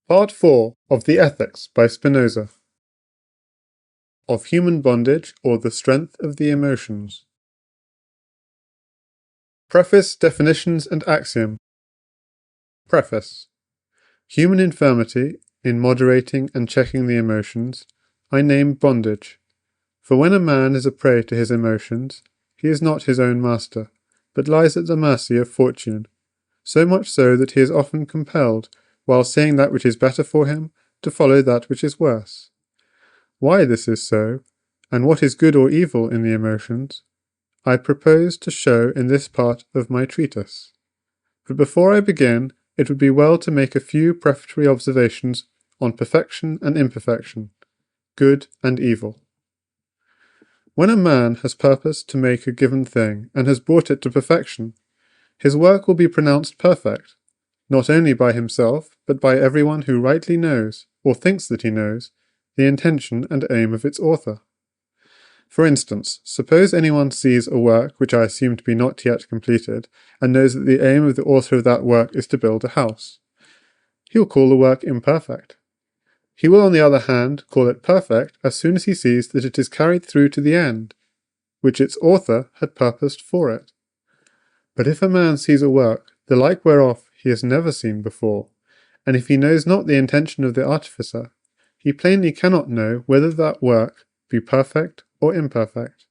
Part 4 of the Ethics by Spinoza. Of Human Bondage, or the Strength of the Emotions. Preface, Definitions and Axiom. Preface. Human infirmity, in moderating and checking the emotions, I name bondage. For when a man is a prey to his emotions, he is not his own master, but lies at the mercy of fortune, so much so that he is often compelled, while seeing that which is better for him, to follow that which is worse. Why this is so, and what is good or evil in the emotions, I propose to show in this part of my treatise. But before I begin, it would be well to make a few prefatory observations on perfection and imperfection, good and evil. When a man has purposed to make a given thing and has brought it to perfection, his work will be pronounced perfect, not only by himself, but by everyone who rightly knows, or thinks that he knows, the intention and aim of its author. For instance, suppose anyone sees a work which I assume to be not yet completed, and knows that the aim of the author of that work is to build a house. He will call the work imperfect. He will, on the other hand, call it perfect as soon as he sees that it is carried through to the end, which its author had purposed for it. But if a man sees a work, the like whereof he has never seen before, and if he knows not the intention of the artificer, he plainly cannot know whether that work be perfect or imperfect.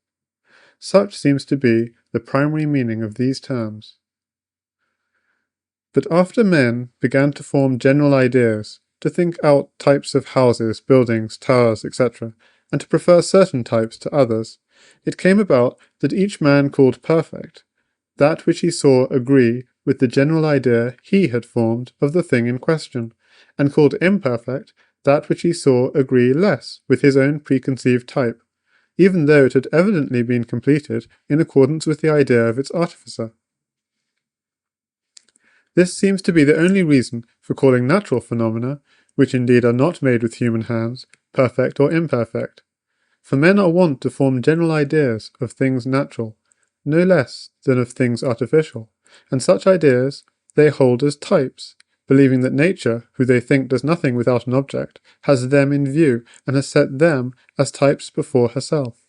Such seems to be the primary meaning of these terms. But after men began to form general ideas, to think out types of houses, buildings, towers, etc., and to prefer certain types to others, it came about that each man called perfect that which he saw agree with the general idea he had formed of the thing in question, and called imperfect that which he saw agree less with his own preconceived type, even though it had evidently been completed in accordance with the idea of its artificer. This seems to be the only reason for calling natural phenomena, which indeed are not made with human hands, perfect or imperfect. For men are wont to form general ideas of things natural, no less than of things artificial, and such ideas they hold as types, believing that nature, who they think does nothing without an object, has them in view, and has set them as types before herself.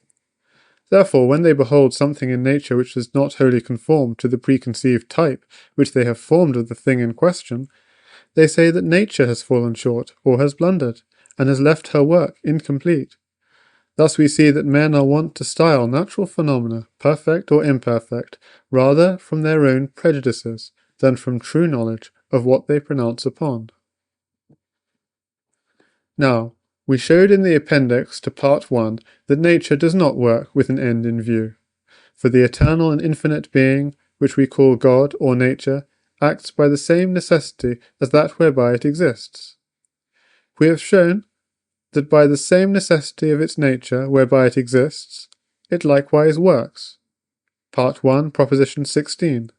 Therefore, when they behold something in nature which does not wholly conform to the preconceived type which they have formed of the thing in question, they say that nature has fallen short, or has blundered, and has left her work incomplete. Thus we see that men are wont to style natural phenomena, perfect or imperfect, rather from their own prejudices than from true knowledge of what they pronounce upon. Now, we showed in the Appendix to Part 1 that nature does not work with an end in view, for the eternal and infinite being, which we call God or nature, acts by the same necessity as that whereby it exists. We have shown that by the same necessity of its nature whereby it exists, it likewise works. Part 1, Proposition 16.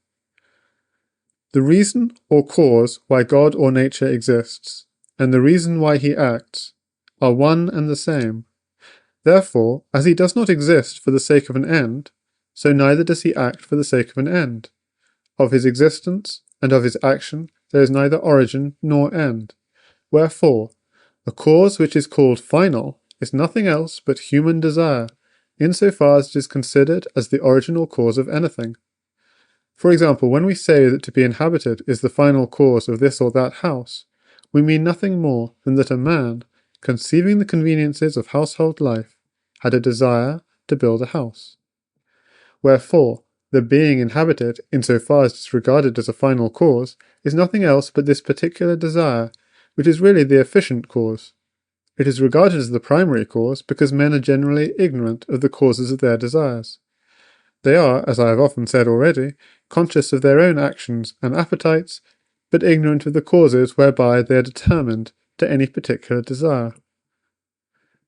The reason or cause why God or nature exists, and the reason why he acts, are one and the same. Therefore, as he does not exist for the sake of an end, so neither does he act for the sake of an end. Of his existence and of his action there is neither origin nor end. Wherefore, a cause which is called final is nothing else but human desire, insofar as it is considered as the original cause of anything. For example, when we say that to be inhabited is the final cause of this or that house, we mean nothing more than that a man, conceiving the conveniences of household life, had a desire to build a house. Wherefore, the being inhabited, insofar as it is regarded as a final cause, is nothing else but this particular desire, which is really the efficient cause. It is regarded as the primary cause because men are generally ignorant of the causes of their desires. They are, as I have often said already, conscious of their own actions and appetites, but ignorant of the causes whereby they are determined to any particular desire.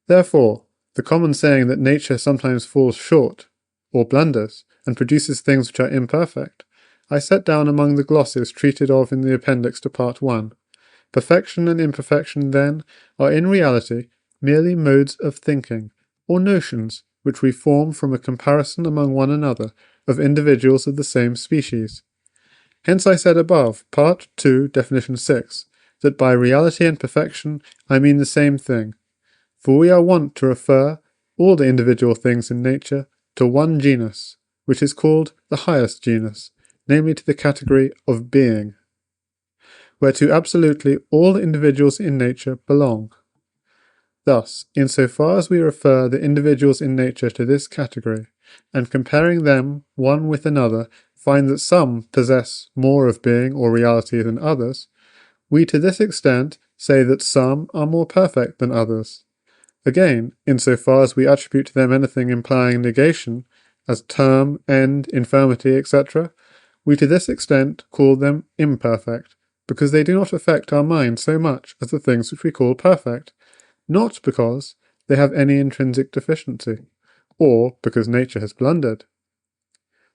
Therefore, the common saying that nature sometimes falls short, or blunders, and produces things which are imperfect, I set down among the glosses treated of in the Appendix to Part 1. Perfection and imperfection, then, are in reality merely modes of thinking, or notions, which we form from a comparison among one another of individuals of the same species. Hence I said above, Part 2, Definition 6, that by reality and perfection I mean the same thing, for we are wont to refer all the individual things in nature to one genus, which is called the highest genus, namely to the category of being, whereto absolutely all individuals in nature belong. Thus, in so far as we refer the individuals in nature to this category, and comparing them one with another, find that some possess more of being or reality than others, we to this extent say that some are more perfect than others. Again, in so far as we attribute to them anything implying negation, as term, end, infirmity, etc., we to this extent call them imperfect, because they do not affect our mind so much as the things which we call perfect, not because they have any intrinsic deficiency, or because nature has blundered.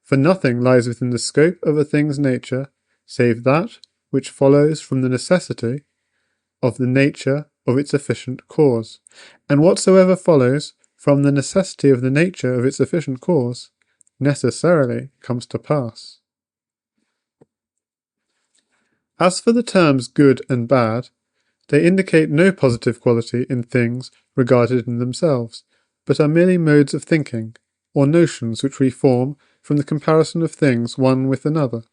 For nothing lies within the scope of a thing's nature, save that which follows from the necessity of the nature of its efficient cause, and whatsoever follows from the necessity of the nature of its efficient cause necessarily comes to pass. As for the terms good and bad, they indicate no positive quality in things regarded in themselves, but are merely modes of thinking, or notions which we form from the comparison of things one with another.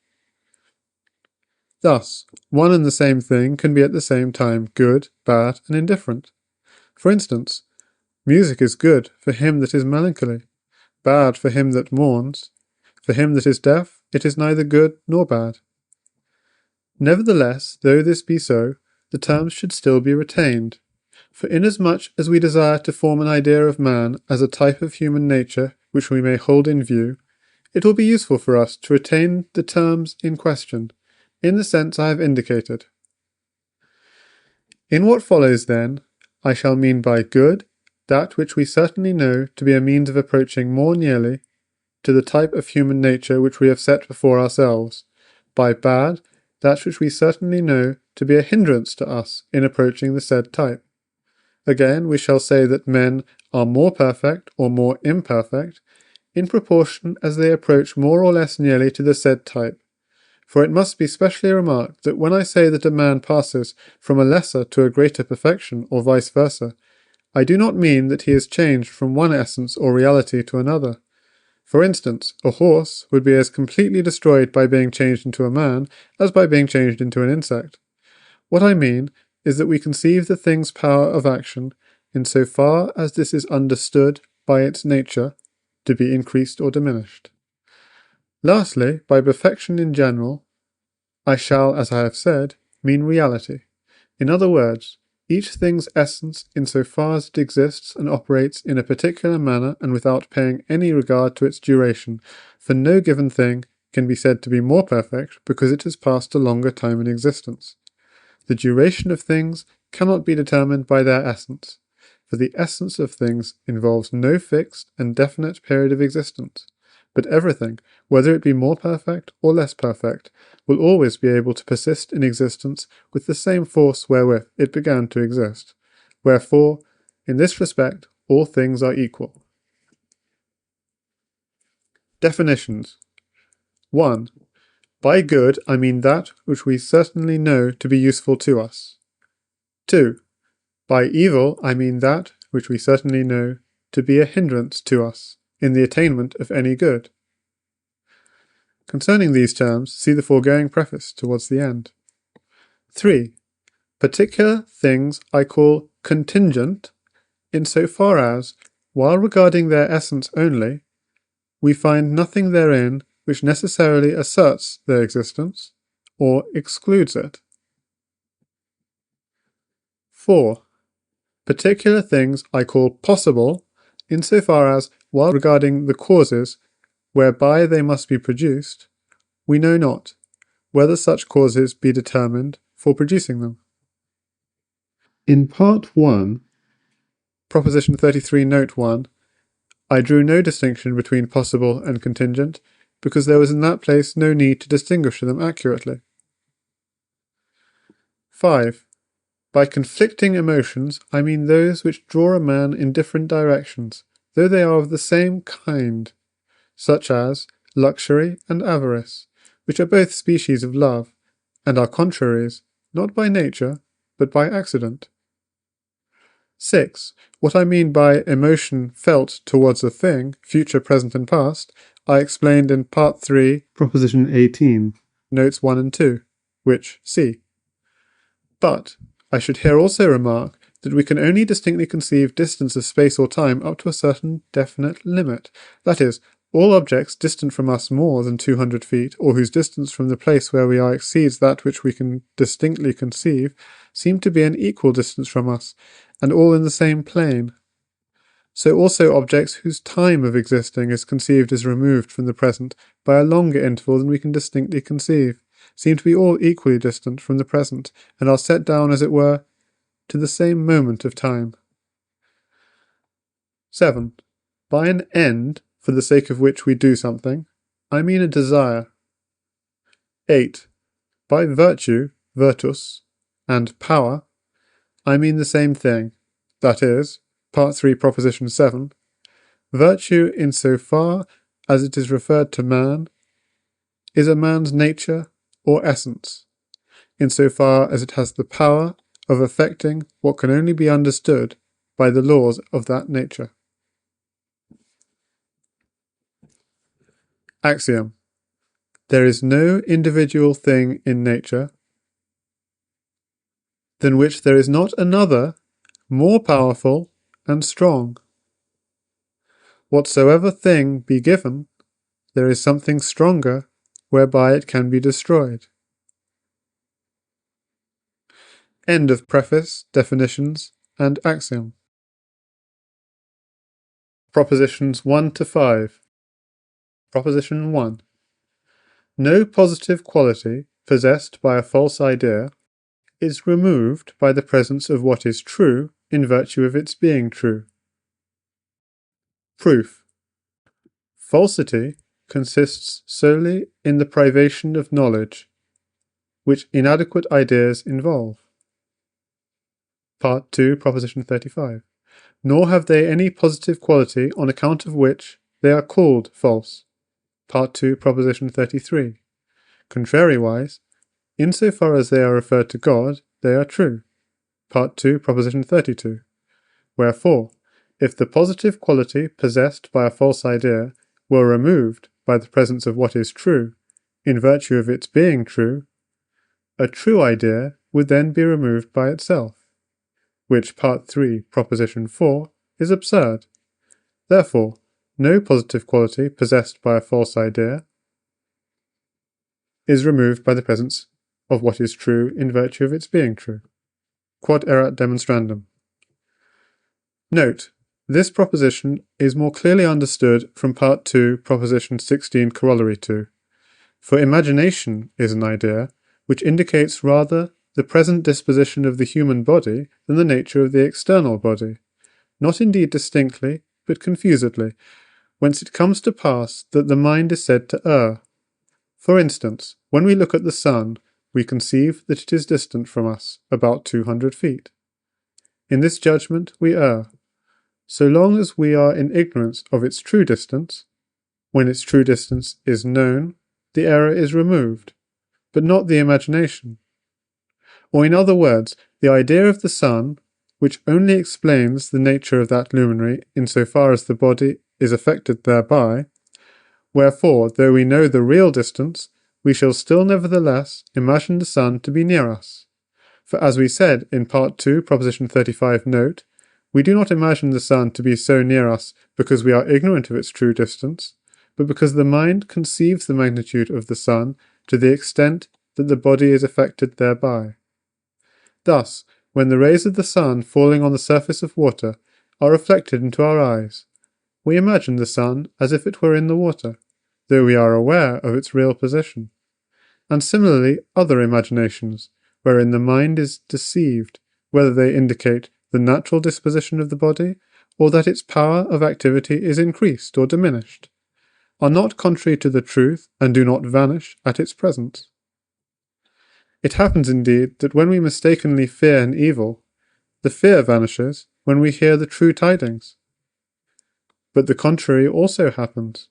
Thus, one and the same thing can be at the same time good, bad, and indifferent. For instance, music is good for him that is melancholy, bad for him that mourns. For him that is deaf, it is neither good nor bad. Nevertheless, though this be so, the terms should still be retained, for inasmuch as we desire to form an idea of man as a type of human nature which we may hold in view, it will be useful for us to retain the terms in question, in the sense I have indicated. In what follows, then, I shall mean by good that which we certainly know to be a means of approaching more nearly to the type of human nature which we have set before ourselves, by bad that which we certainly know to be a hindrance to us in approaching the said type. Again, we shall say that men are more perfect or more imperfect in proportion as they approach more or less nearly to the said type. For it must be specially remarked that when I say that a man passes from a lesser to a greater perfection, or vice versa, I do not mean that he is changed from one essence or reality to another. For instance, a horse would be as completely destroyed by being changed into a man as by being changed into an insect. What I mean is that we conceive the thing's power of action, in so far as this is understood by its nature, to be increased or diminished. Lastly, by perfection in general, I shall, as I have said, mean reality. In other words, each thing's essence in so far as it exists and operates in a particular manner and without paying any regard to its duration, for no given thing can be said to be more perfect because it has passed a longer time in existence. The duration of things cannot be determined by their essence, for the essence of things involves no fixed and definite period of existence, but everything, whether it be more perfect or less perfect, will always be able to persist in existence with the same force wherewith it began to exist. Wherefore, in this respect, all things are equal. Definitions. 1. By good, I mean that which we certainly know to be useful to us. 2. By evil, I mean that which we certainly know to be a hindrance to us in the attainment of any good. Concerning these terms, see the foregoing preface towards the end. 3. Particular things I call contingent, in so far as, while regarding their essence only, we find nothing therein which necessarily asserts their existence, or excludes it. 4. Particular things I call possible, in so far as, while regarding the causes whereby they must be produced, we know not whether such causes be determined for producing them. In Part 1, Proposition 33, Note 1, I drew no distinction between possible and contingent, because there was in that place no need to distinguish them accurately. 5. By conflicting emotions, I mean those which draw a man in different directions, though they are of the same kind, such as luxury and avarice, which are both species of love, and are contraries, not by nature, but by accident. 6. What I mean by emotion felt towards a thing, future, present, and past, I explained in Part 3, Proposition 18, Notes 1 and 2, which see. But I should here also remark that we can only distinctly conceive distance of space or time up to a certain definite limit. That is, all objects distant from us more than 200 feet, or whose distance from the place where we are exceeds that which we can distinctly conceive, seem to be an equal distance from us, and all in the same plane. So also objects whose time of existing is conceived as removed from the present by a longer interval than we can distinctly conceive, seem to be all equally distant from the present, and are set down, as it were, to the same moment of time. 7. By an end, for the sake of which we do something, I mean a desire. 8. By virtue, virtus, and power, I mean the same thing, that is, Part 3, Proposition 7, virtue in so far as it is referred to man, is a man's nature or essence, in so far as it has the power of effecting what can only be understood by the laws of that nature. Axiom. There is no individual thing in nature than which there is not another more powerful and strong. Whatsoever thing be given, there is something stronger whereby it can be destroyed. End of Preface, Definitions, and Axiom. Propositions 1 to 5. Proposition 1. No positive quality possessed by a false idea is removed by the presence of what is true in virtue of its being true. Proof. Falsity consists solely in the privation of knowledge, which inadequate ideas involve. Part 2, Proposition 35. Nor have they any positive quality on account of which they are called false. Part 2, Proposition 33. Contrariwise, insofar as they are referred to God, they are true. Part 2, Proposition 32. Wherefore, if the positive quality possessed by a false idea were removed by the presence of what is true, in virtue of its being true, a true idea would then be removed by itself, which Part 3, Proposition 4, is absurd. Therefore, no positive quality possessed by a false idea is removed by the presence of what is true in virtue of its being true. Quod erat demonstrandum. Note, this proposition is more clearly understood from Part 2, Proposition 16, Corollary 2. For imagination is an idea which indicates rather the present disposition of the human body than the nature of the external body, not indeed distinctly, but confusedly, whence it comes to pass that the mind is said to err. For instance, when we look at the sun, we conceive that it is distant from us about 200 feet. In this judgment we err. So long as we are in ignorance of its true distance, when its true distance is known, the error is removed, but not the imagination. Or in other words, the idea of the sun, which only explains the nature of that luminary in so far as the body is affected thereby, wherefore, though we know the real distance, we shall still nevertheless imagine the sun to be near us. For as we said in Part 2, Proposition 35, note, we do not imagine the sun to be so near us because we are ignorant of its true distance, but because the mind conceives the magnitude of the sun to the extent that the body is affected thereby. Thus, when the rays of the sun falling on the surface of water are reflected into our eyes, we imagine the sun as if it were in the water, though we are aware of its real position. And similarly other imaginations, wherein the mind is deceived, whether they indicate the natural disposition of the body, or that its power of activity is increased or diminished, are not contrary to the truth and do not vanish at its presence. It happens indeed that when we mistakenly fear an evil, the fear vanishes when we hear the true tidings. But the contrary also happens,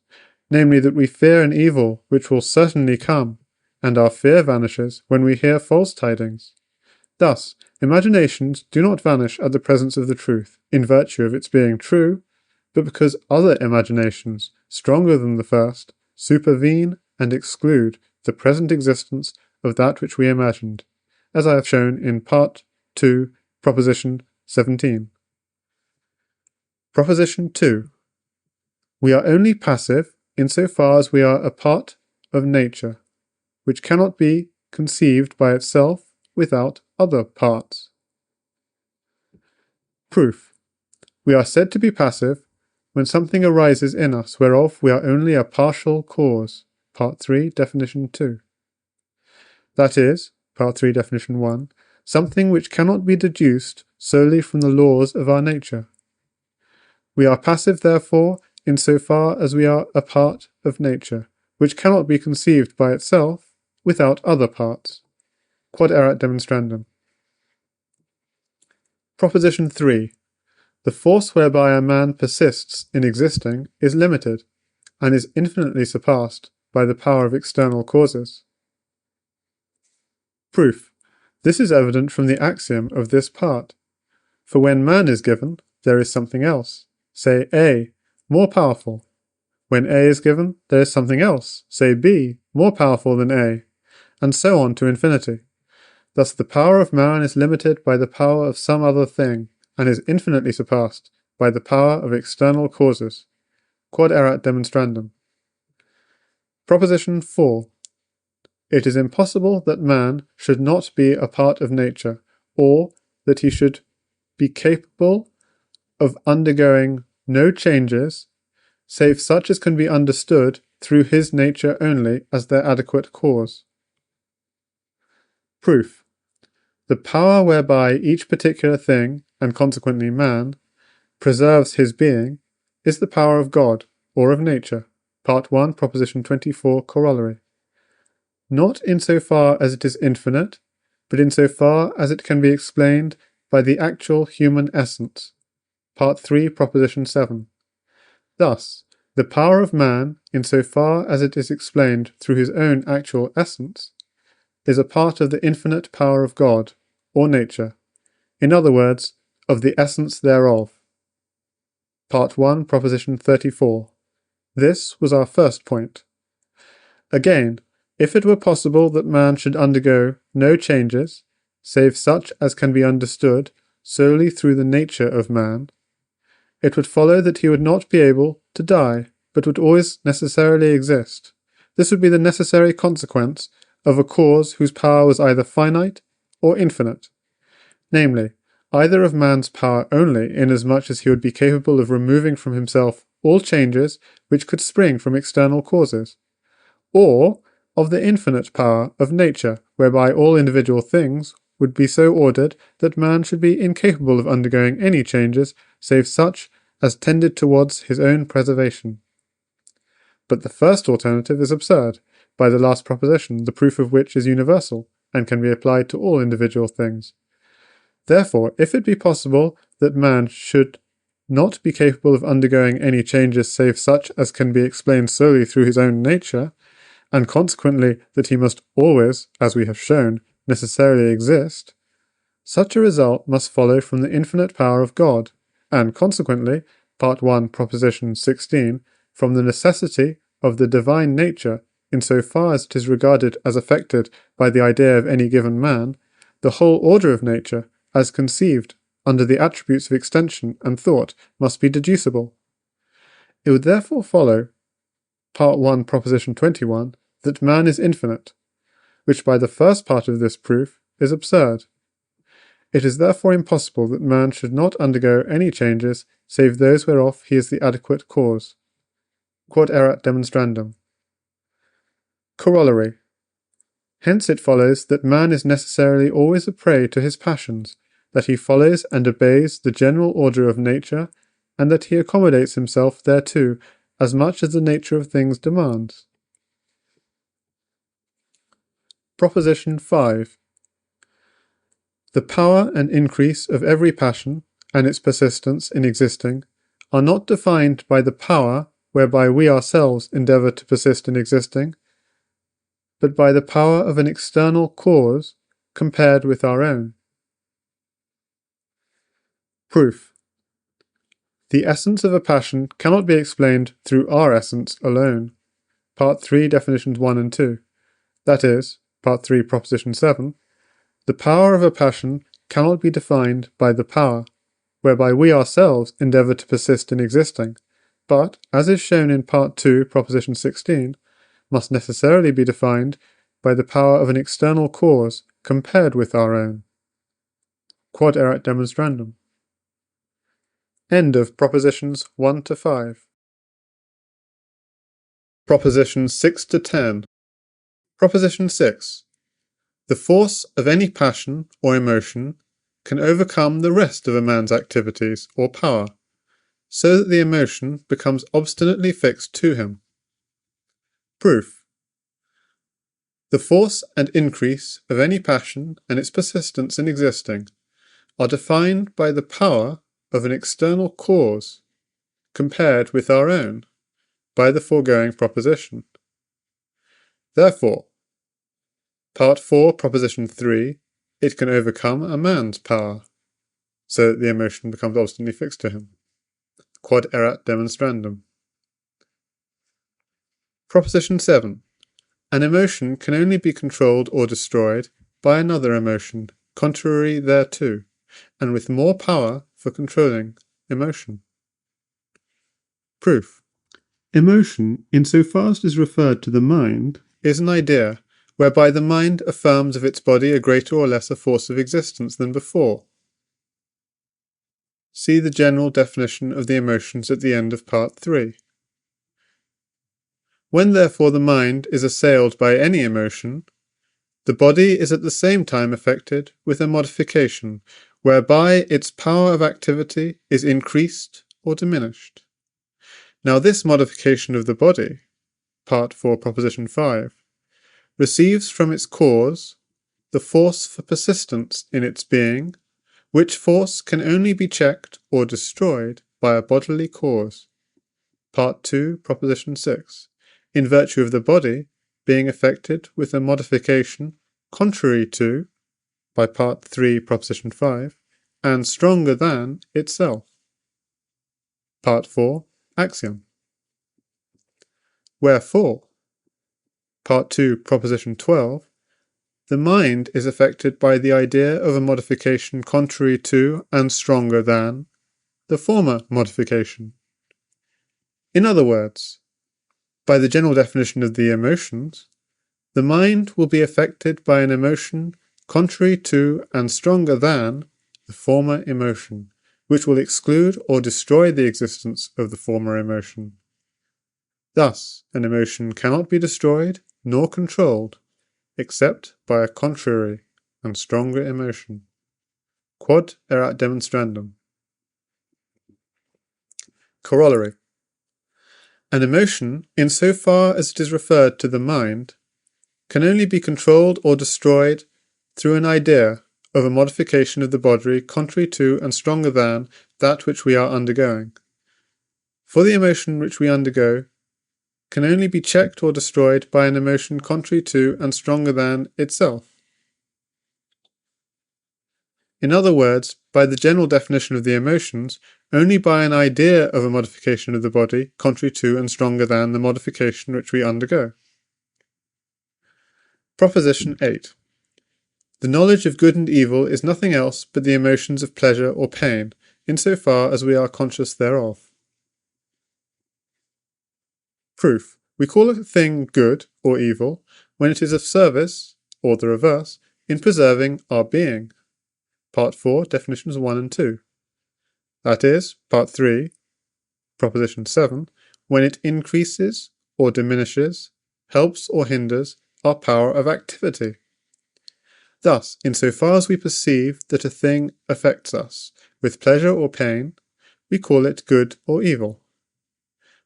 namely that we fear an evil which will certainly come, and our fear vanishes when we hear false tidings. Thus, imaginations do not vanish at the presence of the truth, in virtue of its being true, but because other imaginations, stronger than the first, supervene and exclude the present existence of that which we imagined, as I have shown in Part 2, Proposition 17. Proposition 2. We are only passive insofar as we are a part of nature, which cannot be conceived by itself without other parts. Proof. We are said to be passive when something arises in us whereof we are only a partial cause. Part 3, Definition 2. That is, Part 3, Definition 1, something which cannot be deduced solely from the laws of our nature. We are passive, therefore, insofar as we are a part of nature, which cannot be conceived by itself without other parts. Quod erat demonstrandum. Proposition 3. The force whereby a man persists in existing is limited, and is infinitely surpassed by the power of external causes. Proof. This is evident from the axiom of this part. For when man is given, there is something else, say A, more powerful. When A is given, there is something else, say B, more powerful than A, and so on to infinity. Thus the power of man is limited by the power of some other thing, and is infinitely surpassed by the power of external causes. Quod erat demonstrandum. Proposition 4. It is impossible that man should not be a part of nature, or that he should be capable of undergoing no changes, save such as can be understood through his nature only as their adequate cause. Proof. The power whereby each particular thing, and consequently man, preserves his being, is the power of God, or of nature. Part 1, Proposition 24, Corollary. Not insofar as it is infinite, but insofar as it can be explained by the actual human essence. Part 3, Proposition 7. Thus, the power of man, insofar as it is explained through his own actual essence, is a part of the infinite power of God, or nature, in other words, of the essence thereof. Part 1, Proposition 34. This was our first point. Again, if it were possible that man should undergo no changes, save such as can be understood solely through the nature of man, it would follow that he would not be able to die, but would always necessarily exist. This would be the necessary consequence of a cause whose power was either finite or infinite, namely, either of man's power only, inasmuch as he would be capable of removing from himself all changes which could spring from external causes, or of the infinite power of nature, whereby all individual things would be so ordered that man should be incapable of undergoing any changes save such as tended towards his own preservation. But the first alternative is absurd, by the last proposition, the proof of which is universal, and can be applied to all individual things. Therefore, if it be possible that man should not be capable of undergoing any changes save such as can be explained solely through his own nature, and consequently that he must always, as we have shown, necessarily exist, such a result must follow from the infinite power of God, and consequently, Part 1, Proposition 16, from the necessity of the divine nature, in so far as it is regarded as affected by the idea of any given man, the whole order of nature, as conceived under the attributes of extension and thought, must be deducible. It would therefore follow, Part 1, Proposition 21, that man is infinite, which by the first part of this proof is absurd. It is therefore impossible that man should not undergo any changes save those whereof he is the adequate cause. Quod erat demonstrandum. Corollary. Hence it follows that man is necessarily always a prey to his passions, that he follows and obeys the general order of nature, and that he accommodates himself thereto as much as the nature of things demands. Proposition 5. The power and increase of every passion, and its persistence in existing, are not defined by the power whereby we ourselves endeavour to persist in existing, but by the power of an external cause compared with our own. Proof. The essence of a passion cannot be explained through our essence alone. Part 3, definitions 1 and 2. That is, Part 3, proposition 7. The power of a passion cannot be defined by the power, whereby we ourselves endeavour to persist in existing, but, as is shown in Part 2, proposition 16, must necessarily be defined by the power of an external cause compared with our own. Quod erat demonstrandum. End of propositions 1 to 5. Propositions 6 to 10. Proposition 6. The force of any passion or emotion can overcome the rest of a man's activities or power, so that the emotion becomes obstinately fixed to him. Proof. The force and increase of any passion and its persistence in existing are defined by the power of an external cause compared with our own by the foregoing proposition. Therefore, Part 4, proposition 3, it can overcome a man's power, so that the emotion becomes obstinately fixed to him. Quod erat demonstrandum. Proposition 7. An emotion can only be controlled or destroyed by another emotion, contrary thereto, and with more power for controlling emotion. Proof. Emotion, in so far as it is referred to the mind, is an idea whereby the mind affirms of its body a greater or lesser force of existence than before. See the general definition of the emotions at the end of Part 3. When therefore the mind is assailed by any emotion, the body is at the same time affected with a modification, whereby its power of activity is increased or diminished. Now this modification of the body, Part 4, proposition 5, receives from its cause the force for persistence in its being, which force can only be checked or destroyed by a bodily cause. Part 2, proposition 6, in virtue of the body being affected with a modification contrary to, by Part 3, proposition 5, and stronger than itself. Part 4, Axiom. Wherefore, Part 2, proposition 12, the mind is affected by the idea of a modification contrary to and stronger than the former modification. In other words, by the general definition of the emotions, the mind will be affected by an emotion contrary to and stronger than the former emotion, which will exclude or destroy the existence of the former emotion. Thus, an emotion cannot be destroyed nor controlled, except by a contrary and stronger emotion. Quod erat demonstrandum. Corollary. An emotion, in so far as it is referred to the mind, can only be controlled or destroyed through an idea of a modification of the body contrary to and stronger than that which we are undergoing. For the emotion which we undergo can only be checked or destroyed by an emotion contrary to and stronger than itself. In other words, by the general definition of the emotions, only by an idea of a modification of the body contrary to and stronger than the modification which we undergo. Proposition 8. The knowledge of good and evil is nothing else but the emotions of pleasure or pain, in so far as we are conscious thereof. Proof. We call a thing good or evil when it is of service, or the reverse, in preserving our being. Part 4, definitions 1 and 2. That is, Part 3, proposition 7, when it increases or diminishes, helps or hinders our power of activity. Thus, in so far as we perceive that a thing affects us with pleasure or pain, we call it good or evil.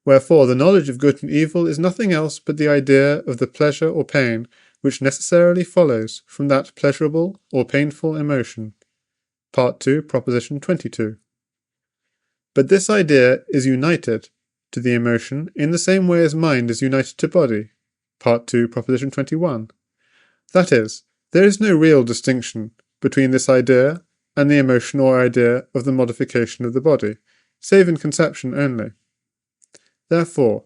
Wherefore, the knowledge of good and evil is nothing else but the idea of the pleasure or pain which necessarily follows from that pleasurable or painful emotion. Part 2, proposition 22. But this idea is united to the emotion in the same way as mind is united to body. Part 2, proposition 21. That is, there is no real distinction between this idea and the emotion or idea of the modification of the body, save in conception only. Therefore,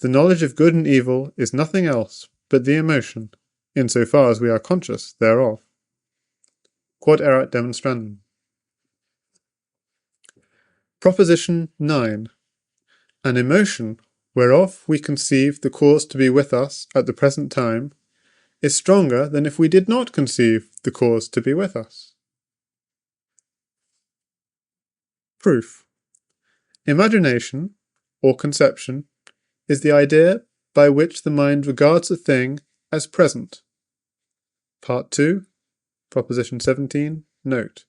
the knowledge of good and evil is nothing else but the emotion, in so far as we are conscious thereof. Quod erat demonstrandum. Proposition 9. An emotion, whereof we conceive the cause to be with us at the present time, is stronger than if we did not conceive the cause to be with us. Proof. Imagination, or conception, is the idea by which the mind regards a thing as present. Part 2, Proposition 17, note,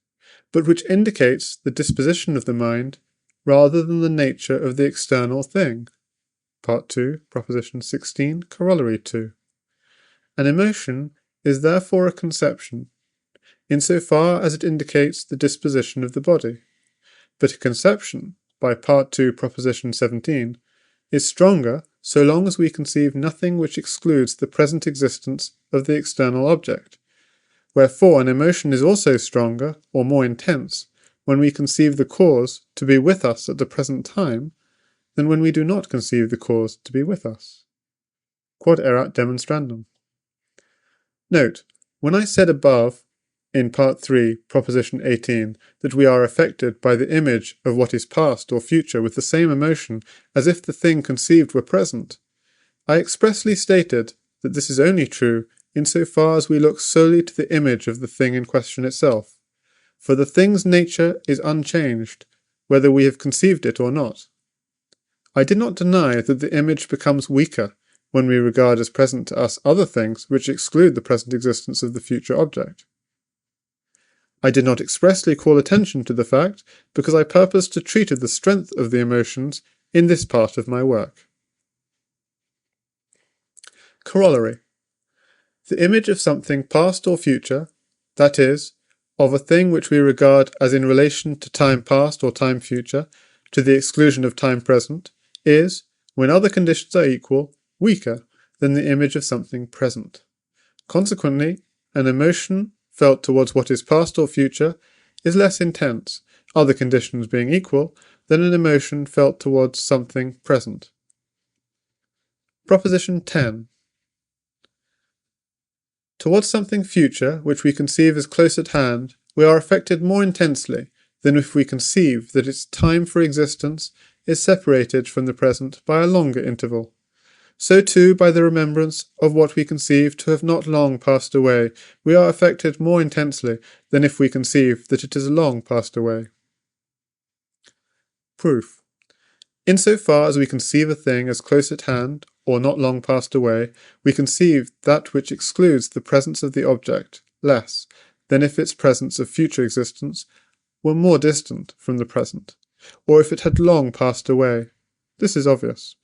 but which indicates the disposition of the mind rather than the nature of the external thing. Part 2, Proposition 16, Corollary 2. An emotion is therefore a conception, in so far as it indicates the disposition of the body, but a conception, by Part 2, Proposition 17, is stronger so long as we conceive nothing which excludes the present existence of the external object. Wherefore an emotion is also stronger, or more intense, when we conceive the cause to be with us at the present time, than when we do not conceive the cause to be with us. Quod erat demonstrandum. Note, when I said above, in Part 3, Proposition 18, that we are affected by the image of what is past or future with the same emotion as if the thing conceived were present, I expressly stated that this is only true in so far as we look solely to the image of the thing in question itself, for the thing's nature is unchanged, whether we have conceived it or not. I did not deny that the image becomes weaker when we regard as present to us other things which exclude the present existence of the future object. I did not expressly call attention to the fact because I purposed to treat of the strength of the emotions in this part of my work. Corollary. The image of something past or future, that is, of a thing which we regard as in relation to time past or time future, to the exclusion of time present, is, when other conditions are equal, weaker than the image of something present. Consequently, an emotion felt towards what is past or future is less intense, other conditions being equal, than an emotion felt towards something present. Proposition 10. Towards something future, which we conceive as close at hand, we are affected more intensely than if we conceive that its time for existence is separated from the present by a longer interval. So too, by the remembrance of what we conceive to have not long passed away, we are affected more intensely than if we conceive that it is long passed away. Proof. In so far as we conceive a thing as close at hand, or not long passed away, we conceive that which excludes the presence of the object less than if its presence of future existence were more distant from the present, or if it had long passed away. This is obvious.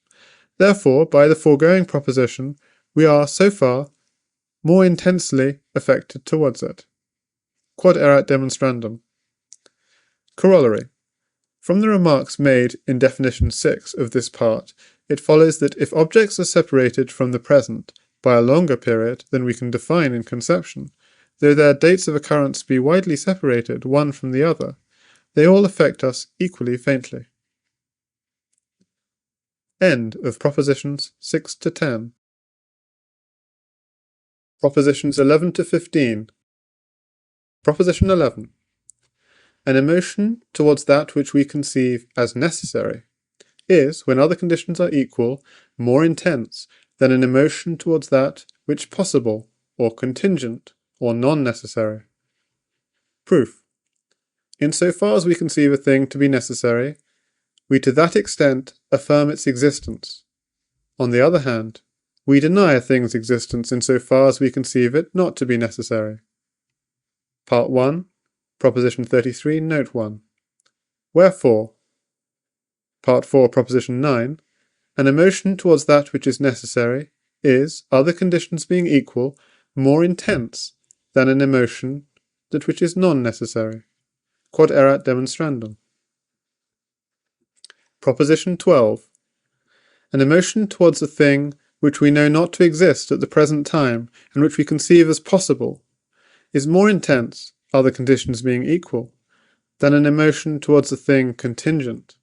Therefore, by the foregoing proposition, we are, so far, more intensely affected towards it. Quod erat demonstrandum. Corollary. From the remarks made in definition 6 of this part, it follows that if objects are separated from the present by a longer period than we can define in conception, though their dates of occurrence be widely separated one from the other, they all affect us equally faintly. End of Propositions 6 to 10. Propositions 11 to 15. Proposition 11. An emotion towards that which we conceive as necessary is, when other conditions are equal, more intense than an emotion towards that which possible, or contingent, or non-necessary. Proof. In so far as we conceive a thing to be necessary, we to that extent affirm its existence. On the other hand, we deny a thing's existence in so far as we conceive it not to be necessary. Part 1, Proposition 33, Note 1. Wherefore, Part 4, Proposition 9, an emotion towards that which is necessary is, other conditions being equal, more intense than an emotion that which is non-necessary. Quod erat demonstrandum. Proposition 12. An emotion towards a thing which we know not to exist at the present time, and which we conceive as possible, is more intense, other conditions being equal, than an emotion towards a thing contingent.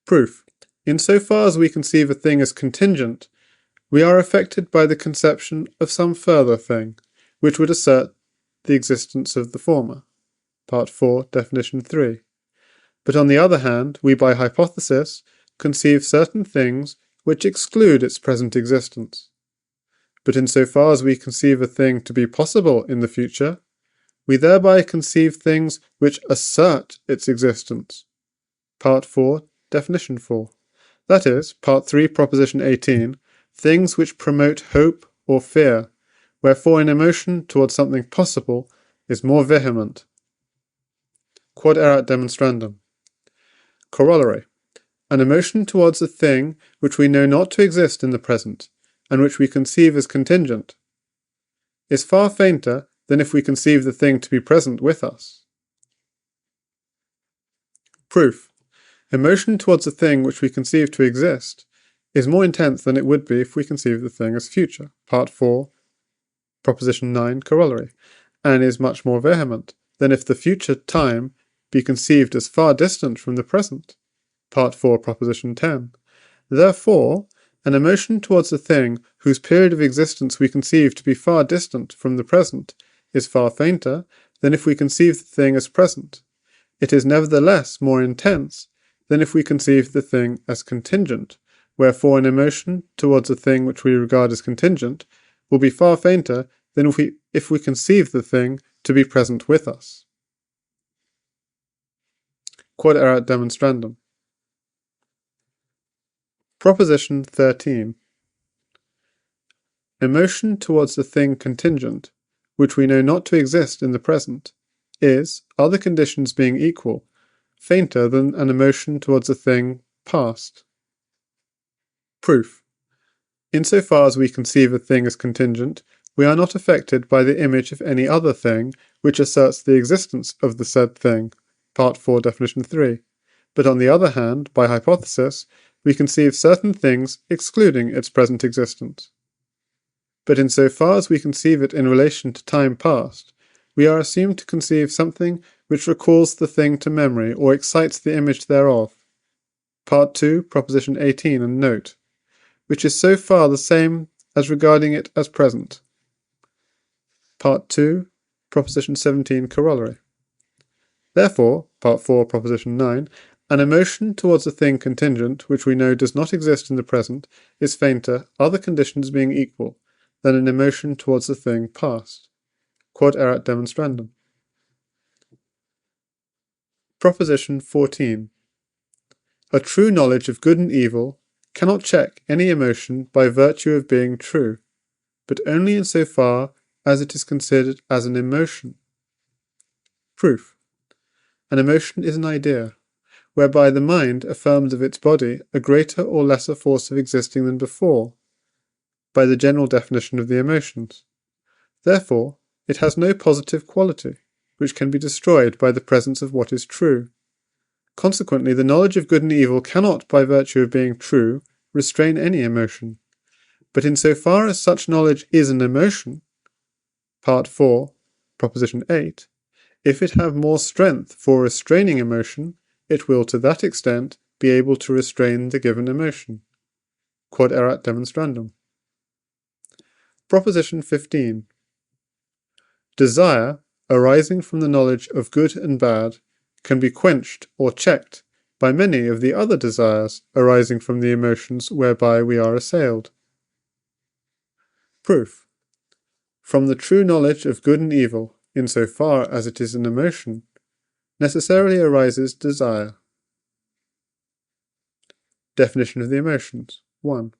Proof. Insofar as we conceive a thing as contingent, we are affected by the conception of some further thing, which would assert the existence of the former. Part 4, Definition 3. But on the other hand, we by hypothesis conceive certain things which exclude its present existence. But insofar as we conceive a thing to be possible in the future, we thereby conceive things which assert its existence. Part 4, Definition 4. That is, Part 3, Proposition 18, things which promote hope or fear, wherefore an emotion towards something possible is more vehement. Quod erat demonstrandum. Corollary. An emotion towards a thing which we know not to exist in the present, and which we conceive as contingent, is far fainter than if we conceive the thing to be present with us. Proof. Emotion towards a thing which we conceive to exist is more intense than it would be if we conceive the thing as future. Part 4, Proposition 9, Corollary, and is much more vehement than if the future time be conceived as far distant from the present. Part 4, Proposition 10. Therefore, an emotion towards a thing whose period of existence we conceive to be far distant from the present is far fainter than if we conceive the thing as present. It is nevertheless more intense than if we conceive the thing as contingent, wherefore an emotion towards a thing which we regard as contingent will be far fainter than if we conceive the thing to be present with us. Quod erat demonstrandum. Proposition 13. Emotion towards the thing contingent, which we know not to exist in the present, is, other conditions being equal, fainter than an emotion towards a thing past. Proof. Insofar as we conceive a thing as contingent, we are not affected by the image of any other thing which asserts the existence of the said thing. Part 4, Definition 3. But on the other hand, by hypothesis, we conceive certain things excluding its present existence. But insofar as we conceive it in relation to time past, we are assumed to conceive something which recalls the thing to memory or excites the image thereof. Part 2, Proposition 18 and note, which is so far the same as regarding it as present. Part 2, Proposition 17, Corollary. Therefore, Part 4, Proposition 9, an emotion towards a thing contingent, which we know does not exist in the present, is fainter, other conditions being equal, than an emotion towards a thing past. Quod erat demonstrandum. Proposition 14. A true knowledge of good and evil cannot check any emotion by virtue of being true, but only in so far as it is considered as an emotion. Proof. An emotion is an idea, whereby the mind affirms of its body a greater or lesser force of existing than before, by the general definition of the emotions. Therefore, it has no positive quality, which can be destroyed by the presence of what is true. Consequently, the knowledge of good and evil cannot, by virtue of being true, restrain any emotion. But in so far as such knowledge is an emotion, Part 4, Proposition 8, if it have more strength for restraining emotion, it will to that extent be able to restrain the given emotion. Quod erat demonstrandum. Proposition 15. Desire, arising from the knowledge of good and bad, can be quenched or checked by many of the other desires arising from the emotions whereby we are assailed. Proof. From the true knowledge of good and evil, in so far as it is an emotion, necessarily arises desire. Definition of the emotions. 1.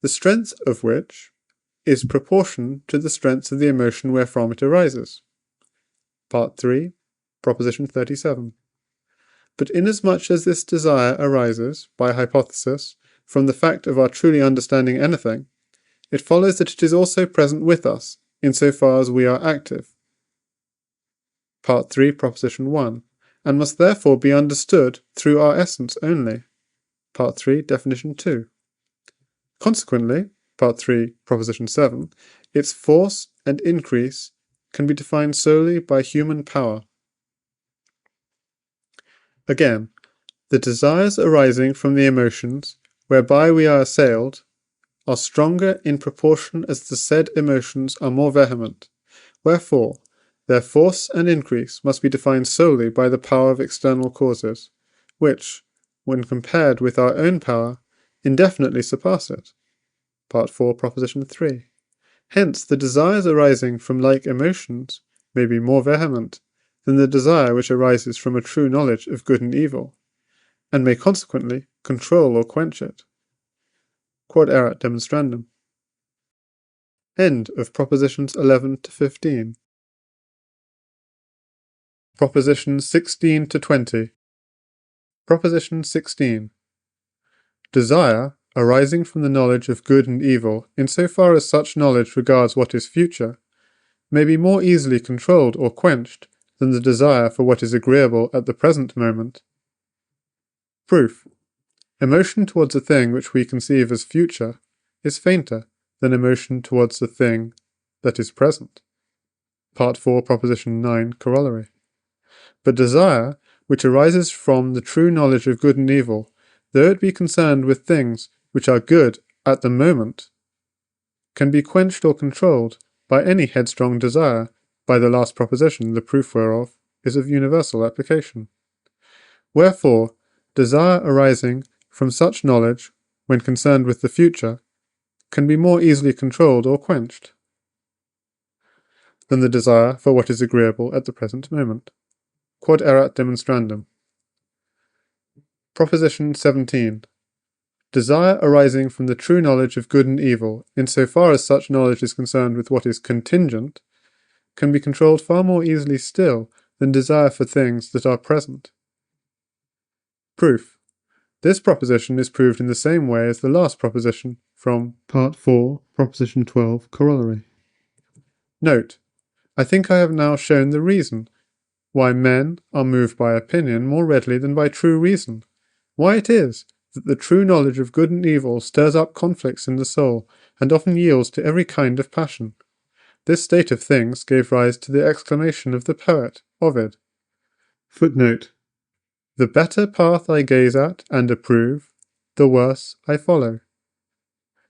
The strength of which is proportion to the strength of the emotion wherefrom it arises. Part 3, Proposition 37. But inasmuch as this desire arises, by hypothesis, from the fact of our truly understanding anything, it follows that it is also present with us, in so far as we are active. Part 3, Proposition 1, and must therefore be understood through our essence only. Part 3, Definition 2. Consequently, Part 3, Proposition 7, its force and increase can be defined solely by human power. Again, the desires arising from the emotions whereby we are assailed are stronger in proportion as the said emotions are more vehement, wherefore their force and increase must be defined solely by the power of external causes, which, when compared with our own power, indefinitely surpass it. Part 4, Proposition 3. Hence, the desires arising from like emotions may be more vehement than the desire which arises from a true knowledge of good and evil, and may consequently control or quench it. Quod erat demonstrandum. End of Propositions 11 to 15. Propositions 16 to 20. Proposition 16. Desire, arising from the knowledge of good and evil, in so far as such knowledge regards what is future, may be more easily controlled or quenched than the desire for what is agreeable at the present moment. Proof. Emotion towards a thing which we conceive as future is fainter than emotion towards the thing that is present. Part 4, Proposition 9, Corollary. But desire, which arises from the true knowledge of good and evil, though it be concerned with things which are good at the moment, can be quenched or controlled by any headstrong desire, by the last proposition, the proof whereof is of universal application. Wherefore, desire arising from such knowledge, when concerned with the future, can be more easily controlled or quenched than the desire for what is agreeable at the present moment. Quod erat demonstrandum. Proposition 17. Desire arising from the true knowledge of good and evil, in so far as such knowledge is concerned with what is contingent, can be controlled far more easily still than desire for things that are present. Proof. This proposition is proved in the same way as the last proposition from Part 4, Proposition 12, Corollary. Note, I think I have now shown the reason why men are moved by opinion more readily than by true reason, why it is that the true knowledge of good and evil stirs up conflicts in the soul, and often yields to every kind of passion. This state of things gave rise to the exclamation of the poet, Ovid. Footnote. The better path I gaze at and approve, the worse I follow.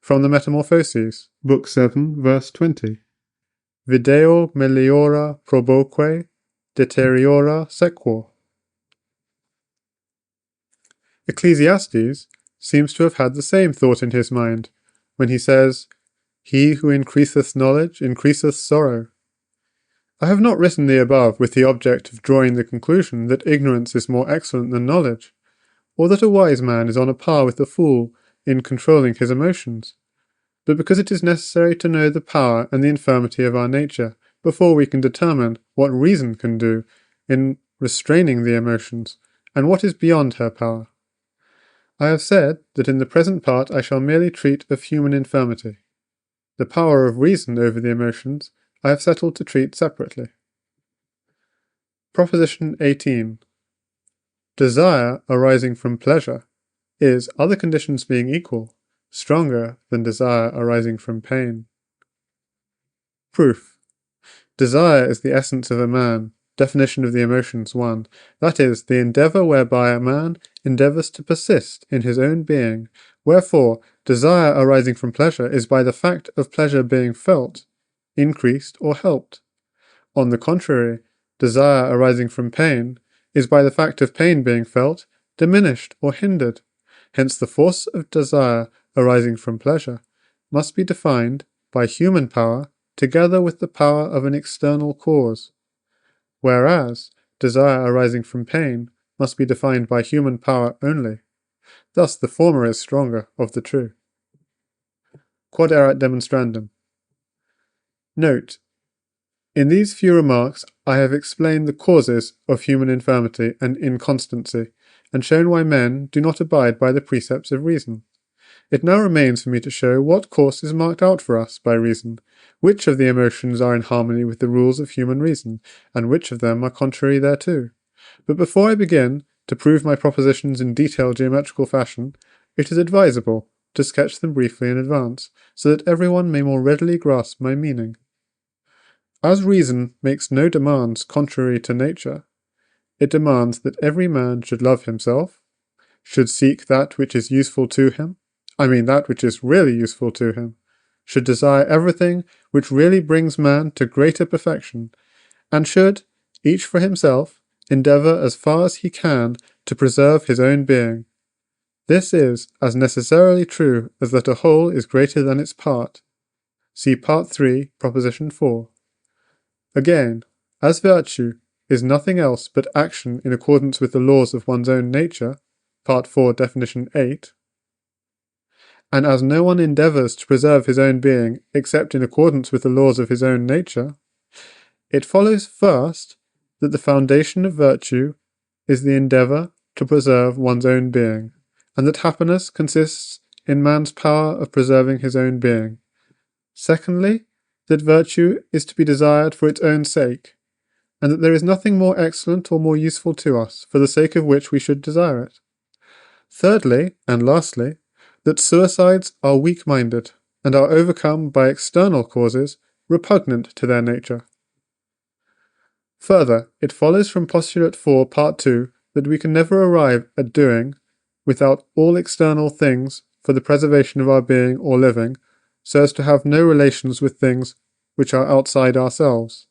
From the Metamorphoses, Book 7, verse 20. Video meliora proboque, deteriora sequor. Ecclesiastes seems to have had the same thought in his mind, when he says, He who increaseth knowledge increaseth sorrow. I have not written the above with the object of drawing the conclusion that ignorance is more excellent than knowledge, or that a wise man is on a par with the fool in controlling his emotions, but because it is necessary to know the power and the infirmity of our nature before we can determine what reason can do in restraining the emotions, and what is beyond her power. I have said that in the present part I shall merely treat of human infirmity. The power of reason over the emotions I have settled to treat separately. Proposition 18. Desire arising from pleasure is, other conditions being equal, stronger than desire arising from pain. Proof. Desire is the essence of a man. Definition of the emotions 1. That is, the endeavour whereby a man endeavours to persist in his own being, wherefore desire arising from pleasure is by the fact of pleasure being felt, increased or helped. On the contrary, desire arising from pain is by the fact of pain being felt, diminished or hindered. Hence the force of desire arising from pleasure must be defined by human power together with the power of an external cause, whereas desire arising from pain must be defined by human power only. Thus the former is stronger of the two. Quod erat demonstrandum. Note, in these few remarks I have explained the causes of human infirmity and inconstancy, and shown why men do not abide by the precepts of reason. It now remains for me to show what course is marked out for us by reason, which of the emotions are in harmony with the rules of human reason, and which of them are contrary thereto. But before I begin to prove my propositions in detailed geometrical fashion, it is advisable to sketch them briefly in advance, so that everyone may more readily grasp my meaning. As reason makes no demands contrary to nature, it demands that every man should love himself, should seek that which is useful to him, that which is really useful to him, should desire everything which really brings man to greater perfection, and should, each for himself, endeavour as far as he can to preserve his own being. This is as necessarily true as that a whole is greater than its part. See Part 3, Proposition 4. Again, as virtue is nothing else but action in accordance with the laws of one's own nature, Part 4, Definition 8, and as no one endeavours to preserve his own being except in accordance with the laws of his own nature, it follows first that the foundation of virtue is the endeavour to preserve one's own being, and that happiness consists in man's power of preserving his own being. Secondly, that virtue is to be desired for its own sake, and that there is nothing more excellent or more useful to us, for the sake of which we should desire it. Thirdly, and lastly, that suicides are weak-minded, and are overcome by external causes repugnant to their nature. Further, it follows from Postulate 4, Part 2, that we can never arrive at doing, without all external things for the preservation of our being or living, so as to have no relations with things which are outside ourselves.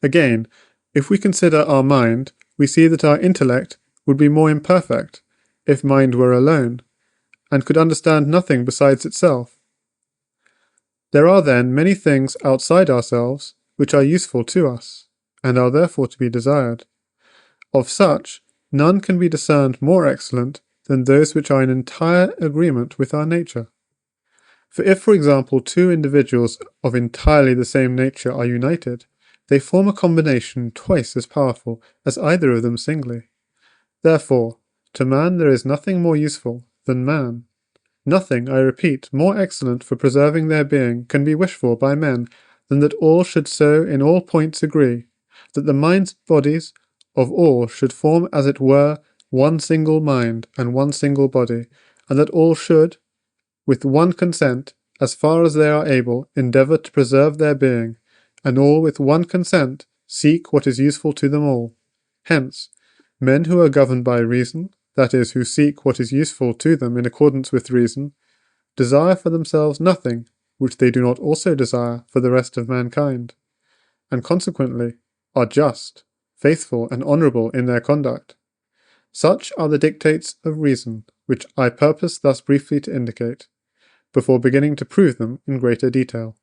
Again, if we consider our mind, we see that our intellect would be more imperfect if mind were alone, and could understand nothing besides itself. There are then many things outside ourselves which are useful to us, and are therefore to be desired. Of such, none can be discerned more excellent than those which are in entire agreement with our nature. For if, for example, two individuals of entirely the same nature are united, they form a combination twice as powerful as either of them singly. Therefore, to man there is nothing more useful than man. Nothing, I repeat, more excellent for preserving their being can be wished for by men than that all should so in all points agree, that the minds and bodies of all should form as it were one single mind and one single body, and that all should, with one consent, as far as they are able, endeavour to preserve their being, and all with one consent seek what is useful to them all. Hence, men who are governed by reason, that is, who seek what is useful to them in accordance with reason, desire for themselves nothing which they do not also desire for the rest of mankind, and consequently are just, faithful, and honourable in their conduct. Such are the dictates of reason, which I purpose thus briefly to indicate, before beginning to prove them in greater detail.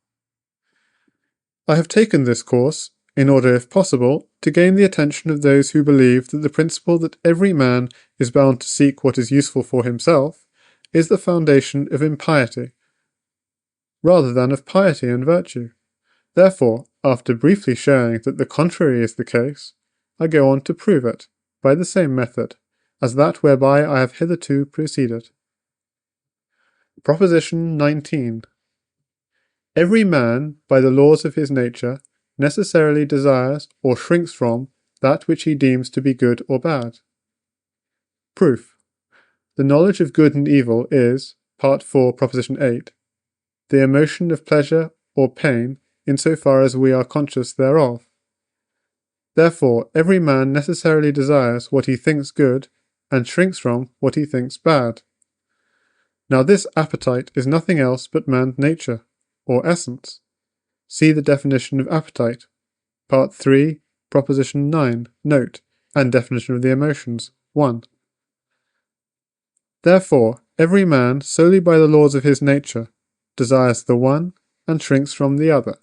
I have taken this course, in order, if possible, to gain the attention of those who believe that the principle that every man is bound to seek what is useful for himself is the foundation of impiety, rather than of piety and virtue. Therefore, after briefly showing that the contrary is the case, I go on to prove it, by the same method, as that whereby I have hitherto proceeded. Proposition 19. Every man, by the laws of his nature, necessarily desires or shrinks from that which he deems to be good or bad. Proof. The knowledge of good and evil is, Part 4, Proposition 8, the emotion of pleasure or pain in so far as we are conscious thereof. Therefore, every man necessarily desires what he thinks good and shrinks from what he thinks bad. Now this appetite is nothing else but man's nature, or essence. See the definition of appetite, Part 3, Proposition 9, note, and definition of the emotions, 1. Therefore, every man, solely by the laws of his nature, desires the one and shrinks from the other,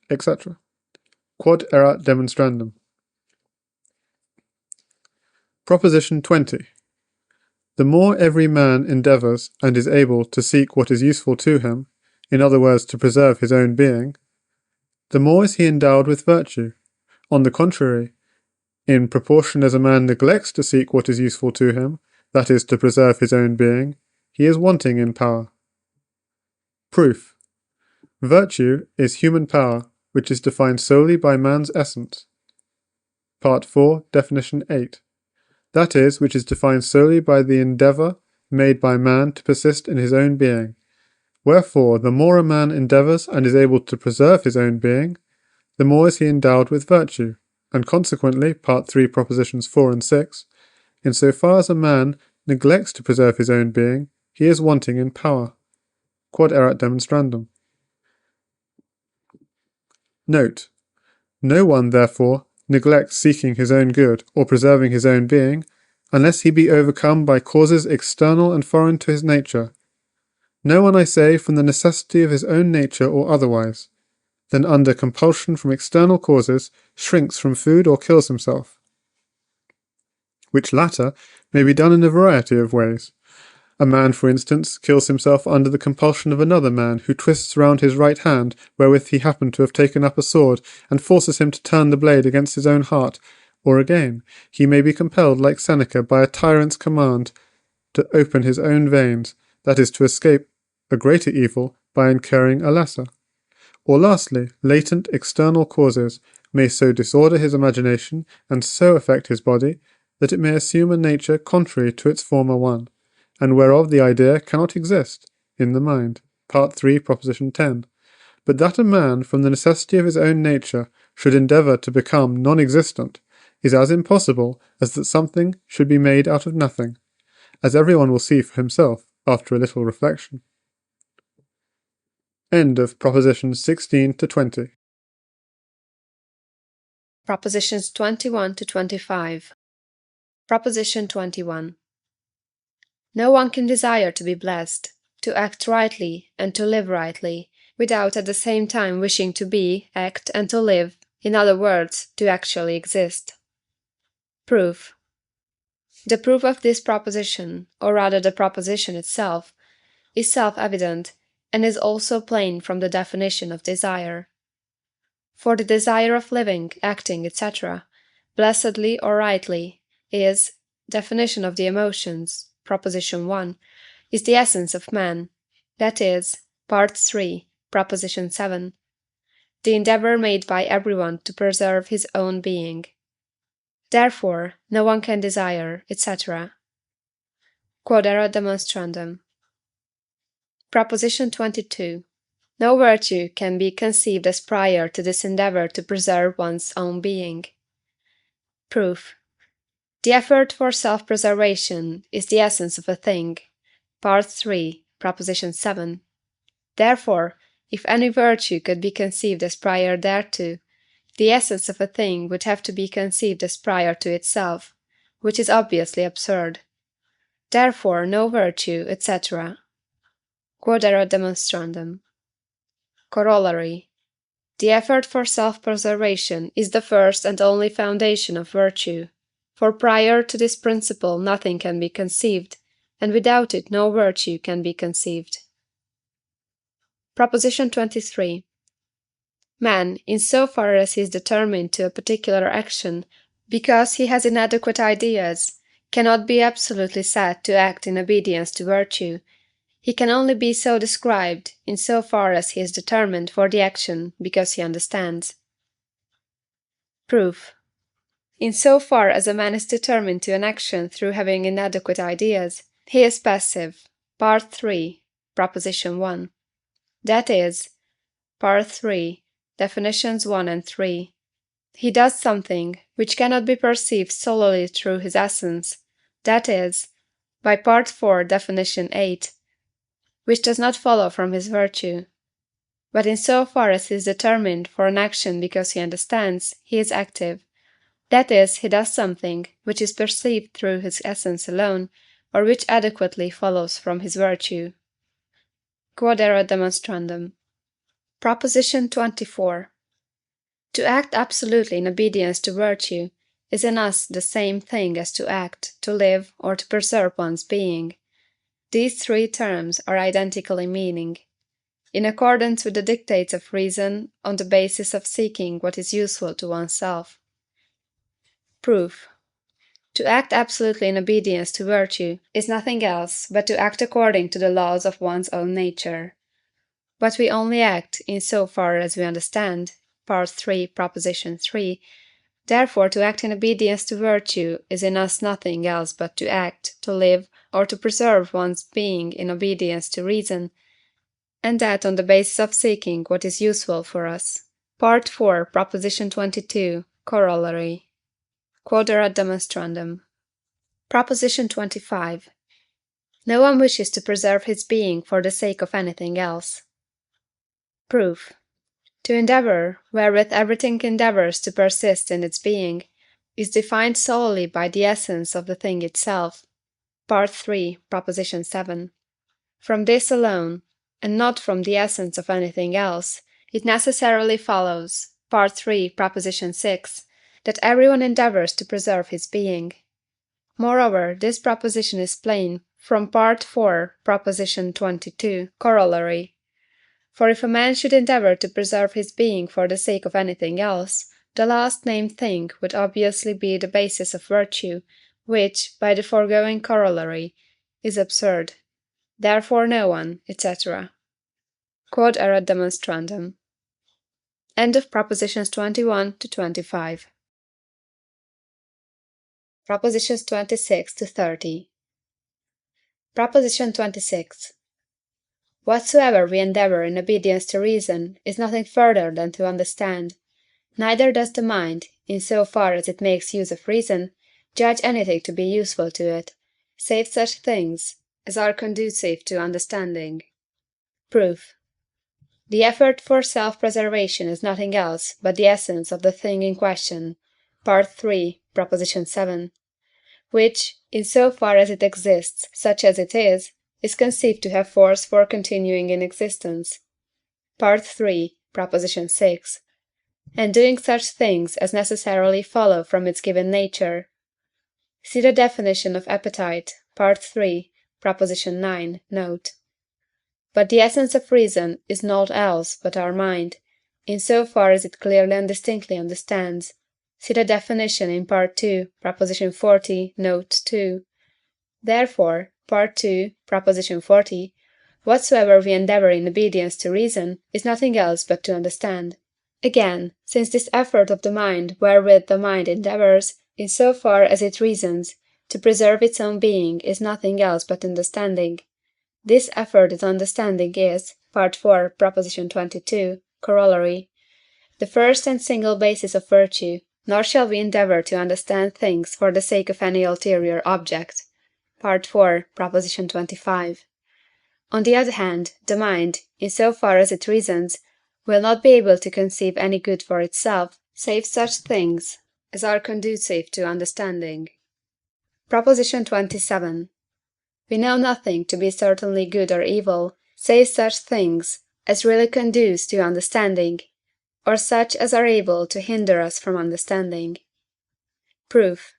etc. Quod erat demonstrandum. Proposition 20. The more every man endeavours and is able to seek what is useful to him, in other words, to preserve his own being, the more is he endowed with virtue. On the contrary, in proportion as a man neglects to seek what is useful to him, that is, to preserve his own being, he is wanting in power. Proof. Virtue is human power, which is defined solely by man's essence. Part 4, Definition 8. That is, which is defined solely by the endeavour made by man to persist in his own being, Wherefore, the more a man endeavours and is able to preserve his own being, the more is he endowed with virtue, and consequently, Part 3, Propositions 4 and 6, in so far as a man neglects to preserve his own being, he is wanting in power. Quod erat demonstrandum. Note: no one, therefore, neglects seeking his own good or preserving his own being, unless he be overcome by causes external and foreign to his nature. No one, I say, from the necessity of his own nature or otherwise, then under compulsion from external causes, shrinks from food or kills himself. Which latter may be done in a variety of ways. A man, for instance, kills himself under the compulsion of another man who twists round his right hand, wherewith he happened to have taken up a sword, and forces him to turn the blade against his own heart. Or again, he may be compelled, like Seneca, by a tyrant's command, to open his own veins, that is, to escape a greater evil by incurring a lesser. Or lastly, latent external causes may so disorder his imagination, and so affect his body, that it may assume a nature contrary to its former one, and whereof the idea cannot exist in the mind. Part 3, Proposition 10. But that a man, from the necessity of his own nature, should endeavour to become non-existent, is as impossible as that something should be made out of nothing, as everyone will see for himself after a little reflection. End of Propositions 16 to 20. Propositions 21 to 25. Proposition 21. No one can desire to be blessed, to act rightly, and to live rightly, without at the same time wishing to be, act, and to live, in other words, to actually exist. Proof. The proof of this proposition, or rather the proposition itself, is self-evident, and is also plain from the definition of desire. For the desire of living, acting, etc., blessedly or rightly, is, definition of the emotions, Proposition 1, is the essence of man, that is, Part 3, Proposition 7, the endeavour made by everyone to preserve his own being. Therefore, no one can desire, etc. Quod erat demonstrandum. Proposition 22. No virtue can be conceived as prior to this endeavour to preserve one's own being. Proof. The effort for self-preservation is the essence of a thing. Part 3, Proposition 7. Therefore, if any virtue could be conceived as prior thereto, the essence of a thing would have to be conceived as prior to itself, which is obviously absurd. Therefore no virtue, etc. Quod erat demonstrandum. Corollary. The effort for self-preservation is the first and only foundation of virtue, for prior to this principle nothing can be conceived, and without it no virtue can be conceived. Proposition 23. Man, in so far as he is determined to a particular action, because he has inadequate ideas, cannot be absolutely said to act in obedience to virtue. He can only be so described, in so far as he is determined for the action because he understands. Proof. In so far as a man is determined to an action through having inadequate ideas, he is passive. Part 3, Proposition 1. That is, Part 3, Definitions 1 and 3. He does something which cannot be perceived solely through his essence, that is, by Part 4, Definition 8, which does not follow from his virtue. But in so far as he is determined for an action because he understands, he is active. That is, he does something which is perceived through his essence alone, or which adequately follows from his virtue. Quod erat demonstrandum. Proposition 24. To act absolutely in obedience to virtue is in us the same thing as to act, to live, or to preserve one's being. These three terms are identical in meaning. In accordance with the dictates of reason, on the basis of seeking what is useful to oneself. Proof. To act absolutely in obedience to virtue is nothing else but to act according to the laws of one's own nature. But we only act in so far as we understand, Part 3, Proposition 3, therefore to act in obedience to virtue is in us nothing else but to act, to live, or to preserve one's being in obedience to reason, and that on the basis of seeking what is useful for us. Part 4, Proposition 22, Corollary. Q.E.D. Proposition 25. No one wishes to preserve his being for the sake of anything else. Proof. To endeavour, wherewith everything endeavours to persist in its being, is defined solely by the essence of the thing itself. Part 3, Proposition 7. From this alone, and not from the essence of anything else, it necessarily follows, Part 3, Proposition 6, that everyone endeavours to preserve his being. Moreover, this proposition is plain from Part 4, Proposition 22, Corollary. For if a man should endeavour to preserve his being for the sake of anything else, the last named thing would obviously be the basis of virtue, which, by the foregoing corollary, is absurd. Therefore no one, etc. Q.E.D. End of Propositions 21 to 25. Propositions 26 to 30. Proposition 26. Whatsoever we endeavour in obedience to reason is nothing further than to understand. Neither does the mind, in so far as it makes use of reason, judge anything to be useful to it, save such things as are conducive to understanding. Proof. The effort for self-preservation is nothing else but the essence of the thing in question, Part 3, Proposition 7, which, in so far as it exists, such as it is conceived to have force for continuing in existence, Part 3, Proposition 6, and doing such things as necessarily follow from its given nature. See the definition of appetite, Part 3, Proposition 9, note. But the essence of reason is naught else but our mind, in so far as it clearly and distinctly understands. See the definition in Part 2, Proposition 40, note 2. Therefore, Part 2, Proposition 40, whatsoever we endeavour in obedience to reason is nothing else but to understand. Again, since this effort of the mind wherewith the mind endeavours, in so far as it reasons, to preserve its own being is nothing else but understanding, this effort at understanding is, Part 4, Proposition 22, Corollary, the first and single basis of virtue, nor shall we endeavour to understand things for the sake of any ulterior object. Part 4, Proposition 25. On the other hand, the mind, in so far as it reasons, will not be able to conceive any good for itself, save such things as are conducive to understanding. Proposition 27. We know nothing to be certainly good or evil, save such things as really conduce to understanding, or such as are able to hinder us from understanding. Proof.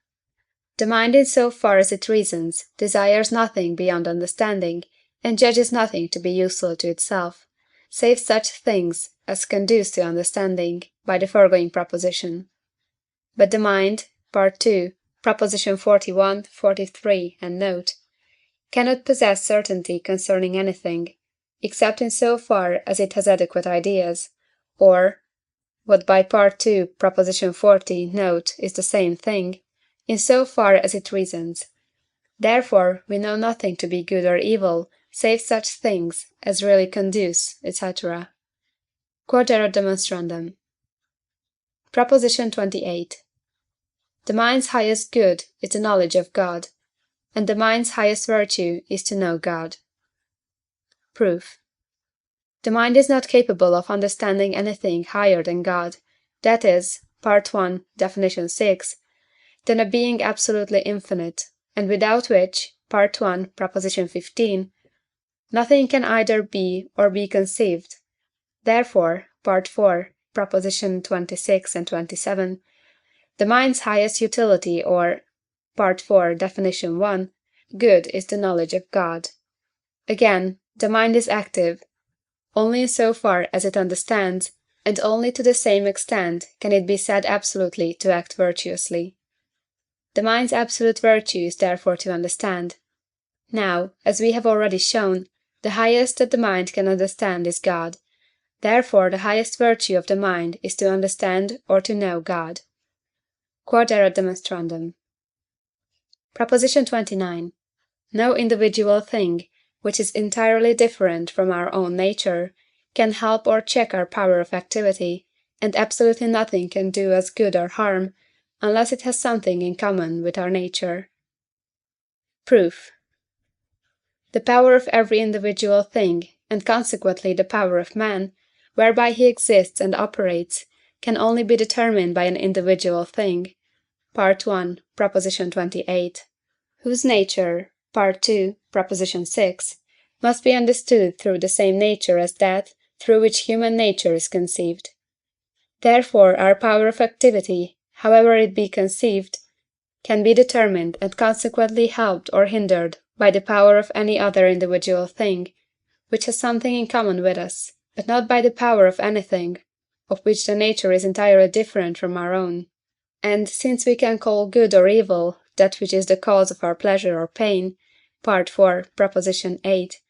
The mind in so far as it reasons, desires nothing beyond understanding, and judges nothing to be useful to itself, save such things as conduce to understanding, by the foregoing proposition. But the mind, Part 2, Proposition 41, 43, and note, cannot possess certainty concerning anything, except in so far as it has adequate ideas, or, what by Part 2, Proposition 40, note, is the same thing, in so far as it reasons. Therefore we know nothing to be good or evil, save such things as really conduce, etc. Q.E.D. Proposition 28. The mind's highest good is the knowledge of God, and the mind's highest virtue is to know God. Proof. The mind is not capable of understanding anything higher than God, that is, Part 1, Definition 6, than a being absolutely infinite, and without which, Part 1, Proposition 15, nothing can either be or be conceived. Therefore, Part 4, Proposition 26 and 27, the mind's highest utility, or Part 4, Definition 1, good is the knowledge of God. Again, the mind is active, only in so far as it understands, and only to the same extent can it be said absolutely to act virtuously. The mind's absolute virtue is therefore to understand. Now, as we have already shown, the highest that the mind can understand is God. Therefore the highest virtue of the mind is to understand or to know God. Q.E.D. Proposition 29. No individual thing, which is entirely different from our own nature, can help or check our power of activity, and absolutely nothing can do us good or harm, unless it has something in common with our nature. Proof. The power of every individual thing, and consequently the power of man, whereby he exists and operates, can only be determined by an individual thing (I. Prop. 28), whose nature (II. Prop. 6) must be understood through the same nature as that through which human nature is conceived. Therefore our power of activity, however it be conceived, can be determined and consequently helped or hindered by the power of any other individual thing, which has something in common with us, but not by the power of anything, of which the nature is entirely different from our own. And since we can call good or evil that which is the cause of our pleasure or pain, (IV. Prop. 8),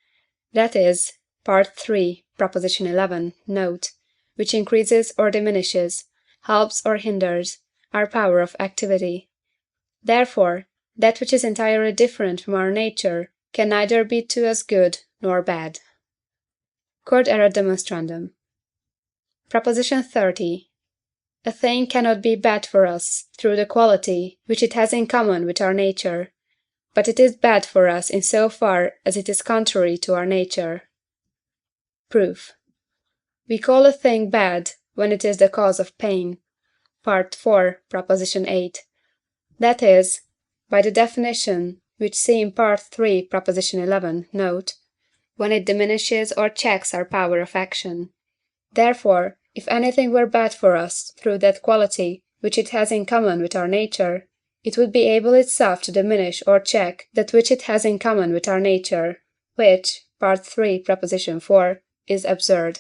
that is, III. Prop. 11, note, which increases or diminishes, helps or hinders, our power of activity. Therefore, that which is entirely different from our nature can neither be to us good nor bad. Q.E.D. Proposition 30. A thing cannot be bad for us through the quality which it has in common with our nature, but it is bad for us in so far as it is contrary to our nature. Proof. We call a thing bad when it is the cause of pain (IV. Prop. 8), that is, by the definition which see in III. Prop. 11, note, when it diminishes or checks our power of action. Therefore, if anything were bad for us through that quality which it has in common with our nature, it would be able itself to diminish or check that which it has in common with our nature, which (III. Prop. 4) is absurd.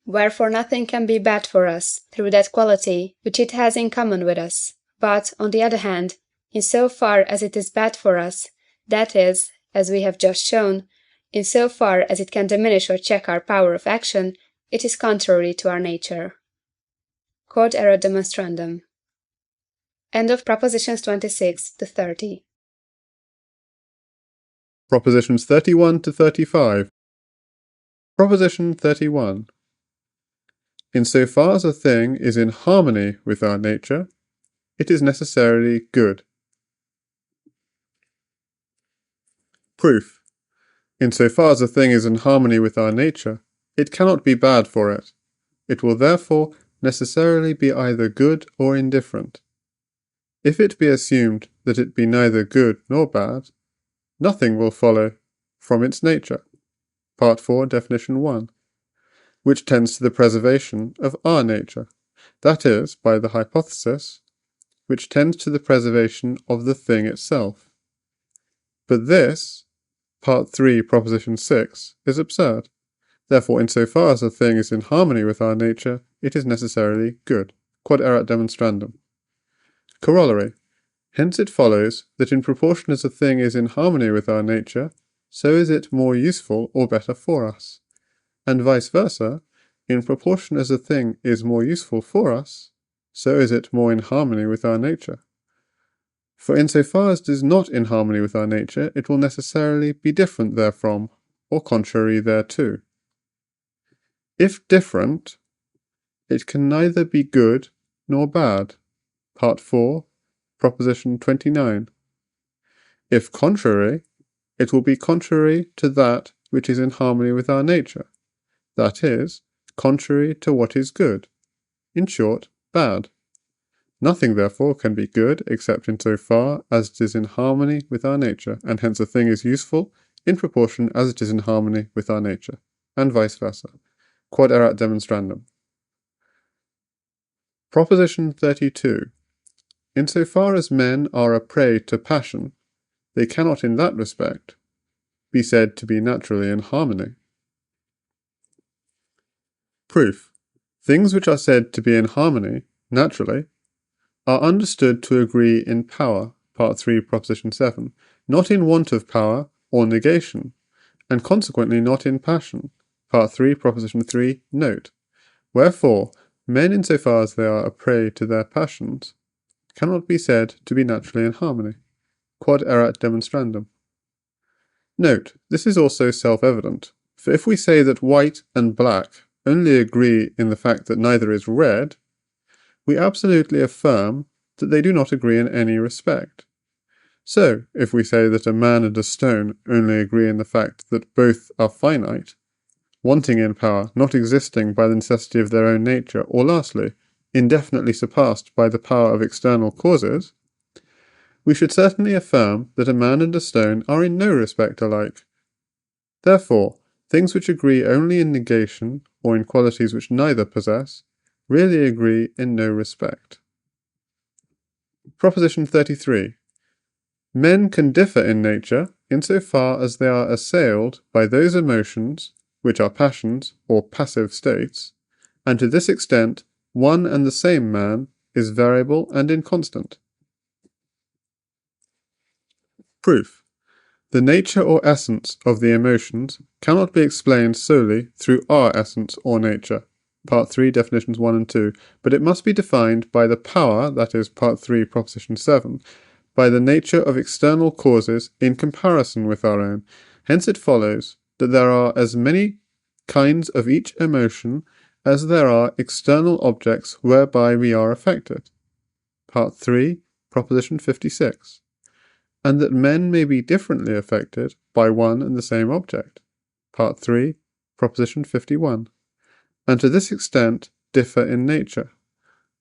Wherefore nothing can be bad for us through that quality which it has in common with us, but, on the other hand, in so far as it is bad for us, that is, as we have just shown, in so far as it can diminish or check our power of action, it is contrary to our nature. Q.E.D. End of Propositions 26 to 30. Propositions 31 to 35. Proposition 31. In so far as a thing is in harmony with our nature, it is necessarily good. Proof. In so far as a thing is in harmony with our nature, it cannot be bad for it. It will therefore necessarily be either good or indifferent. If it be assumed that it be neither good nor bad, nothing will follow from its nature. Part 4, Definition 1, which tends to the preservation of our nature, that is, by the hypothesis, which tends to the preservation of the thing itself. But this, Part 3, Proposition 6, is absurd. Therefore, in so far as a thing is in harmony with our nature, it is necessarily good. Q.E.D. Corollary. Hence it follows that in proportion as a thing is in harmony with our nature, so is it more useful or better for us. And vice versa, in proportion as a thing is more useful for us, so is it more in harmony with our nature. For in so far as it is not in harmony with our nature, it will necessarily be different therefrom, or contrary thereto. If different, it can neither be good nor bad. Part 4, Proposition 29. If contrary, it will be contrary to that which is in harmony with our nature, that is, contrary to what is good. In short, bad. Nothing, therefore, can be good except in so far as it is in harmony with our nature, and hence a thing is useful in proportion as it is in harmony with our nature, and vice versa. Q.E.D. Proposition 32. In so far as men are a prey to passion, they cannot in that respect be said to be naturally in harmony. Proof. Things which are said to be in harmony, naturally, are understood to agree in power, Part 3, Proposition 7, not in want of power or negation, and consequently not in passion, Part 3, Proposition 3, note. Wherefore, men in so far as they are a prey to their passions, cannot be said to be naturally in harmony. Q.E.D. Note, this is also self-evident, for if we say that white and black only agree in the fact that neither is red, we absolutely affirm that they do not agree in any respect. So, if we say that a man and a stone only agree in the fact that both are finite, wanting in power, not existing by the necessity of their own nature, or lastly, indefinitely surpassed by the power of external causes, we should certainly affirm that a man and a stone are in no respect alike. Therefore, things which agree only in negation, or in qualities which neither possess, really agree in no respect. Proposition 33. Men can differ in nature insofar as they are assailed by those emotions, which are passions or passive states, and to this extent one and the same man is variable and inconstant. Proof. The nature or essence of the emotions cannot be explained solely through our essence or nature, Part 3, definitions 1 and 2, but it must be defined by the power, that is, Part 3, proposition 7, by the nature of external causes in comparison with our own. Hence it follows that there are as many kinds of each emotion as there are external objects whereby we are affected, Part 3, proposition 56, and that men may be differently affected by one and the same object, Part 3, proposition 51, and to this extent differ in nature.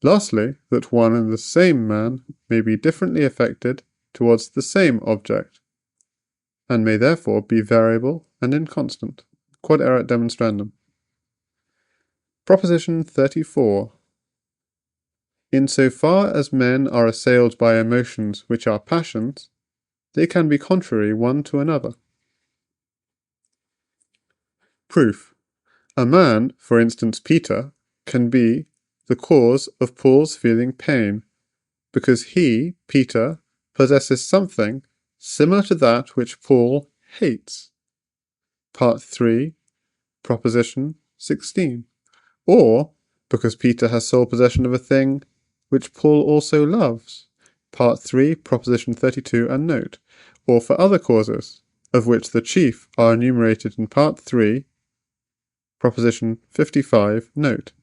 Lastly, that one and the same man may be differently affected towards the same object, and may therefore be variable and inconstant. Quod erat demonstrandum. Proposition 34. In so far as men are assailed by emotions which are passions, they can be contrary one to another. Proof. A man, for instance Peter, can be the cause of Paul's feeling pain, because he, Peter, possesses something similar to that which Paul hates. Part 3, proposition 16. Or, because Peter has sole possession of a thing which Paul also loves. Part 3, proposition 32 and note. Or for other causes, of which the chief are enumerated in Part 3, proposition 55, note.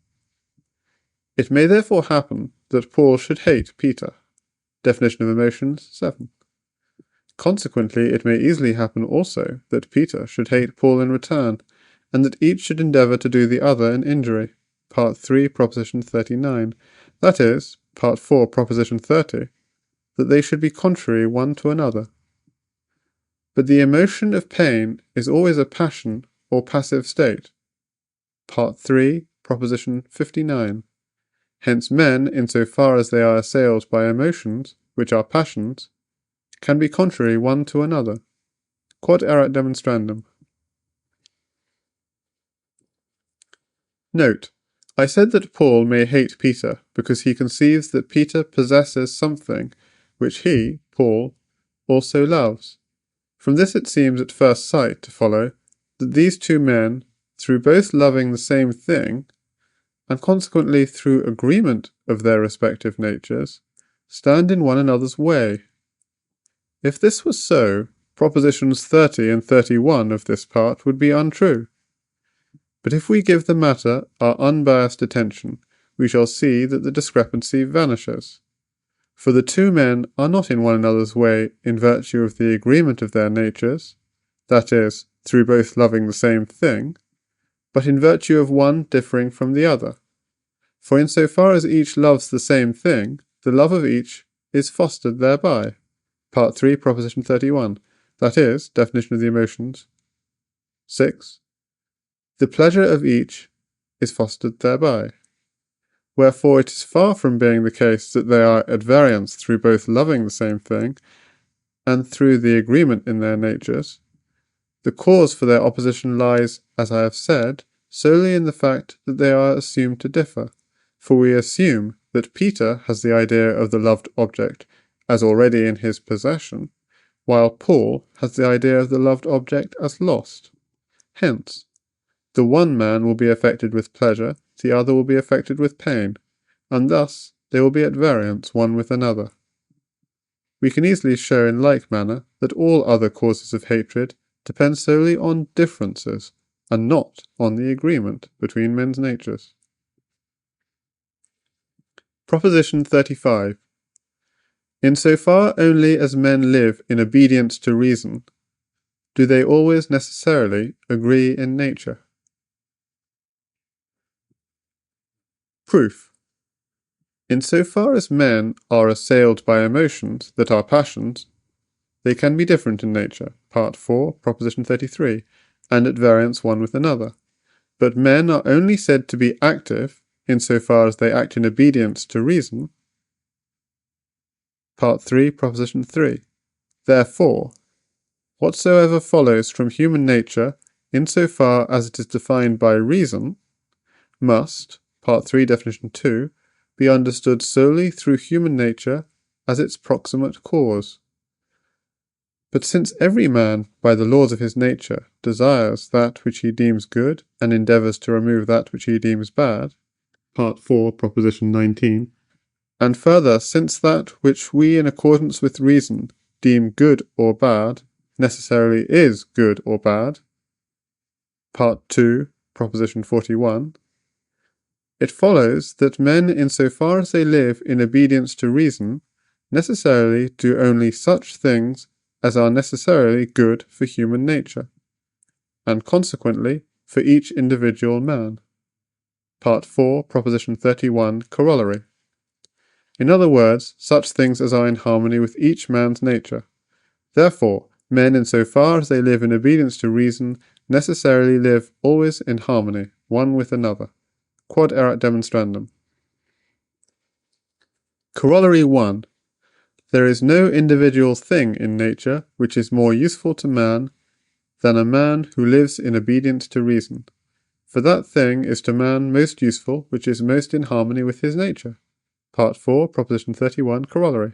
It may therefore happen that Paul should hate Peter. Definition of emotions 7. Consequently, it may easily happen also that Peter should hate Paul in return, and that each should endeavour to do the other an injury. Part 3, proposition 39. That is, Part 4, proposition 30, that they should be contrary one to another. But the emotion of pain is always a passion or passive state. Part 3, proposition 59. Hence men, in so far as they are assailed by emotions, which are passions, can be contrary one to another. Quod erat demonstrandum. Note, I said that Paul may hate Peter because he conceives that Peter possesses something which he, Paul, also loves. From this it seems at first sight to follow that these two men, through both loving the same thing, and consequently through agreement of their respective natures, stand in one another's way. If this was so, propositions 30 and 31 of this part would be untrue. But if we give the matter our unbiased attention, we shall see that the discrepancy vanishes. For the two men are not in one another's way in virtue of the agreement of their natures, that is, through both loving the same thing, but in virtue of one differing from the other. For in so far as each loves the same thing, the love of each is fostered thereby. Part 3, proposition 31. That is, definition of the emotions 6. The pleasure of each is fostered thereby. Wherefore it is far from being the case that they are at variance through both loving the same thing, and through the agreement in their natures. The cause for their opposition lies, as I have said, solely in the fact that they are assumed to differ, for we assume that Peter has the idea of the loved object as already in his possession, while Paul has the idea of the loved object as lost. Hence, the one man will be affected with pleasure, the other will be affected with pain, and thus they will be at variance one with another. We can easily show in like manner that all other causes of hatred depends solely on differences, and not on the agreement between men's natures. Proposition 35. Insofar only as men live in obedience to reason, do they always necessarily agree in nature? Proof. Insofar as men are assailed by emotions that are passions, they can be different in nature, Part 4, Proposition 33, and at variance one with another. But men are only said to be active insofar as they act in obedience to reason, Part 3, Proposition 3. Therefore, whatsoever follows from human nature, insofar as it is defined by reason, must, Part 3, Definition 2, be understood solely through human nature as its proximate cause. But since every man, by the laws of his nature, desires that which he deems good, and endeavours to remove that which he deems bad, Part 4, Proposition 19, and further, since that which we in accordance with reason deem good or bad, necessarily is good or bad, Part 2, Proposition 41, it follows that men, insofar as they live in obedience to reason, necessarily do only such things as are necessarily good for human nature, and consequently for each individual man. Part 4, Proposition 31, Corollary. In other words, such things as are in harmony with each man's nature. Therefore, men, insofar as they live in obedience to reason, necessarily live always in harmony, one with another. Quod erat demonstrandum. Corollary 1. There is no individual thing in nature which is more useful to man than a man who lives in obedience to reason, for that thing is to man most useful which is most in harmony with his nature. Part 4, Proposition 31, Corollary.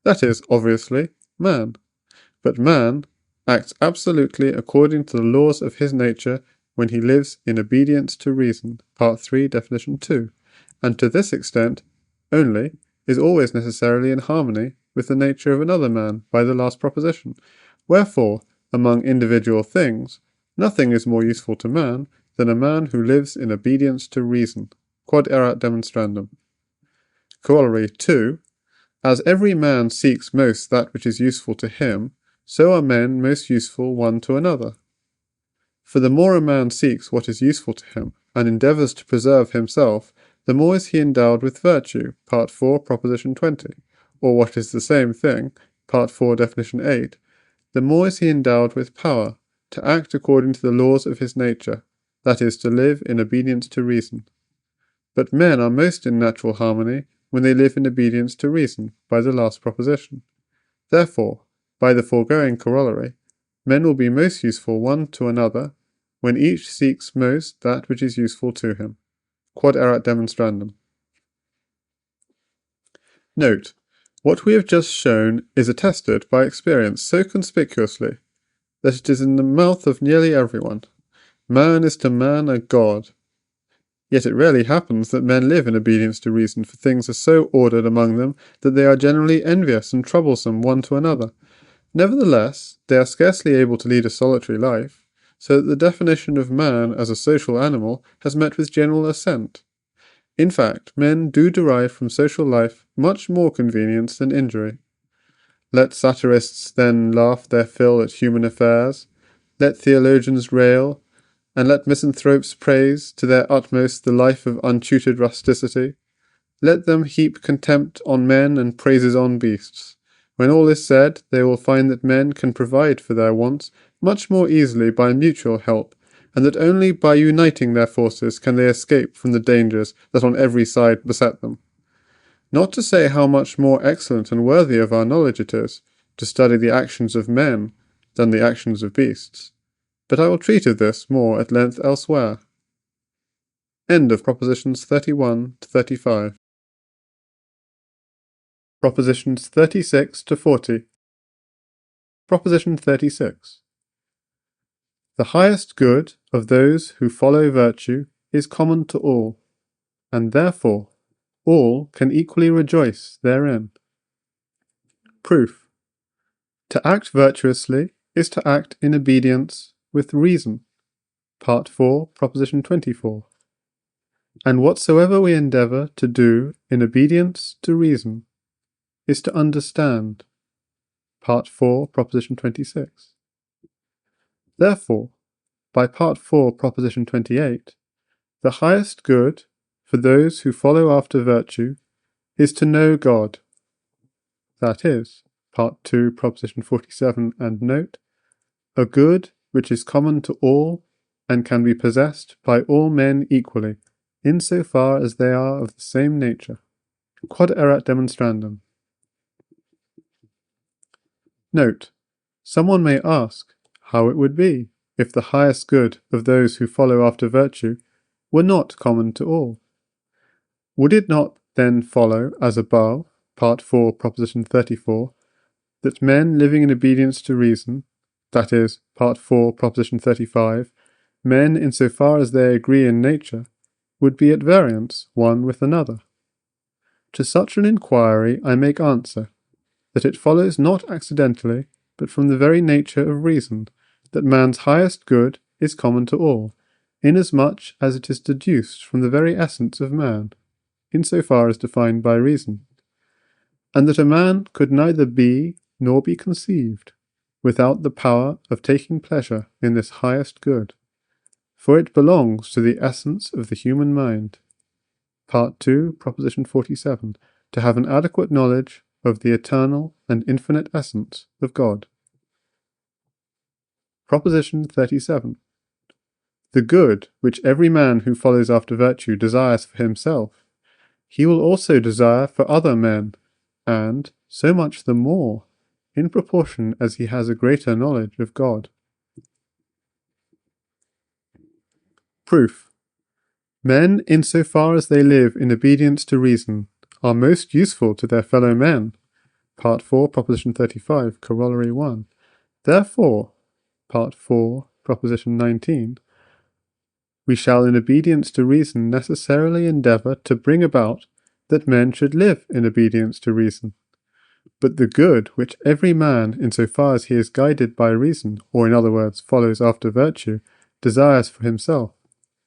That is, obviously, man. But man acts absolutely according to the laws of his nature when he lives in obedience to reason, Part 3, Definition 2, and to this extent only is always necessarily in harmony with the nature of another man by the last proposition. Wherefore, among individual things, nothing is more useful to man than a man who lives in obedience to reason. Quod erat demonstrandum. Corollary 2. As every man seeks most that which is useful to him, so are men most useful one to another. For the more a man seeks what is useful to him, and endeavours to preserve himself, the more is he endowed with virtue, Part 4, Proposition 20, or what is the same thing, Part 4, Definition 8, the more is he endowed with power, to act according to the laws of his nature, that is, to live in obedience to reason. But men are most in natural harmony when they live in obedience to reason, by the last proposition. Therefore, by the foregoing corollary, men will be most useful one to another when each seeks most that which is useful to him. Quod erat demonstrandum. Note, what we have just shown is attested by experience so conspicuously that it is in the mouth of nearly everyone. Man is to man a god. Yet it rarely happens that men live in obedience to reason, for things are so ordered among them that they are generally envious and troublesome one to another. Nevertheless, they are scarcely able to lead a solitary life, so that the definition of man as a social animal has met with general assent. In fact, men do derive from social life much more convenience than injury. Let satirists then laugh their fill at human affairs, let theologians rail, and let misanthropes praise to their utmost the life of untutored rusticity. Let them heap contempt on men and praises on beasts. When all is said, they will find that men can provide for their wants much more easily by mutual help, and that only by uniting their forces can they escape from the dangers that on every side beset them. Not to say how much more excellent and worthy of our knowledge it is to study the actions of men than the actions of beasts, but I will treat of this more at length elsewhere. End of Propositions 31 to 35. Propositions 36 to 40. Proposition 36. The highest good of those who follow virtue is common to all, and therefore all can equally rejoice therein. Proof. To act virtuously is to act in obedience with reason. Part 4, Proposition 24. And whatsoever we endeavour to do in obedience to reason is to understand. Part 4, Proposition 26. Therefore, by Part 4, Proposition 28, the highest good for those who follow after virtue is to know God. That is, Part 2, Proposition 47, and note, a good which is common to all and can be possessed by all men equally, in so far as they are of the same nature. Quod erat demonstrandum. Note, someone may ask how it would be if the highest good of those who follow after virtue were not common to all. Would it not then follow, as above, Part 4, Proposition 34, that men living in obedience to reason, that is, Part 4, Proposition 35, men in so far as they agree in nature, would be at variance one with another? To such an inquiry I make answer, that it follows not accidentally, but from the very nature of reason, that man's highest good is common to all, inasmuch as it is deduced from the very essence of man, in so far as defined by reason, and that a man could neither be nor be conceived without the power of taking pleasure in this highest good, for it belongs to the essence of the human mind. Part 2, Proposition 47, to have an adequate knowledge of the eternal and infinite essence of God. Proposition 37. The good which every man who follows after virtue desires for himself, he will also desire for other men, and so much the more, in proportion as he has a greater knowledge of God. Proof. Men, in so far as they live in obedience to reason, are most useful to their fellow men. Part 4, Proposition 35, Corollary 1. Therefore, Part 4, Proposition 19, we shall in obedience to reason necessarily endeavour to bring about that men should live in obedience to reason. But the good which every man, in so far as he is guided by reason, or in other words, follows after virtue, desires for himself,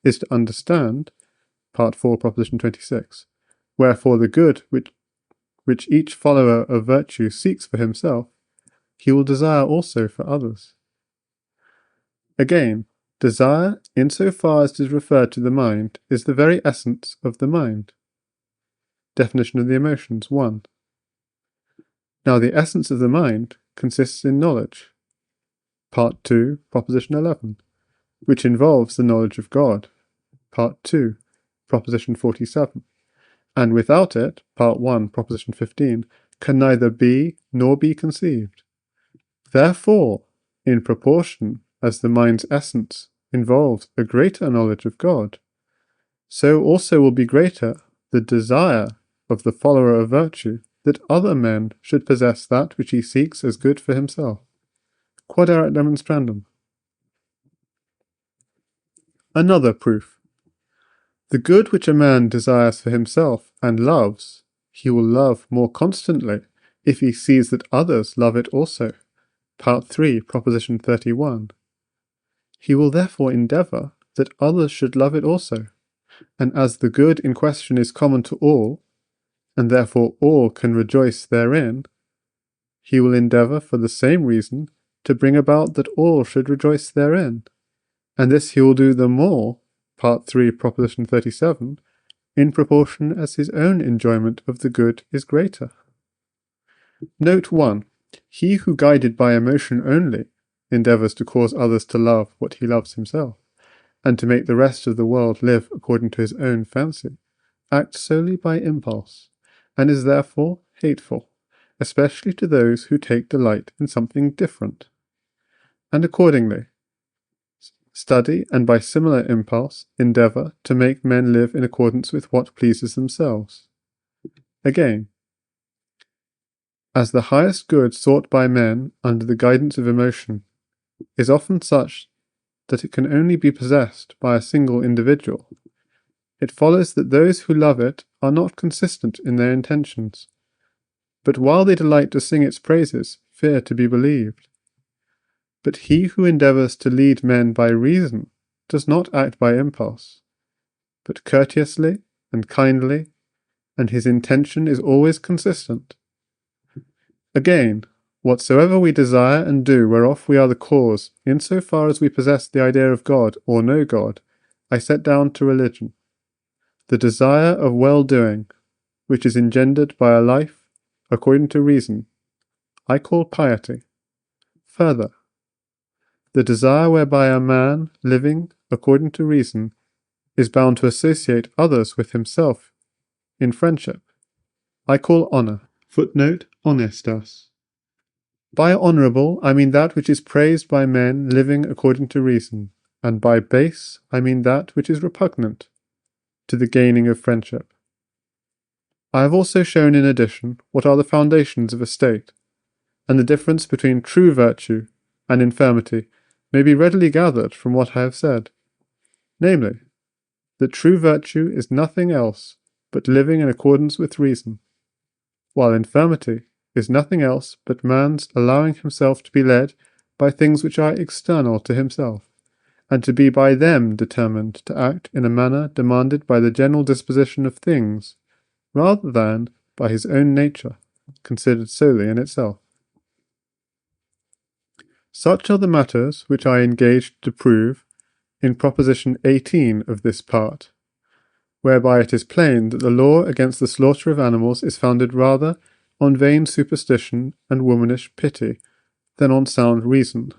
is to understand, Part 4, Proposition 26. Wherefore the good which each follower of virtue seeks for himself, he will desire also for others. Again, desire, in so far as it is referred to the mind, is the very essence of the mind. Definition of the emotions, 1. Now the essence of the mind consists in knowledge. Part 2, Proposition 11, which involves the knowledge of God. Part 2, Proposition 47. And without it, Part 1, Proposition 15, can neither be nor be conceived. Therefore, in proportion as the mind's essence involves a greater knowledge of God, so also will be greater the desire of the follower of virtue that other men should possess that which he seeks as good for himself. Quod erat demonstrandum. Another proof. The good which a man desires for himself and loves, he will love more constantly if he sees that others love it also. Part 3, Proposition 31. He will therefore endeavour that others should love it also, and as the good in question is common to all, and therefore all can rejoice therein, he will endeavour for the same reason to bring about that all should rejoice therein, and this he will do the more, Part 3, Proposition 37, in proportion as his own enjoyment of the good is greater. Note 1. He who, guided by emotion only, endeavours to cause others to love what he loves himself, and to make the rest of the world live according to his own fancy, acts solely by impulse, and is therefore hateful, especially to those who take delight in something different. And accordingly, study, and by similar impulse, endeavour to make men live in accordance with what pleases themselves. Again, as the highest good sought by men under the guidance of emotion is often such that it can only be possessed by a single individual, it follows that those who love it are not consistent in their intentions, but while they delight to sing its praises, fear to be believed. But he who endeavours to lead men by reason does not act by impulse, but courteously and kindly, and his intention is always consistent. Again, whatsoever we desire and do whereof we are the cause, in so far as we possess the idea of God or know God, I set down to religion, the desire of well-doing, which is engendered by a life according to reason, I call piety. Further, the desire whereby a man, living according to reason, is bound to associate others with himself in friendship, I call honour. Footnote: honestas. By honourable, I mean that which is praised by men living according to reason, and by base, I mean that which is repugnant to the gaining of friendship. I have also shown in addition what are the foundations of a state, and the difference between true virtue and infirmity may be readily gathered from what I have said, namely, that true virtue is nothing else but living in accordance with reason, while infirmity is nothing else but man's allowing himself to be led by things which are external to himself, and to be by them determined to act in a manner demanded by the general disposition of things, rather than by his own nature, considered solely in itself. Such are the matters which I engaged to prove in Proposition 18 of this part, whereby it is plain that the law against the slaughter of animals is founded rather on vain superstition and womanish pity than on sound reason.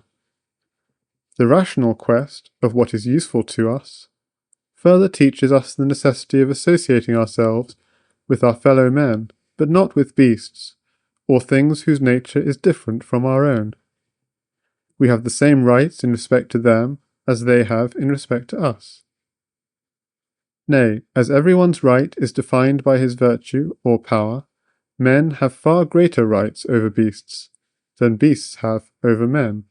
The rational quest of what is useful to us further teaches us the necessity of associating ourselves with our fellow men, but not with beasts, or things whose nature is different from our own. We have the same rights in respect to them as they have in respect to us. Nay, as everyone's right is defined by his virtue or power, men have far greater rights over beasts than beasts have over men.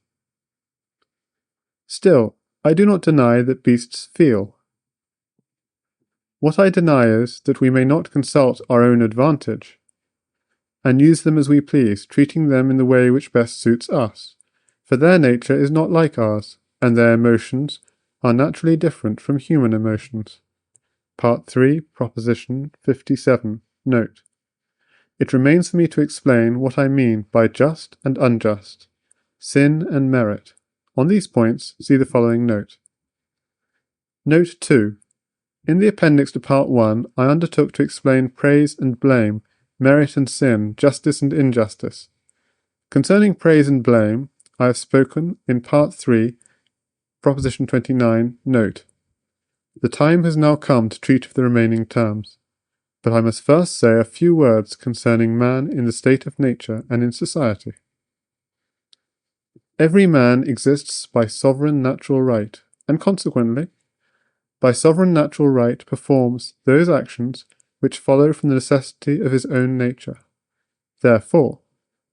Still, I do not deny that beasts feel. What I deny is that we may not consult our own advantage, and use them as we please, treating them in the way which best suits us, for their nature is not like ours, and their emotions are naturally different from human emotions. Part 3, Proposition 57, note. It remains for me to explain what I mean by just and unjust, sin and merit. On these points, see the following note. Note 2. In the appendix to Part 1, I undertook to explain praise and blame, merit and sin, justice and injustice. Concerning praise and blame, I have spoken in Part 3, Proposition 29, note. The time has now come to treat of the remaining terms, but I must first say a few words concerning man in the state of nature and in society. Every man exists by sovereign natural right, and consequently, by sovereign natural right performs those actions which follow from the necessity of his own nature. Therefore,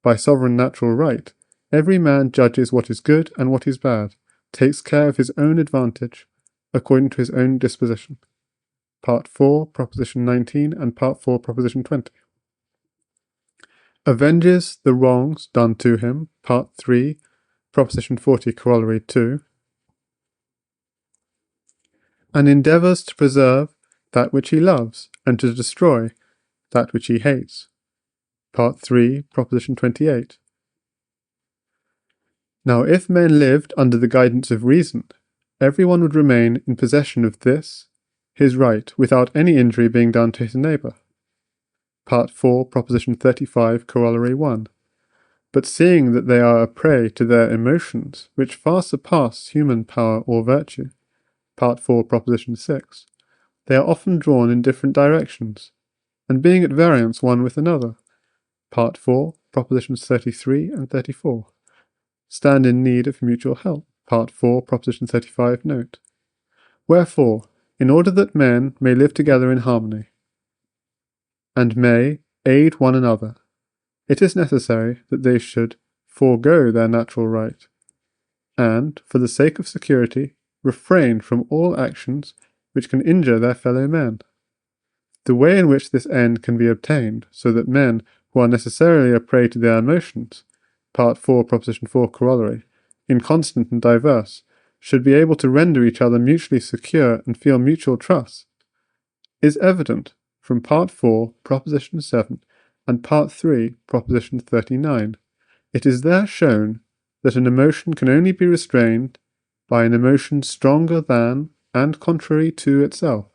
by sovereign natural right, every man judges what is good and what is bad, takes care of his own advantage, according to his own disposition. Part 4, Proposition 19, and Part 4, Proposition 20. Avenges the wrongs done to him, Part 3, Proposition 40, Corollary 2, and endeavours to preserve that which he loves, and to destroy that which he hates. Part 3, Proposition 28. Now, if men lived under the guidance of reason, everyone would remain in possession of this, his right, without any injury being done to his neighbour. Part 4, Proposition 35, Corollary 1. But seeing that they are a prey to their emotions, which far surpass human power or virtue, Part 4, Proposition 6, they are often drawn in different directions, and being at variance one with another, Part 4, Propositions 33 and 34, stand in need of mutual help, Part 4, Proposition 35, note. Wherefore, in order that men may live together in harmony, and may aid one another, it is necessary that they should forego their natural right, and, for the sake of security, refrain from all actions which can injure their fellow men. The way in which this end can be obtained, so that men who are necessarily a prey to their emotions, Part 4, Proposition 4, Corollary, inconstant and diverse, should be able to render each other mutually secure and feel mutual trust, is evident from Part 4, Proposition 7, and Part 3, Proposition 39. It is there shown that an emotion can only be restrained by an emotion stronger than and contrary to itself,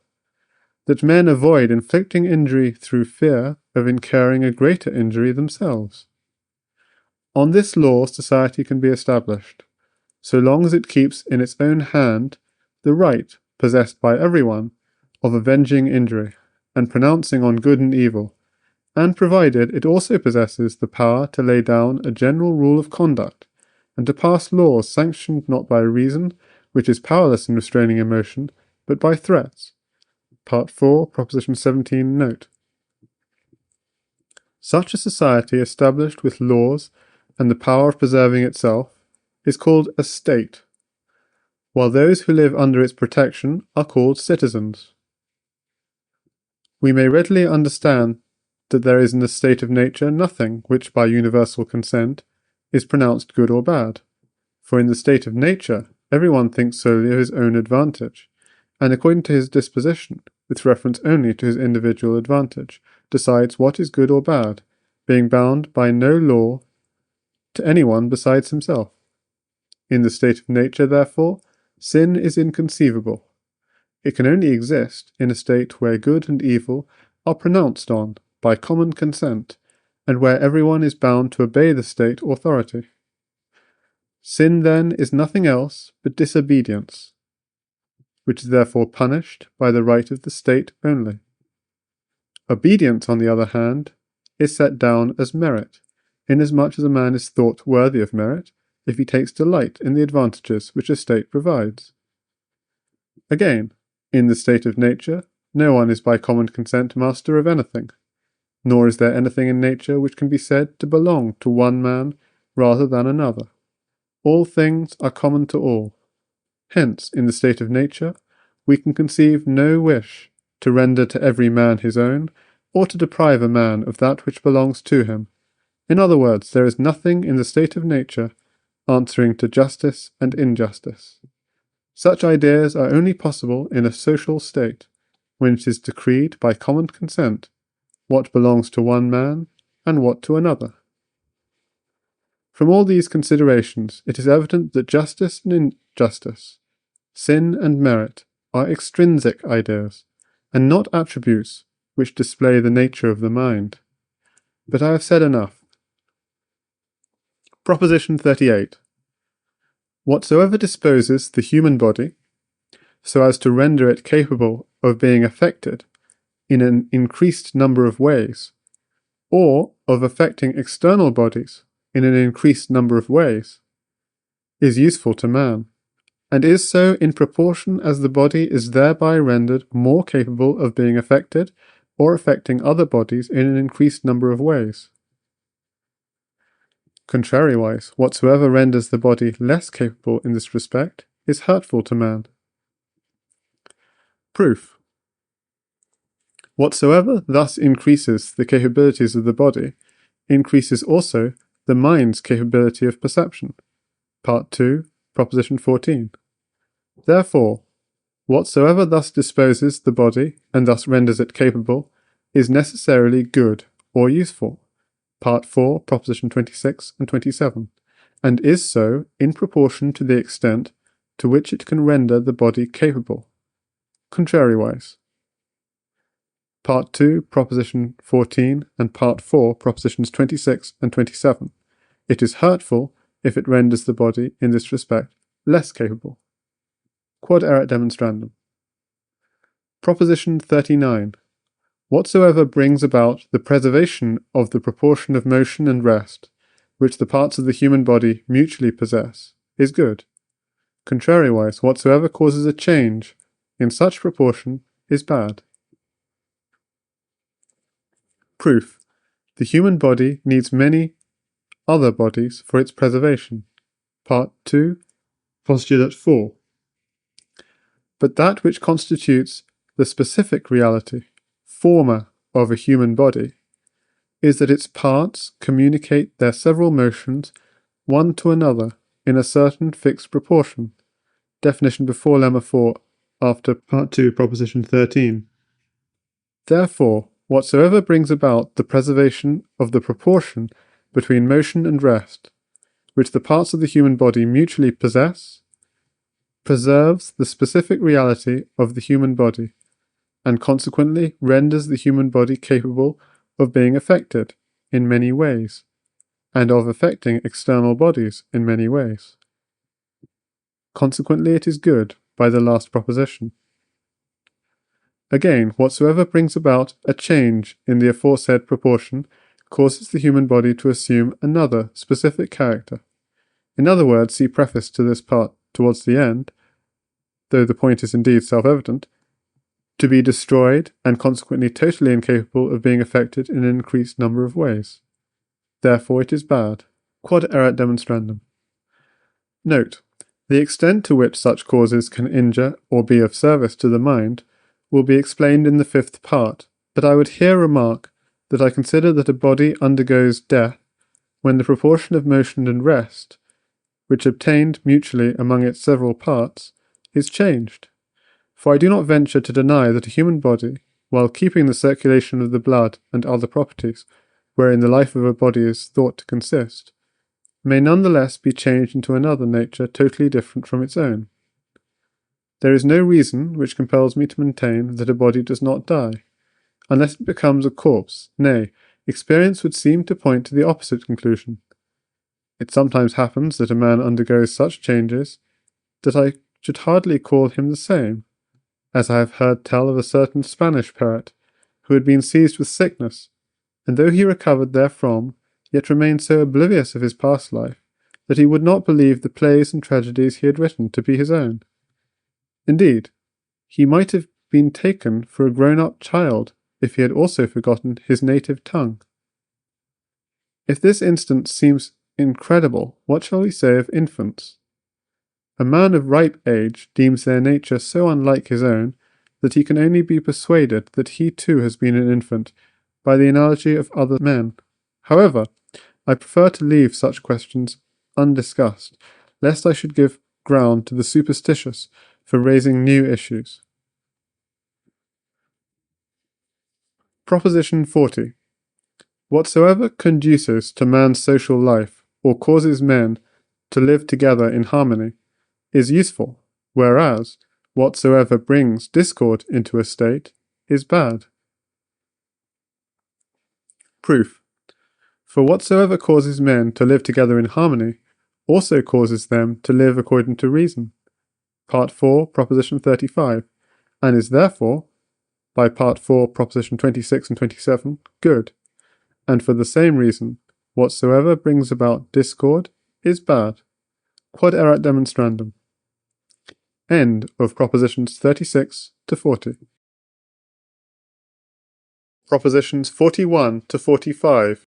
that men avoid inflicting injury through fear of incurring a greater injury themselves. On this law society can be established, so long as it keeps in its own hand the right possessed by everyone of avenging injury, and pronouncing on good and evil, and provided it also possesses the power to lay down a general rule of conduct, and to pass laws sanctioned not by reason, which is powerless in restraining emotion, but by threats. Part 4, Proposition 17, note. Such a society established with laws and the power of preserving itself is called a state, while those who live under its protection are called citizens. We may readily understand that there is in the state of nature nothing which by universal consent is pronounced good or bad, for in the state of nature everyone thinks solely of his own advantage, and according to his disposition, with reference only to his individual advantage, decides what is good or bad, being bound by no law to anyone besides himself. In the state of nature, therefore, sin is inconceivable. It can only exist in a state where good and evil are pronounced on by common consent, and where everyone is bound to obey the state authority. Sin, then, is nothing else but disobedience, which is therefore punished by the right of the state only. Obedience, on the other hand, is set down as merit, inasmuch as a man is thought worthy of merit if he takes delight in the advantages which a state provides. Again, in the state of nature, no one is by common consent master of anything, nor is there anything in nature which can be said to belong to one man rather than another. All things are common to all. Hence, in the state of nature, we can conceive no wish to render to every man his own, or to deprive a man of that which belongs to him. In other words, there is nothing in the state of nature answering to justice and injustice. Such ideas are only possible in a social state, when it is decreed by common consent what belongs to one man and what to another. From all these considerations, it is evident that justice and injustice, sin and merit, are extrinsic ideas, and not attributes which display the nature of the mind. But I have said enough. Proposition 38. Whatsoever disposes the human body, so as to render it capable of being affected in an increased number of ways, or of affecting external bodies in an increased number of ways, is useful to man, and is so in proportion as the body is thereby rendered more capable of being affected or affecting other bodies in an increased number of ways. Contrariwise, whatsoever renders the body less capable in this respect is hurtful to man. Proof. Whatsoever thus increases the capabilities of the body, increases also the mind's capability of perception. Part 2, Proposition 14. Therefore, whatsoever thus disposes the body, and thus renders it capable, is necessarily good or useful. Part 4, Proposition 26 and 27, and is so in proportion to the extent to which it can render the body capable. Contrariwise. Part 2, Proposition 14, and Part 4, Propositions 26 and 27. It is hurtful if it renders the body, in this respect, less capable. Quod erat demonstrandum. Proposition 39. Whatsoever brings about the preservation of the proportion of motion and rest, which the parts of the human body mutually possess, is good. Contrariwise, whatsoever causes a change in such proportion is bad. Proof. The human body needs many other bodies for its preservation. Part 2, Postulate 4. But that which constitutes the specific reality, forma, of a human body, is that its parts communicate their several motions one to another in a certain fixed proportion. Definition before Lemma 4, after Part 2, Proposition 13. Therefore, whatsoever brings about the preservation of the proportion between motion and rest, which the parts of the human body mutually possess, preserves the specific reality of the human body, and consequently renders the human body capable of being affected in many ways, and of affecting external bodies in many ways. Consequently, it is good by the last proposition. Again, whatsoever brings about a change in the aforesaid proportion causes the human body to assume another specific character. In other words, see preface to this part towards the end, though the point is indeed self-evident, to be destroyed and consequently totally incapable of being affected in an increased number of ways. Therefore it is bad. Quod erat demonstrandum. Note: the extent to which such causes can injure or be of service to the mind will be explained in the fifth part, but I would here remark that I consider that a body undergoes death when the proportion of motion and rest, which obtained mutually among its several parts, is changed. For I do not venture to deny that a human body, while keeping the circulation of the blood and other properties, wherein the life of a body is thought to consist, may nonetheless be changed into another nature totally different from its own. There is no reason which compels me to maintain that a body does not die, unless it becomes a corpse. Nay, experience would seem to point to the opposite conclusion. It sometimes happens that a man undergoes such changes that I should hardly call him the same, as I have heard tell of a certain Spanish poet, who had been seized with sickness, and though he recovered therefrom, yet remained so oblivious of his past life, that he would not believe the plays and tragedies he had written to be his own. Indeed, he might have been taken for a grown-up child if he had also forgotten his native tongue. If this instance seems incredible, what shall we say of infants? A man of ripe age deems their nature so unlike his own that he can only be persuaded that he too has been an infant by the analogy of other men. However, I prefer to leave such questions undiscussed, lest I should give ground to the superstitious for raising new issues. Proposition 40. Whatsoever conduces to man's social life, or causes men to live together in harmony, is useful, whereas whatsoever brings discord into a state is bad. Proof. For whatsoever causes men to live together in harmony also causes them to live according to reason. Part 4, Proposition 35, and is therefore, by Part 4, Proposition 26 and 27, good, and for the same reason, whatsoever brings about discord is bad. Quod erat demonstrandum. End of Propositions 36 to 40. Propositions 41 to 45.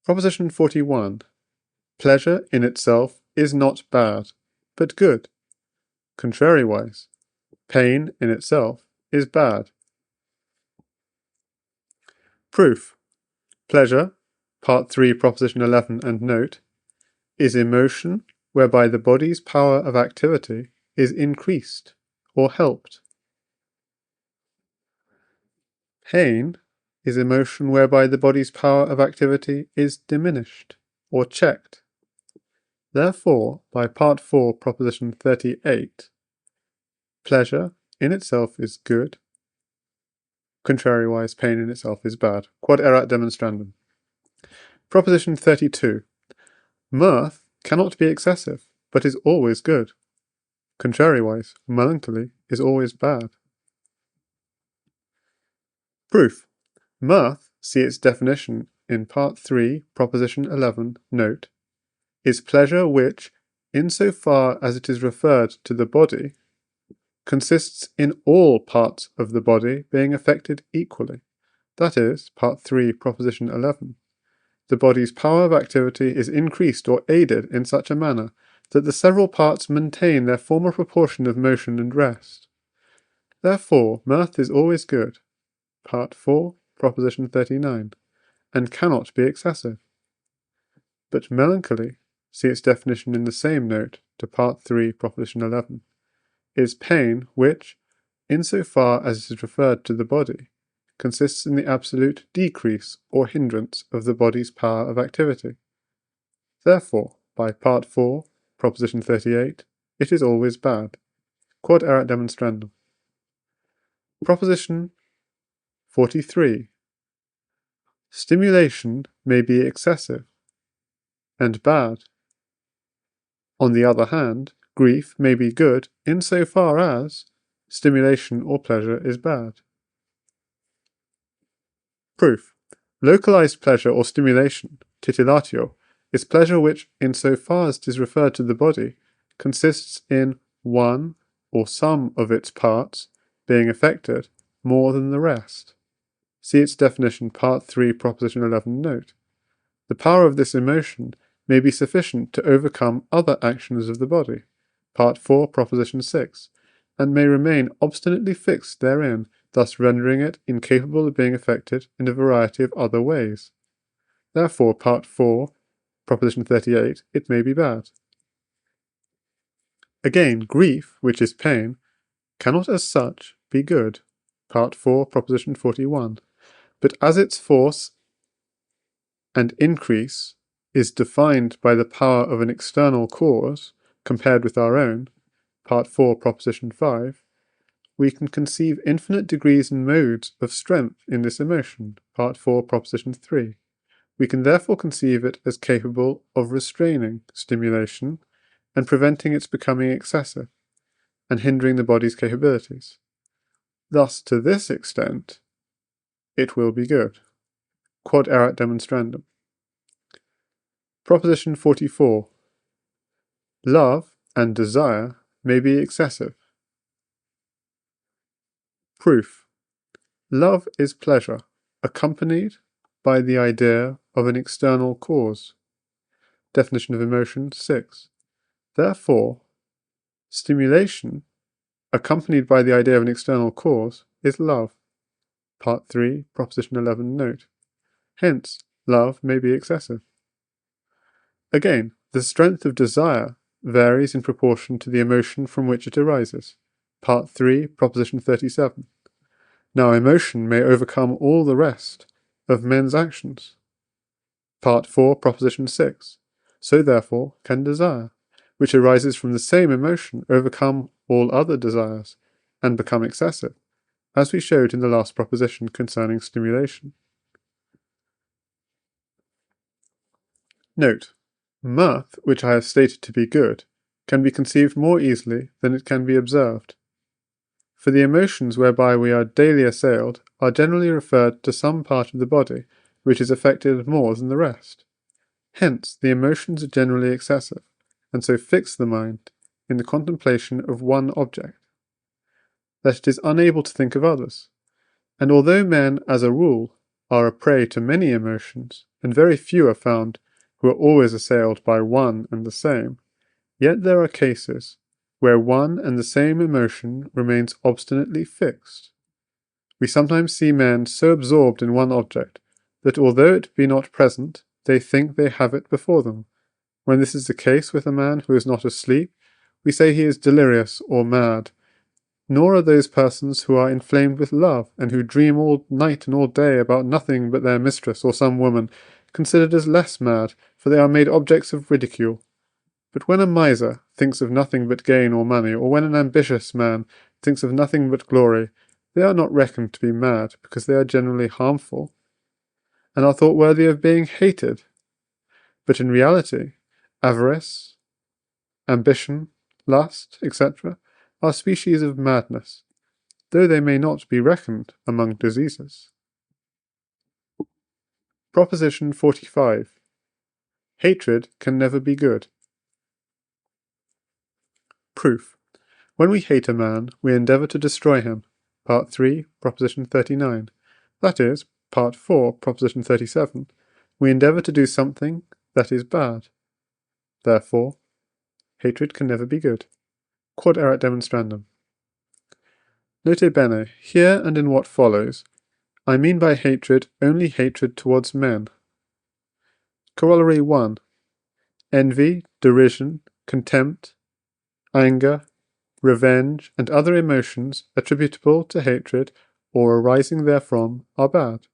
Proposition 41. Pleasure in itself is not bad, but good. Contrariwise, pain in itself is bad. Proof. Pleasure, Part 3, Proposition 11 and note, is emotion whereby the body's power of activity is increased or helped. Pain is emotion whereby the body's power of activity is diminished or checked. Therefore, by Part 4, Proposition 38, pleasure in itself is good, contrariwise pain in itself is bad. Quod erat demonstrandum. Proposition 32. Mirth cannot be excessive, but is always good. Contrariwise, melancholy is always bad. Proof. Mirth, see its definition in Part 3, Proposition 11, note, is pleasure which, in so far as it is referred to the body, consists in all parts of the body being affected equally. That is, Part 3, Proposition 11. The body's power of activity is increased or aided in such a manner that the several parts maintain their former proportion of motion and rest. Therefore, mirth is always good, Part 4, Proposition 39, and cannot be excessive. But melancholy see its definition in the same note to Part 3, Proposition 11, is pain which, insofar as it is referred to the body, consists in the absolute decrease or hindrance of the body's power of activity. Therefore, by Part 4, Proposition 38, it is always bad. Quod erat demonstrandum. Proposition 43. Stimulation may be excessive and bad. On the other hand, grief may be good insofar as stimulation or pleasure is bad. Proof. Localized pleasure or stimulation, titillatio, is pleasure which, insofar as it is referred to the body, consists in one or some of its parts being affected more than the rest. See its definition, Part 3, Proposition 11, note. The power of this emotion may be sufficient to overcome other actions of the body, Part 4, Proposition 6, and may remain obstinately fixed therein, thus rendering it incapable of being affected in a variety of other ways. Therefore, Part 4, Proposition 38, it may be bad. Again, grief, which is pain, cannot as such be good, Part 4, Proposition 41, but as its force and increase is defined by the power of an external cause, compared with our own, Part 4, Proposition 5, we can conceive infinite degrees and modes of strength in this emotion, Part 4, Proposition 3. We can therefore conceive it as capable of restraining stimulation and preventing its becoming excessive, and hindering the body's capabilities. Thus, to this extent, it will be good. Quod erat demonstrandum. Proposition 44. Love and desire may be excessive. Proof. Love is pleasure, accompanied by the idea of an external cause. Definition of emotion 6. Therefore, stimulation, accompanied by the idea of an external cause, is love. Part 3, Proposition 11, note. Hence, love may be excessive. Again, the strength of desire varies in proportion to the emotion from which it arises. Part 3, Proposition 37. Now, emotion may overcome all the rest of men's actions. Part 4, Proposition 6. So therefore can desire, which arises from the same emotion, overcome all other desires, and become excessive, as we showed in the last proposition concerning stimulation. Note: mirth, which I have stated to be good, can be conceived more easily than it can be observed. For the emotions whereby we are daily assailed are generally referred to some part of the body which is affected more than the rest. Hence, the emotions are generally excessive, and so fix the mind in the contemplation of one object, that it is unable to think of others. And although men, as a rule, are a prey to many emotions, and very few are found who are always assailed by one and the same, yet there are cases where one and the same emotion remains obstinately fixed. We sometimes see men so absorbed in one object that although it be not present, they think they have it before them. When this is the case with a man who is not asleep, we say he is delirious or mad. Nor are those persons who are inflamed with love, and who dream all night and all day about nothing but their mistress or some woman, considered as less mad, for they are made objects of ridicule. But when a miser thinks of nothing but gain or money, or when an ambitious man thinks of nothing but glory, they are not reckoned to be mad, because they are generally harmful, and are thought worthy of being hated. But in reality, avarice, ambition, lust, etc., are species of madness, though they may not be reckoned among diseases. Proposition 45. Hatred can never be good. Proof. When we hate a man, we endeavour to destroy him. Part 3, Proposition 39. That is, Part 4, Proposition 37. We endeavour to do something that is bad. Therefore, hatred can never be good. Quod erat demonstrandum. Note bene, here and in what follows, I mean by hatred only hatred towards men. Corollary 1. Envy, derision, contempt, anger, revenge, and other emotions attributable to hatred or arising therefrom are bad.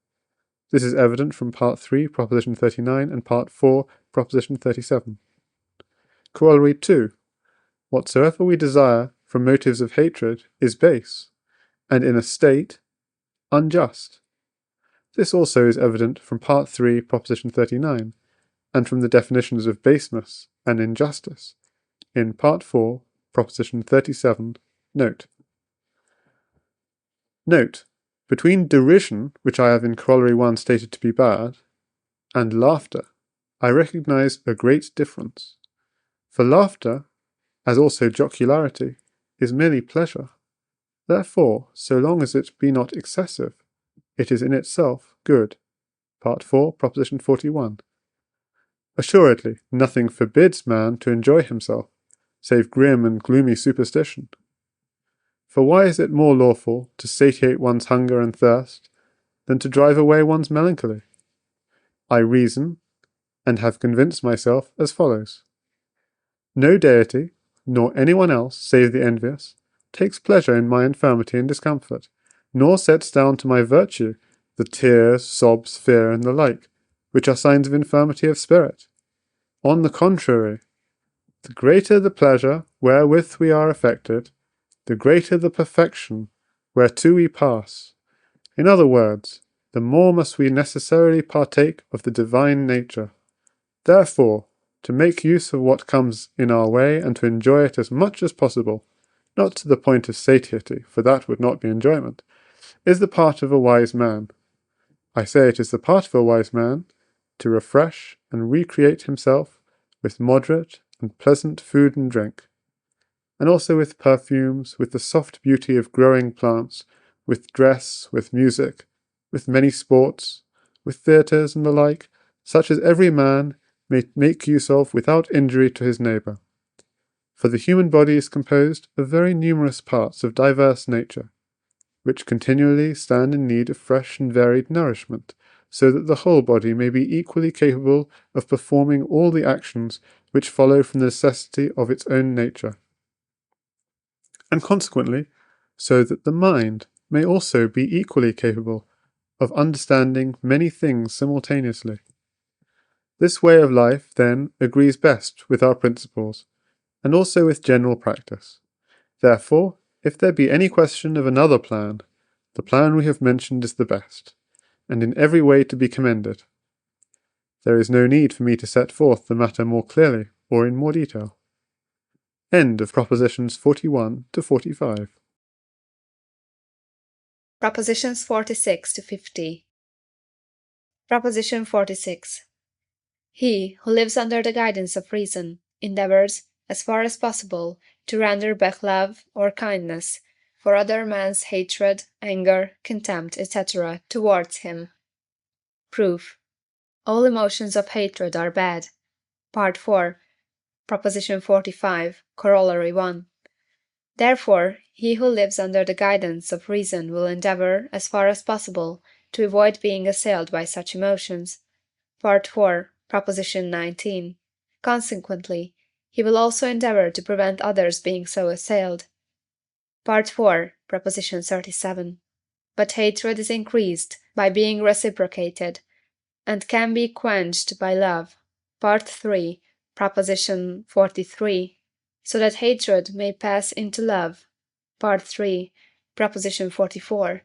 This is evident from Part 3, Proposition 39, and Part 4, Proposition 37. Corollary 2. Whatsoever we desire from motives of hatred is base, and in a state, unjust. This also is evident from Part 3, Proposition 39, and from the definitions of baseness and injustice in Part 4, Proposition 37, note. Note, between derision, which I have in Corollary 1 stated to be bad, and laughter, I recognize a great difference. For laughter, as also jocularity, is merely pleasure. Therefore, so long as it be not excessive, it is in itself good. Part 4, Proposition 41. Assuredly, nothing forbids man to enjoy himself, save grim and gloomy superstition. For why is it more lawful to satiate one's hunger and thirst than to drive away one's melancholy? I reason, and have convinced myself as follows. No deity, nor anyone else save the envious, takes pleasure in my infirmity and discomfort, nor sets down to my virtue the tears, sobs, fear, and the like, which are signs of infirmity of spirit. On the contrary, the greater the pleasure wherewith we are affected, the greater the perfection whereto we pass. In other words, the more must we necessarily partake of the divine nature. Therefore, to make use of what comes in our way and to enjoy it as much as possible, not to the point of satiety, for that would not be enjoyment, is the part of a wise man. I say it is the part of a wise man to refresh and recreate himself with moderate and pleasant food and drink, and also with perfumes, with the soft beauty of growing plants, with dress, with music, with many sports, with theatres and the like, such as every man may make use of without injury to his neighbour. For the human body is composed of very numerous parts of diverse nature, which continually stand in need of fresh and varied nourishment, so that the whole body may be equally capable of performing all the actions which follow from the necessity of its own nature, and consequently, so that the mind may also be equally capable of understanding many things simultaneously. This way of life, then, agrees best with our principles, and also with general practice. Therefore, if there be any question of another plan, the plan we have mentioned is the best, and in every way to be commended. There is no need for me to set forth the matter more clearly or in more detail. End of Propositions 41 to 45. Propositions 46 to 50. Proposition 46. He who lives under the guidance of reason endeavors, as far as possible, to render back love or kindness for other men's hatred, anger, contempt, etc. towards him. Proof. All emotions of hatred are bad. Part 4, Proposition 45, Corollary 1. Therefore, he who lives under the guidance of reason will endeavor, as far as possible, to avoid being assailed by such emotions. Part 4, Proposition 19. Consequently, he will also endeavor to prevent others being so assailed. Part 4, Proposition 37. But hatred is increased by being reciprocated, and can be quenched by love. Part 3, Proposition 43. So that hatred may pass into love. Part 3, Proposition 44.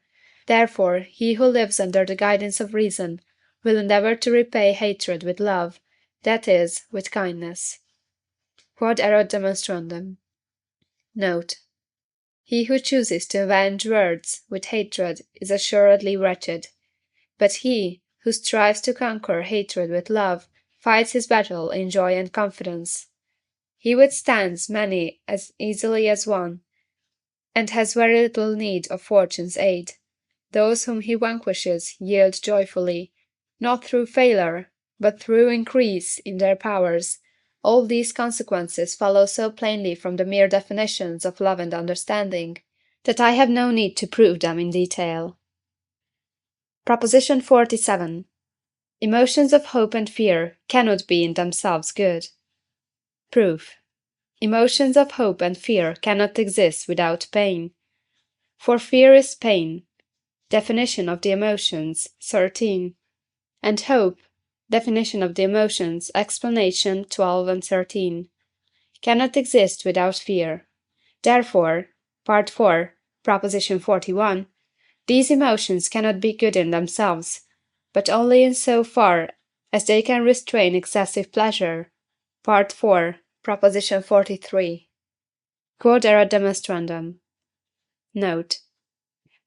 Therefore, he who lives under the guidance of reason will endeavor to repay hatred with love, that is, with kindness. Quod erat demonstrandum. Note. He who chooses to avenge words with hatred is assuredly wretched, but he who strives to conquer hatred with love fights his battle in joy and confidence. He withstands many as easily as one, and has very little need of fortune's aid. Those whom he vanquishes yield joyfully, not through failure, but through increase in their powers. All these consequences follow so plainly from the mere definitions of love and understanding, that I have no need to prove them in detail. Proposition 47. Emotions of hope and fear cannot be in themselves good. Proof. Emotions of hope and fear cannot exist without pain. For fear is pain. Definition of the emotions, 13. And hope, definition of the emotions, explanation 12 and 13. Cannot exist without fear. Therefore, Part 4, Proposition 41, these emotions cannot be good in themselves, but only in so far as they can restrain excessive pleasure. Part 4, Proposition 43. Quod erat demonstrandum. Note.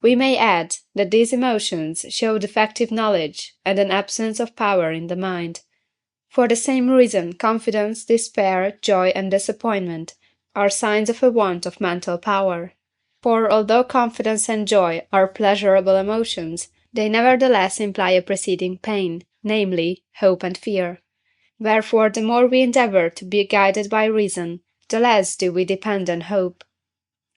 We may add that these emotions show defective knowledge and an absence of power in the mind. For the same reason confidence, despair, joy, and disappointment are signs of a want of mental power. For although confidence and joy are pleasurable emotions, they nevertheless imply a preceding pain, namely, hope and fear. Wherefore the more we endeavour to be guided by reason, the less do we depend on hope.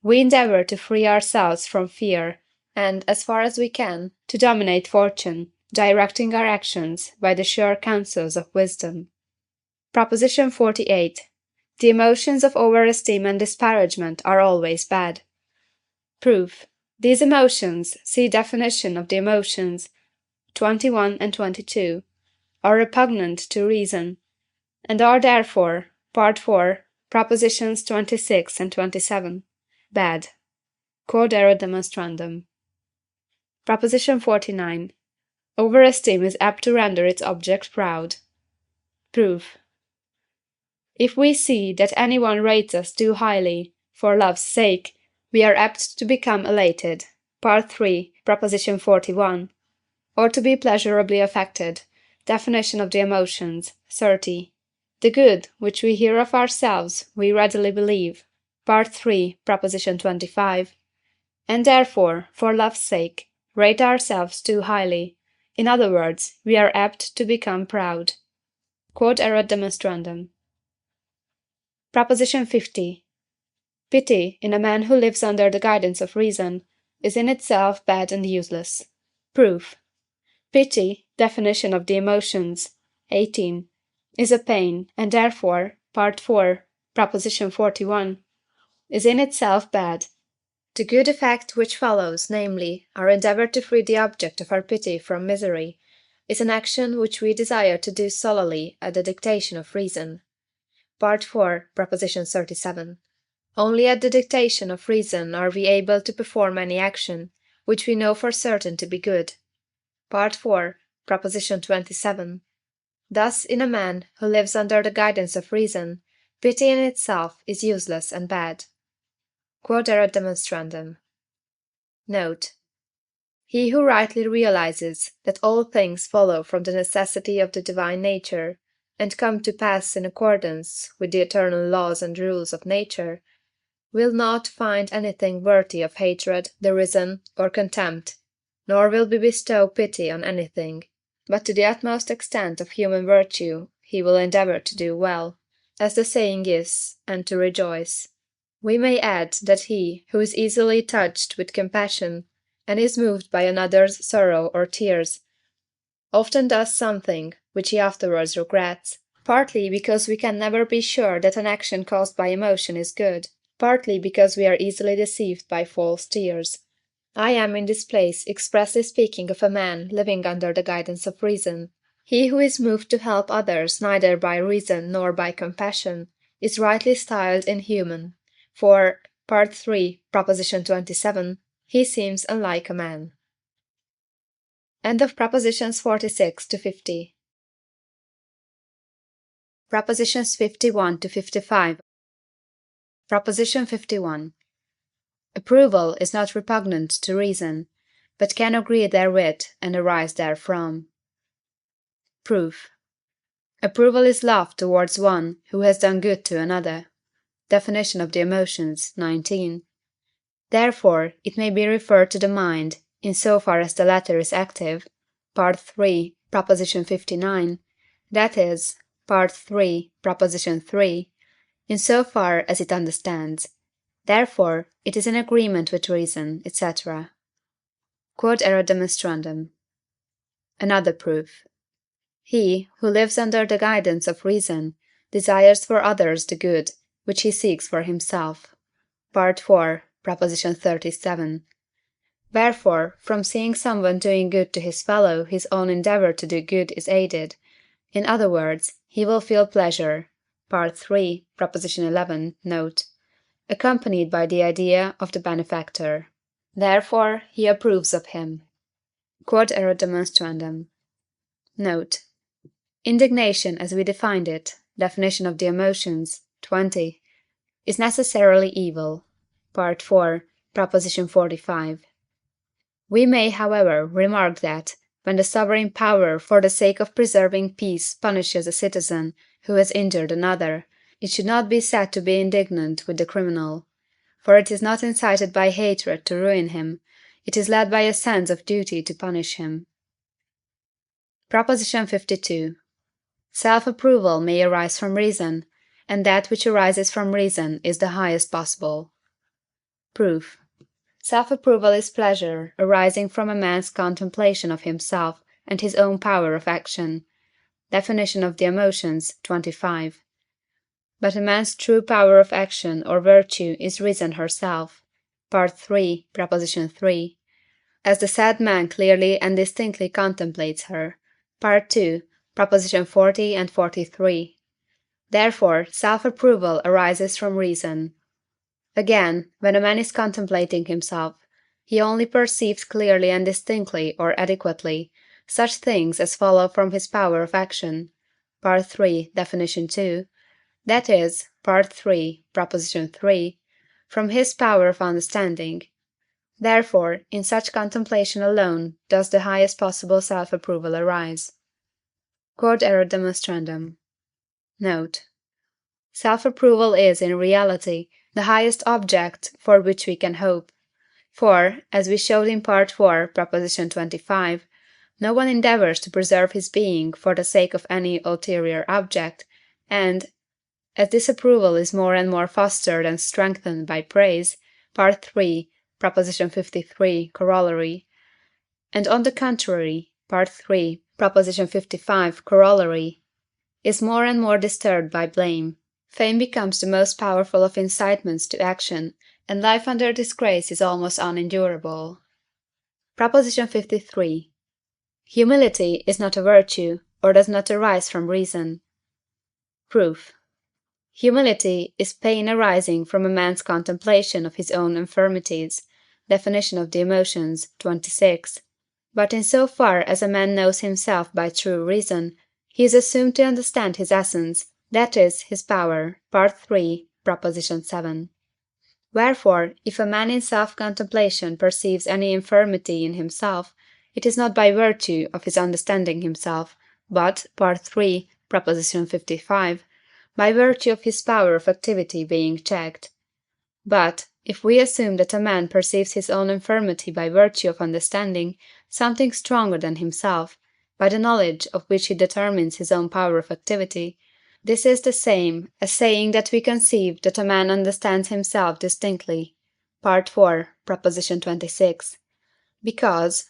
We endeavour to free ourselves from fear, and, as far as we can, to dominate fortune, directing our actions by the sure counsels of wisdom. Proposition 48. The emotions of over-esteem and disparagement are always bad. Proof. These emotions, see definition of the emotions, 21 and 22, are repugnant to reason, and are therefore, Part 4, Propositions 26 and 27, bad. Quod erat demonstrandum. Proposition 49. Overesteem is apt to render its object proud. Proof. If we see that any one rates us too highly, for love's sake, we are apt to become elated. Part 3, Proposition 41. Or to be pleasurably affected. Definition of the emotions, 30. The good which we hear of ourselves we readily believe. Part 3, Proposition 25. And therefore, for love's sake, rate ourselves too highly. In other words, we are apt to become proud. Quod erat demonstrandum. Proposition 50. Pity, in a man who lives under the guidance of reason, is in itself bad and useless. Proof. Pity, definition of the emotions, 18, is a pain, and therefore, Part 4, Proposition 41, is in itself bad. The good effect which follows, namely, our endeavour to free the object of our pity from misery, is an action which we desire to do solely at the dictation of reason. Part 4, Proposition 37. Only at the dictation of reason are we able to perform any action, which we know for certain to be good. Part 4, Proposition 27. Thus, in a man who lives under the guidance of reason, pity in itself is useless and bad. Quod erat demonstrandum. Note. He who rightly realizes that all things follow from the necessity of the divine nature, and come to pass in accordance with the eternal laws and rules of nature, will not find anything worthy of hatred, derision, or contempt, nor will he bestow pity on anything, but to the utmost extent of human virtue he will endeavour to do well, as the saying is, and to rejoice. We may add that he who is easily touched with compassion, and is moved by another's sorrow or tears, often does something which he afterwards regrets, partly because we can never be sure that an action caused by emotion is good, partly because we are easily deceived by false tears. I am in this place expressly speaking of a man living under the guidance of reason. He who is moved to help others neither by reason nor by compassion is rightly styled inhuman, for Part 3, Proposition 27, he seems unlike a man. End of Propositions 46 to 50. Propositions 51 to 55. Proposition 51. Approval is not repugnant to reason, but can agree therewith and arise therefrom. Proof. Approval is love towards one who has done good to another. Definition of the emotions, 19. Therefore, it may be referred to the mind, in so far as the latter is active, Part 3, Proposition 59, that is, Part 3, Proposition 3, in so far as it understands. Therefore, it is in agreement with reason, etc. Quod erat demonstrandum. Another proof. He who lives under the guidance of reason desires for others the good, which he seeks for himself. (4. Prop. 37). Wherefore, from seeing someone doing good to his fellow, his own endeavour to do good is aided. In other words, he will feel pleasure (III. Prop. 11, note), accompanied by the idea of the benefactor. Therefore he approves of him. Q.E.D. Note. Indignation, as we defined it, definition of the emotions, 20, is necessarily evil. (IV. Prop. 45). We may, however, remark that, when the sovereign power for the sake of preserving peace punishes a citizen who has injured another, it should not be said to be indignant with the criminal, for it is not incited by hatred to ruin him, it is led by a sense of duty to punish him. Proposition 52. Self-approval may arise from reason, and that which arises from reason is the highest possible. Proof. Self-approval is pleasure arising from a man's contemplation of himself and his own power of action. Definition of the emotions, 25. But a man's true power of action or virtue is reason herself. (III. Prop. 3), as the said man clearly and distinctly contemplates her. (II. Prop. 40 and 43). Therefore self-approval arises from reason. Again, when a man is contemplating himself, he only perceives clearly and distinctly or adequately such things as follow from his power of action (III. Def. 2), that is (III. Prop. 3), from his power of understanding. Therefore, in such contemplation alone does the highest possible self-approval arise. Q.E.D. Note. Self-approval is, in reality, the highest object for which we can hope. For, as we showed in Part IV, Prop. 25, no one endeavours to preserve his being for the sake of any ulterior object, and, as this approval is more and more fostered and strengthened by praise, Part III, Prop. 53, Corollary, and on the contrary, Part III, Prop. 55, Corollary, is more and more disturbed by blame, fame becomes the most powerful of incitements to action, and life under disgrace is almost unendurable. Proposition 53. Humility is not a virtue, or does not arise from reason. Proof. Humility is pain arising from a man's contemplation of his own infirmities. Definition of the emotions, 26. But in so far as a man knows himself by true reason, he is assumed to understand his essence, that is, his power. III. Proposition 7. Wherefore, if a man in self-contemplation perceives any infirmity in himself, it is not by virtue of his understanding himself, but III. Proposition 55, by virtue of his power of activity being checked. But, if we assume that a man perceives his own infirmity by virtue of understanding something stronger than himself, by the knowledge of which he determines his own power of activity, this is the same as saying that we conceive that a man understands himself distinctly. IV. Proposition 26. Because,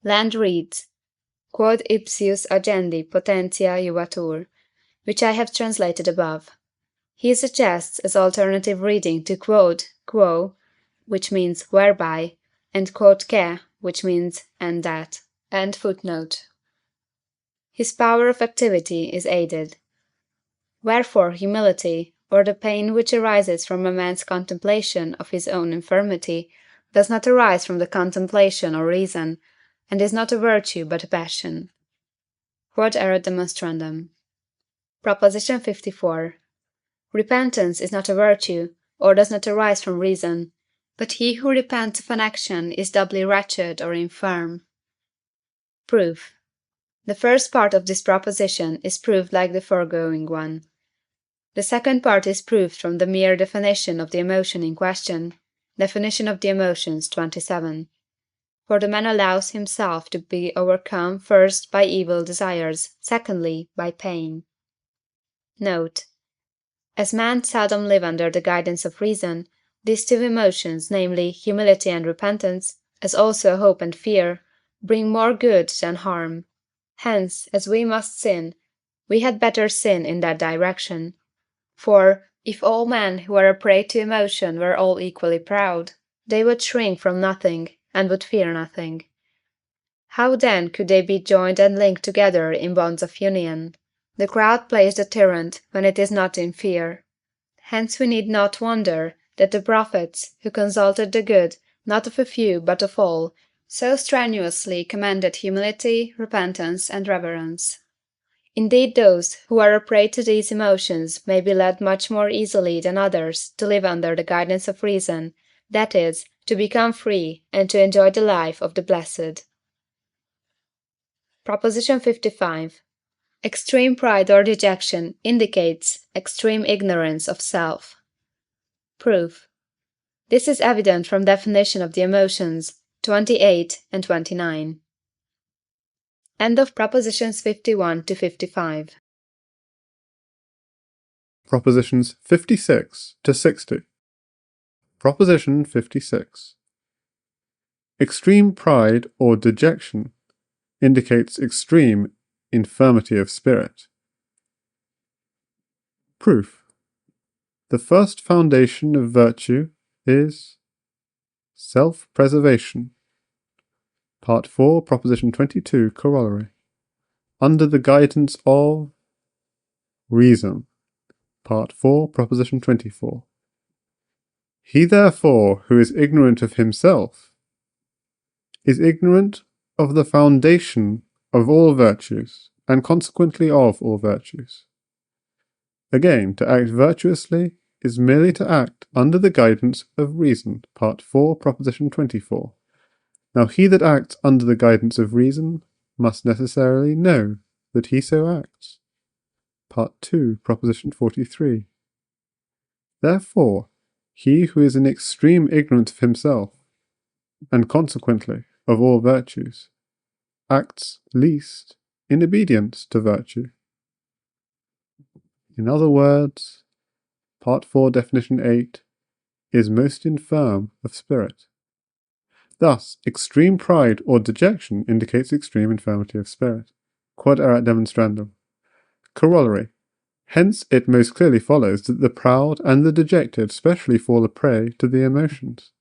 Land reads, Quod ipsius agendi potentia juvatur, which I have translated above. He suggests as alternative reading to quod, quo, which means whereby, and quodque, which means and that. His power of activity is aided. Wherefore humility, or the pain which arises from a man's contemplation of his own infirmity, does not arise from the contemplation or reason, and is not a virtue but a passion. Q.E.D. Proposition 54. Repentance is not a virtue, or does not arise from reason, but he who repents of an action is doubly wretched or infirm. Proof. The first part of this proposition is proved like the foregoing one. The second part is proved from the mere definition of the emotion in question. Definition of the emotions, 27. For the man allows himself to be overcome first by evil desires, secondly by pain. Note. As men seldom live under the guidance of reason, these two emotions, namely humility and repentance, as also hope and fear, bring more good than harm. Hence, as we must sin, we had better sin in that direction. For, if all men who are a prey to emotion were all equally proud, they would shrink from nothing, and would fear nothing. How then could they be joined and linked together in bonds of union? The crowd plays the tyrant when it is not in fear. Hence we need not wonder that the prophets, who consulted the good, not of a few but of all, so strenuously commended humility, repentance, and reverence. Indeed, those who are a prey to these emotions may be led much more easily than others to live under the guidance of reason, that is, to become free and to enjoy the life of the blessed. Proposition 55. Extreme pride or dejection indicates extreme ignorance of self. Proof. This is evident from definition of the emotions 28 and 29. End of propositions 51 to 55. Propositions 56 to 60. Proposition 56. Extreme pride or dejection indicates extreme infirmity of spirit. Proof. The first foundation of virtue is self-preservation. Part 4, Proposition 22, Corollary. Under the guidance of reason. Part 4, Proposition 24. He therefore who is ignorant of himself is ignorant of the foundation of all virtues, and consequently of all virtues. Again, to act virtuously is merely to act under the guidance of reason. Part 4, Proposition 24. Now he that acts under the guidance of reason must necessarily know that he so acts. Part 2, Proposition 43. Therefore, he who is in extreme ignorance of himself, and consequently of all virtues, acts least in obedience to virtue. In other words, Part 4, Definition 8, is most infirm of spirit. Thus, extreme pride or dejection indicates extreme infirmity of spirit. Quod erat demonstrandum. Corollary. Hence it most clearly follows that the proud and the dejected specially fall a prey to the emotions.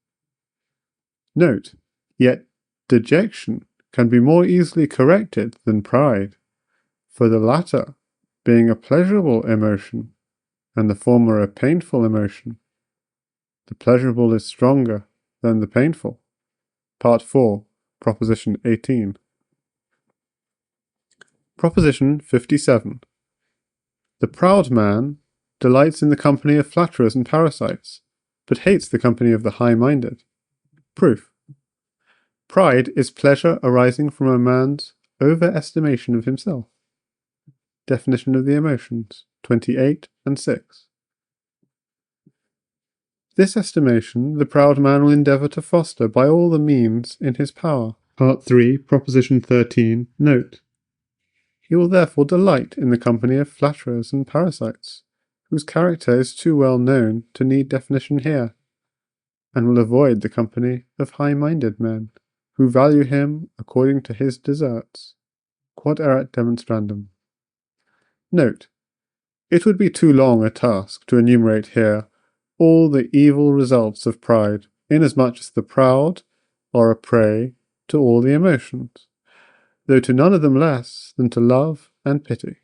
Note, yet dejection can be more easily corrected than pride, for the latter, being a pleasurable emotion, and the former a painful emotion, the pleasurable is stronger than the painful. Part 4, Proposition 18. Proposition 57. The proud man delights in the company of flatterers and parasites, but hates the company of the high-minded. Proof. Pride is pleasure arising from a man's overestimation of himself. Definition of the emotions, 28 and 6. This estimation the proud man will endeavour to foster by all the means in his power. Part 3, Proposition 13, note. He will therefore delight in the company of flatterers and parasites, whose character is too well known to need definition here, and will avoid the company of high-minded men, who value him according to his deserts. Quod erat demonstrandum. Note, it would be too long a task to enumerate here all the evil results of pride, inasmuch as the proud are a prey to all the emotions, though to none of them less than to love and pity.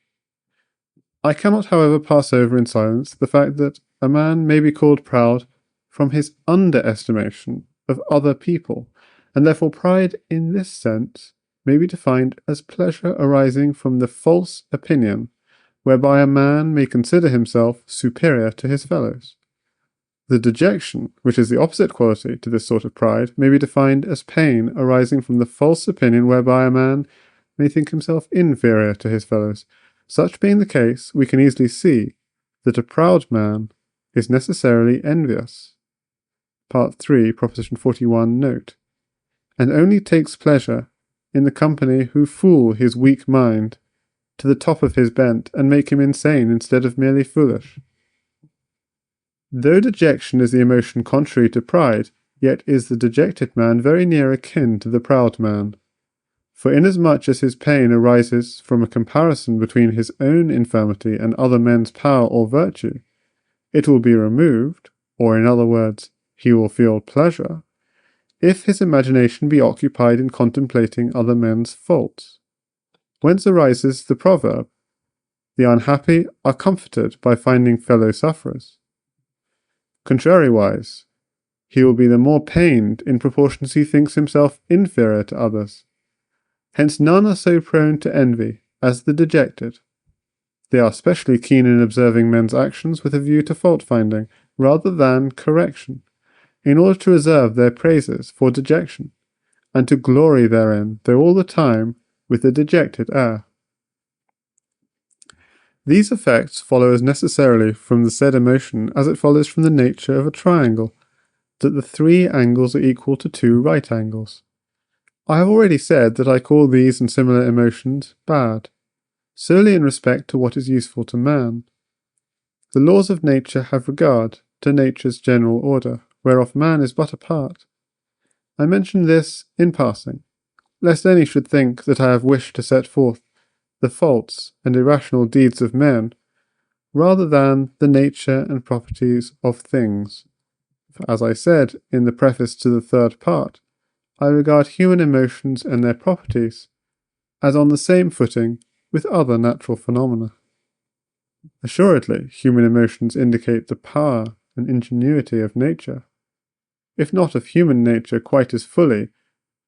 I cannot, however, pass over in silence the fact that a man may be called proud from his underestimation of other people, and therefore pride in this sense may be defined as pleasure arising from the false opinion whereby a man may consider himself superior to his fellows. The dejection, which is the opposite quality to this sort of pride, may be defined as pain arising from the false opinion whereby a man may think himself inferior to his fellows. Such being the case, we can easily see that a proud man is necessarily envious. Part 3, Proposition 41, note, and only takes pleasure in the company who fool his weak mind to the top of his bent and make him insane instead of merely foolish. Though dejection is the emotion contrary to pride, yet is the dejected man very near akin to the proud man. For inasmuch as his pain arises from a comparison between his own infirmity and other men's power or virtue, it will be removed, or in other words, he will feel pleasure, if his imagination be occupied in contemplating other men's faults. Whence arises the proverb, "The unhappy are comforted by finding fellow sufferers." Contrariwise, he will be the more pained in proportion as he thinks himself inferior to others. Hence none are so prone to envy as the dejected. They are specially keen in observing men's actions with a view to fault-finding rather than correction, in order to reserve their praises for dejection, and to glory therein, though all the time with a dejected air. These effects follow as necessarily from the said emotion as it follows from the nature of a triangle, that the 3 angles are equal to 2 right angles. I have already said that I call these and similar emotions bad, solely in respect to what is useful to man. The laws of nature have regard to nature's general order, whereof man is but a part. I mention this in passing, lest any should think that I have wished to set forth the faults and irrational deeds of men, rather than the nature and properties of things. For as I said in the preface to the 3rd part, I regard human emotions and their properties as on the same footing with other natural phenomena. Assuredly, human emotions indicate the power and ingenuity of nature, if not of human nature quite as fully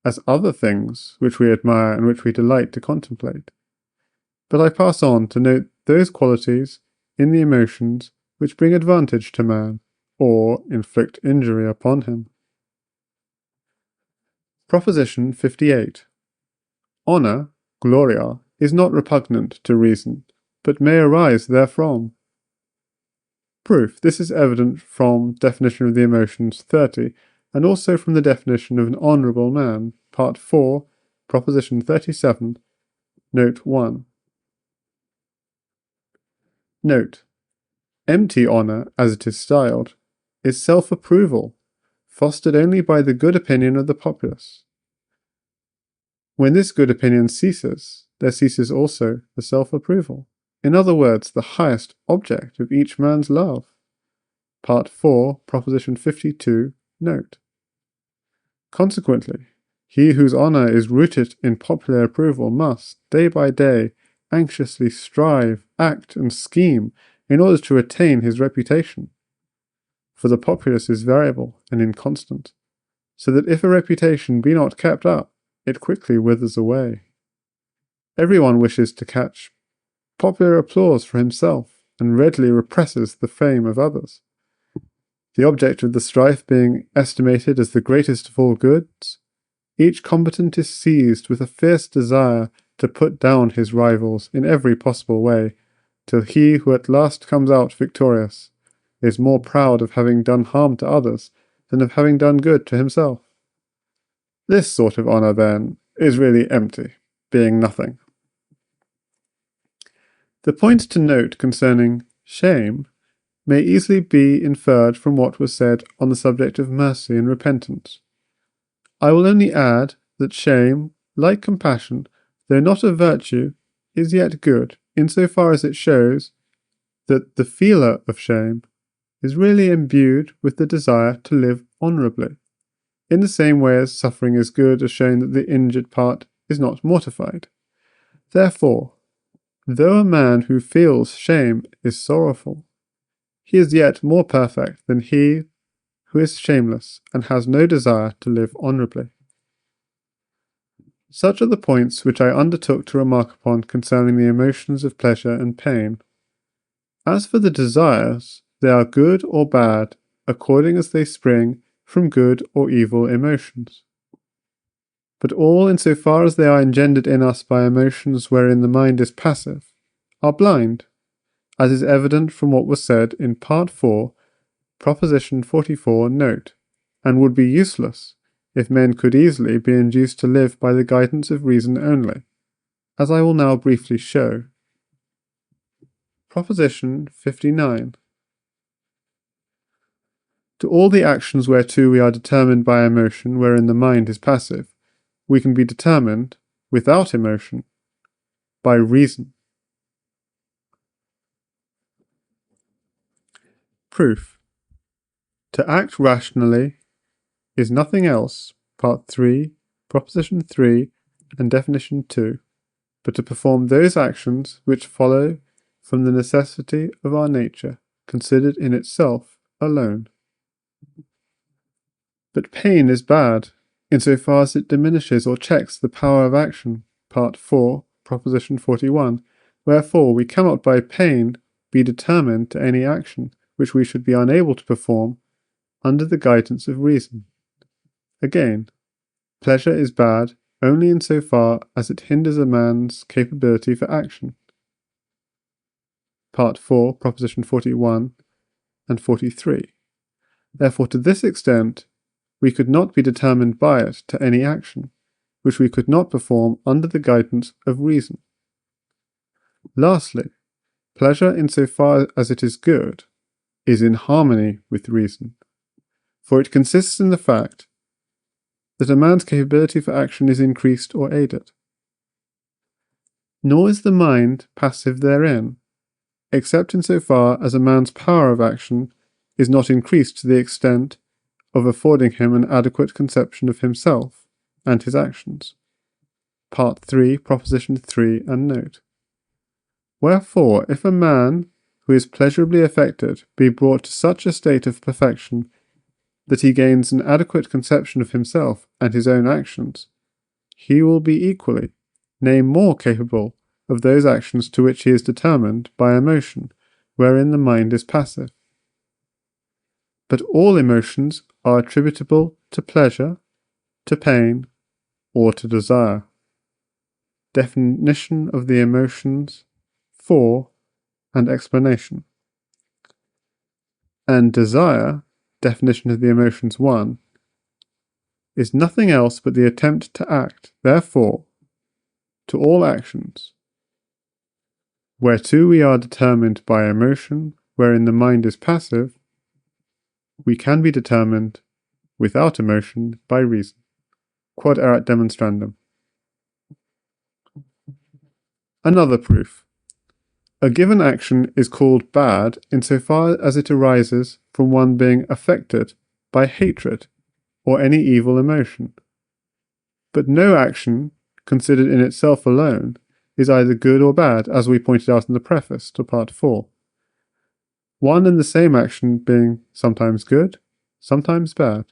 as other things which we admire and which we delight to contemplate. But I pass on to note those qualities in the emotions which bring advantage to man, or inflict injury upon him. Proposition 58. Honour, gloria, is not repugnant to reason, but may arise therefrom. Proof. This is evident from definition of the emotions 30, and also from the definition of an honourable man, part 4, proposition 37, note 1. Note. Empty honour, as it is styled, is self-approval, fostered only by the good opinion of the populace. When this good opinion ceases, there ceases also the self-approval. In other words, the highest object of each man's love. Part 4, proposition 52, note. Consequently, he whose honour is rooted in popular approval must, day by day, anxiously strive, act, and scheme in order to retain his reputation. For the populace is variable and inconstant, so that if a reputation be not kept up, it quickly withers away. Everyone wishes to catch popular applause for himself, and readily represses the fame of others. The object of the strife being estimated as the greatest of all goods, each combatant is seized with a fierce desire to put down his rivals in every possible way, till he who at last comes out victorious is more proud of having done harm to others than of having done good to himself. This sort of honour, then, is really empty, being nothing. The points to note concerning shame may easily be inferred from what was said on the subject of mercy and repentance. I will only add that shame, like compassion, though not a virtue, is yet good, in so far as it shows that the feeler of shame is really imbued with the desire to live honourably, in the same way as suffering is good as showing that the injured part is not mortified. Therefore, though a man who feels shame is sorrowful, he is yet more perfect than he who is shameless and has no desire to live honourably. Such are the points which I undertook to remark upon concerning the emotions of pleasure and pain. As for the desires, they are good or bad, according as they spring from good or evil emotions. But all in so far as they are engendered in us by emotions wherein the mind is passive, are blind, as is evident from what was said in Part 4, Proposition 44, note, and would be useless if men could easily be induced to live by the guidance of reason only, as I will now briefly show. Proposition 59. To all the actions whereto we are determined by emotion wherein the mind is passive, we can be determined, without emotion, by reason. Proof. To act rationally is nothing else, Part 3, Proposition 3, and Definition 2, but to perform those actions which follow from the necessity of our nature, considered in itself alone. But pain is bad, insofar as it diminishes or checks the power of action, Part 4, Proposition 41, wherefore we cannot by pain be determined to any action which we should be unable to perform under the guidance of reason. Again, pleasure is bad only insofar as it hinders a man's capability for action. Part 4, Proposition 41 and 43. Therefore, to this extent, we could not be determined by it to any action, which we could not perform under the guidance of reason. Lastly, pleasure, insofar as it is good, is in harmony with reason, for it consists in the fact that a man's capability for action is increased or aided. Nor is the mind passive therein, except insofar as a man's power of action is not increased to the extent of affording him an adequate conception of himself and his actions. Part 3, Proposition 3 and note. Wherefore, if a man who is pleasurably affected be brought to such a state of perfection that he gains an adequate conception of himself and his own actions, he will be equally, nay more capable of those actions to which he is determined by emotion, wherein the mind is passive. But all emotions are attributable to pleasure, to pain, or to desire. Definition of the emotions 4 and explanation. And desire, definition of the emotions 1, is nothing else but the attempt to act. Therefore, to all actions, whereto we are determined by emotion, wherein the mind is passive, we can be determined without emotion by reason. Quod erat demonstrandum. Another proof. A given action is called bad insofar as it arises from one being affected by hatred or any evil emotion. But no action, considered in itself alone, is either good or bad, as we pointed out in the preface to Part 4. One and the same action being sometimes good, sometimes bad.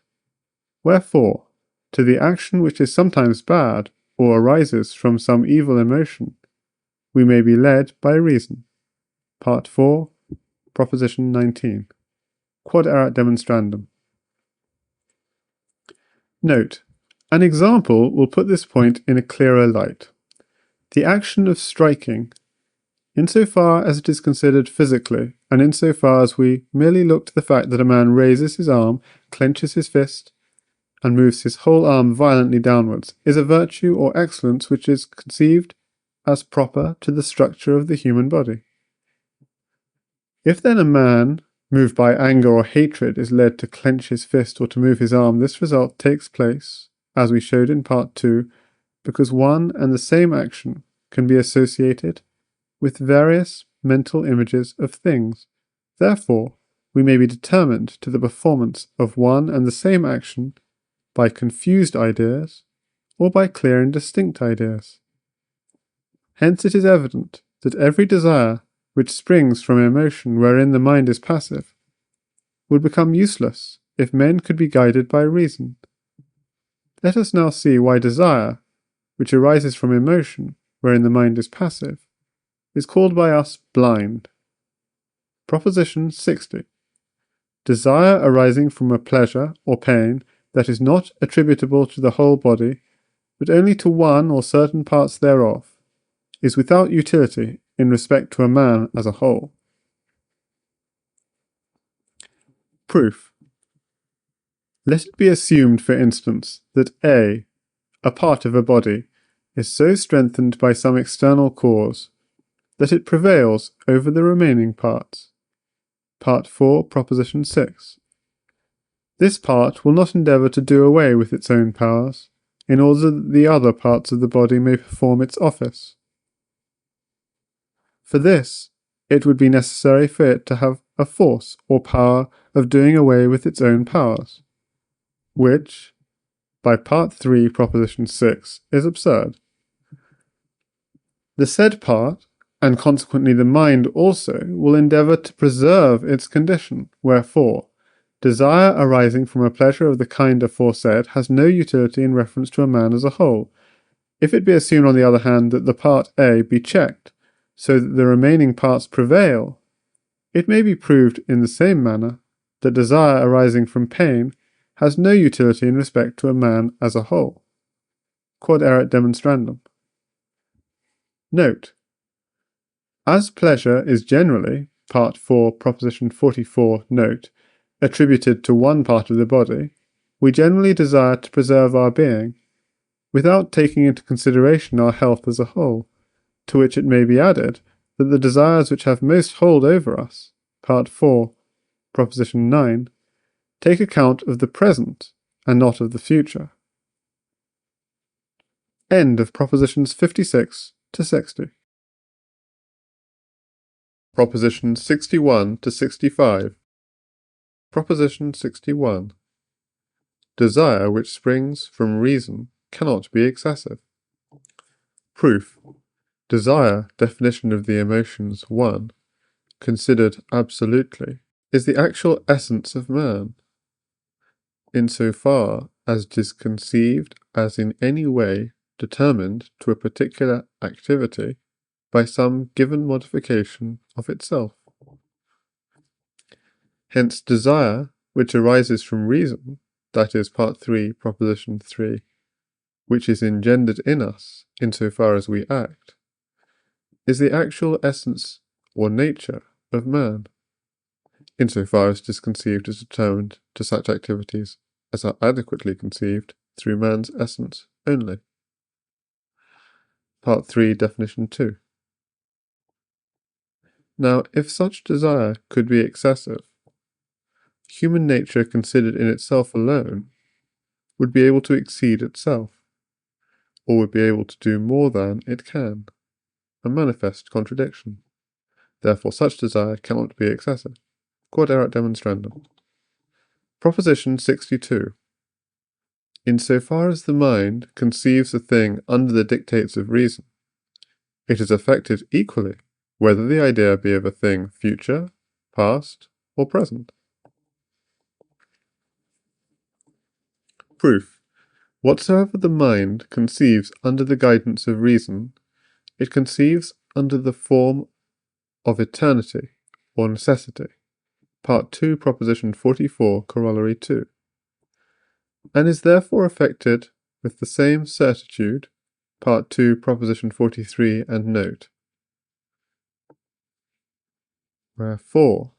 Wherefore, to the action which is sometimes bad or arises from some evil emotion, we may be led by reason. Part 4, Proposition 19. Quod erat demonstrandum. Note, an example will put this point in a clearer light. The action of striking, insofar as it is considered physically, and insofar as we merely look to the fact that a man raises his arm, clenches his fist, and moves his whole arm violently downwards, is a virtue or excellence which is conceived as proper to the structure of the human body. If then a man, moved by anger or hatred, is led to clench his fist or to move his arm, this result takes place, as we showed in Part 2, because one and the same action can be associated with various mental images of things. Therefore, we may be determined to the performance of one and the same action by confused ideas or by clear and distinct ideas. Hence it is evident that every desire which springs from emotion wherein the mind is passive would become useless if men could be guided by reason. Let us now see why desire, which arises from emotion wherein the mind is passive, is called by us blind. Proposition 60. Desire arising from a pleasure or pain that is not attributable to the whole body, but only to one or certain parts thereof, is without utility in respect to a man as a whole. Proof. Let it be assumed, for instance, that A, a part of a body, is so strengthened by some external cause that it prevails over the remaining parts. Part 4, Proposition 6. This part will not endeavour to do away with its own powers, in order that the other parts of the body may perform its office. For this, it would be necessary for it to have a force or power of doing away with its own powers, which, by Part 3, Proposition 6, is absurd. The said part, and consequently the mind also, will endeavour to preserve its condition, wherefore, desire arising from a pleasure of the kind aforesaid has no utility in reference to a man as a whole. If it be assumed, on the other hand, that the part A be checked, so that the remaining parts prevail, it may be proved in the same manner that desire arising from pain has no utility in respect to a man as a whole. Quod erat demonstrandum. Note: as pleasure is generally, Part 4, Proposition 44, note, attributed to one part of the body, we generally desire to preserve our being, without taking into consideration our health as a whole, to which it may be added that the desires which have most hold over us, Part 4, Proposition 9, take account of the present and not of the future. End of Propositions 56 to 60. Propositions 61 to 65. Proposition 61. Desire which springs from reason cannot be excessive. Proof. Desire, definition of the emotions 1, considered absolutely, is the actual essence of man, insofar as it is conceived as in any way determined to a particular activity by some given modification of itself. Hence desire, which arises from reason, that is Part 3, Proposition 3, which is engendered in us insofar as we act, is the actual essence or nature of man, insofar as it is conceived as determined to such activities as are adequately conceived through man's essence only. Part 3, Definition 2. Now, if such desire could be excessive, human nature considered in itself alone would be able to exceed itself, or would be able to do more than it can, a manifest contradiction. Therefore such desire cannot be excessive. Quod erat demonstrandum. Proposition 62. Insofar as the mind conceives a thing under the dictates of reason, it is affected equally whether the idea be of a thing future, past, or present. Proof. Whatsoever the mind conceives under the guidance of reason, it conceives under the form of eternity or necessity. Part 2, Proposition 44, Corollary 2, and is therefore affected with the same certitude. Part 2, Proposition 43, and note. Wherefore,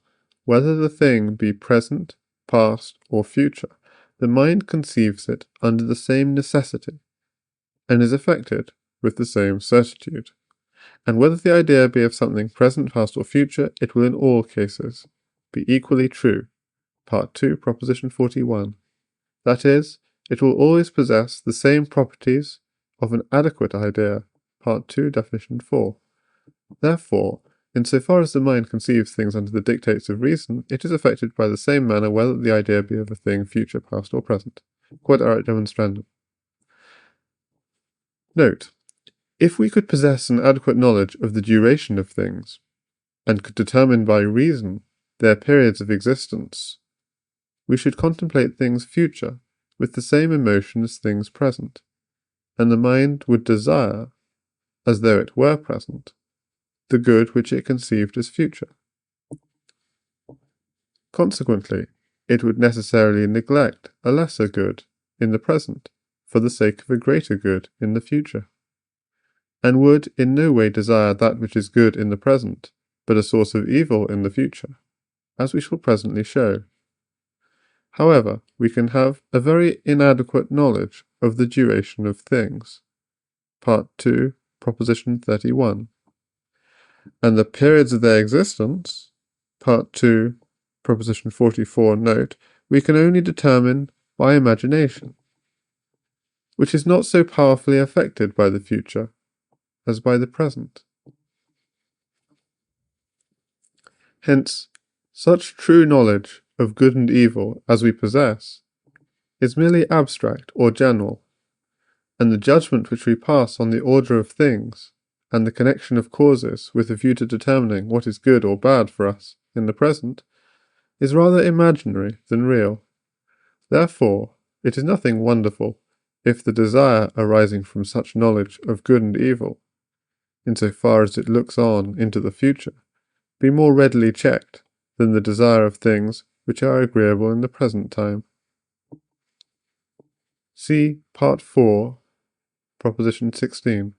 whether the thing be present, past, or future, the mind conceives it under the same necessity, and is affected with the same certitude. And whether the idea be of something present, past, or future, it will in all cases be equally true. Part 2, Proposition 41. That is, it will always possess the same properties of an adequate idea. Part 2, Definition 4. Therefore, insofar as the mind conceives things under the dictates of reason, it is affected by the same manner whether the idea be of a thing future, past, or present. Quod erat demonstrandum. Note: if we could possess an adequate knowledge of the duration of things, and could determine by reason their periods of existence, we should contemplate things future with the same emotion as things present, and the mind would desire, as though it were present, the good which it conceived as future. Consequently, it would necessarily neglect a lesser good in the present for the sake of a greater good in the future, and would in no way desire that which is good in the present, but a source of evil in the future, as we shall presently show. However, we can have a very inadequate knowledge of the duration of things. Part 2, Proposition 31. And the periods of their existence, Part 2, Proposition 44, note, we can only determine by imagination. which is not so powerfully affected by the future as by the present. Hence, such true knowledge of good and evil as we possess is merely abstract or general, and the judgment which we pass on the order of things and the connection of causes with a view to determining what is good or bad for us in the present is rather imaginary than real. Therefore, it is nothing wonderful if the desire arising from such knowledge of good and evil, in so far as it looks on into the future, be more readily checked than the desire of things which are agreeable in the present time. See Part 4, Proposition 16.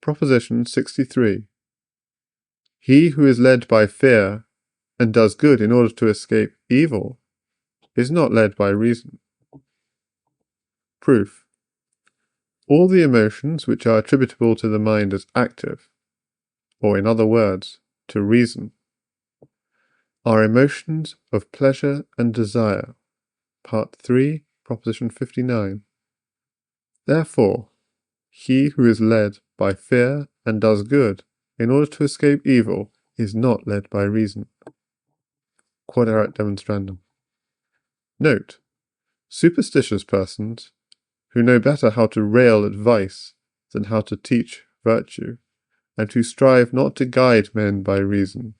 Proposition 63. He who is led by fear and does good in order to escape evil is not led by reason. Proof. All the emotions which are attributable to the mind as active, or in other words, to reason, are emotions of pleasure and desire. Part 3, Proposition 59. Therefore, he who is led by fear and does good in order to escape evil is not led by reason. Quod demonstrandum. Note, superstitious persons, who know better how to rail at vice than how to teach virtue, and who strive not to guide men by reason,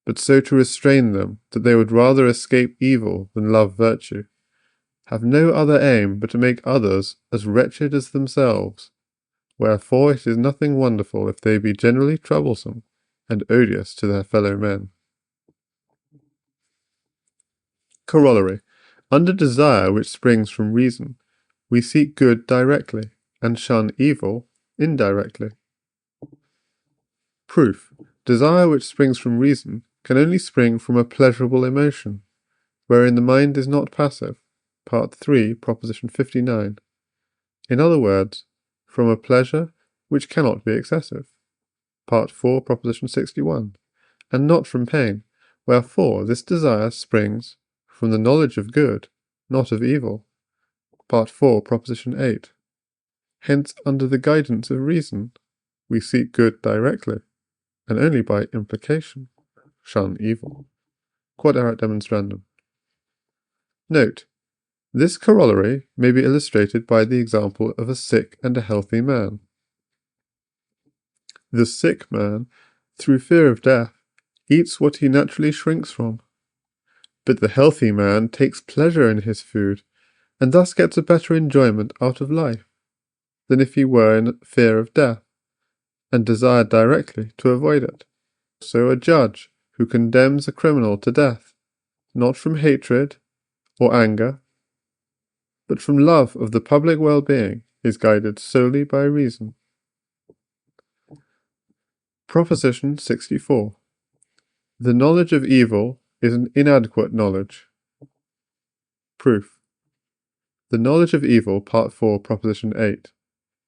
but so to restrain them that they would rather escape evil than love virtue, have no other aim but to make others as wretched as themselves, wherefore it is nothing wonderful if they be generally troublesome and odious to their fellow men. Corollary. Under desire which springs from reason, we seek good directly, and shun evil indirectly. Proof. Desire which springs from reason can only spring from a pleasurable emotion, wherein the mind is not passive. Part 3, Proposition 59. In other words, from a pleasure which cannot be excessive. Part 4, Proposition 61. And not from pain, wherefore this desire springs from the knowledge of good, not of evil. Part 4, Proposition 8. Hence, under the guidance of reason, we seek good directly, and only by implication shun evil. Quod demonstrandum. Note, this corollary may be illustrated by the example of a sick and a healthy man. The sick man, through fear of death, eats what he naturally shrinks from, but the healthy man takes pleasure in his food, and thus gets a better enjoyment out of life than if he were in fear of death, and desired directly to avoid it. So a judge who condemns a criminal to death, not from hatred or anger, but from love of the public well-being, is guided solely by reason. Proposition 64. The knowledge of evil is an inadequate knowledge. Proof. The knowledge of evil, Part 4, Proposition 8,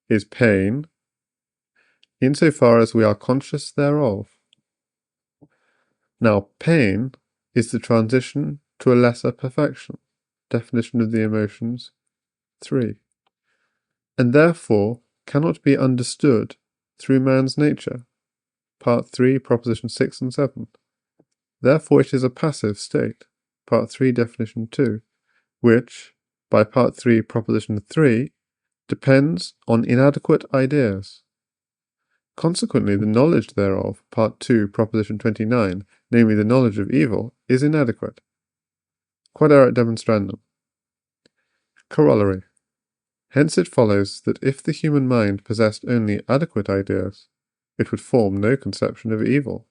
is pain, insofar as we are conscious thereof. Now, pain is the transition to a lesser perfection. Definition of the emotions 3. And therefore cannot be understood through man's nature. Part 3, Proposition 6 and 7. Therefore it is a passive state. Part 3, Definition 2, which, by Part 3, Proposition 3, depends on inadequate ideas. Consequently, the knowledge thereof, Part 2, Proposition 29, namely the knowledge of evil, is inadequate. Quod demonstrandum. Corollary. Hence it follows that if the human mind possessed only adequate ideas, it would form no conception of evil.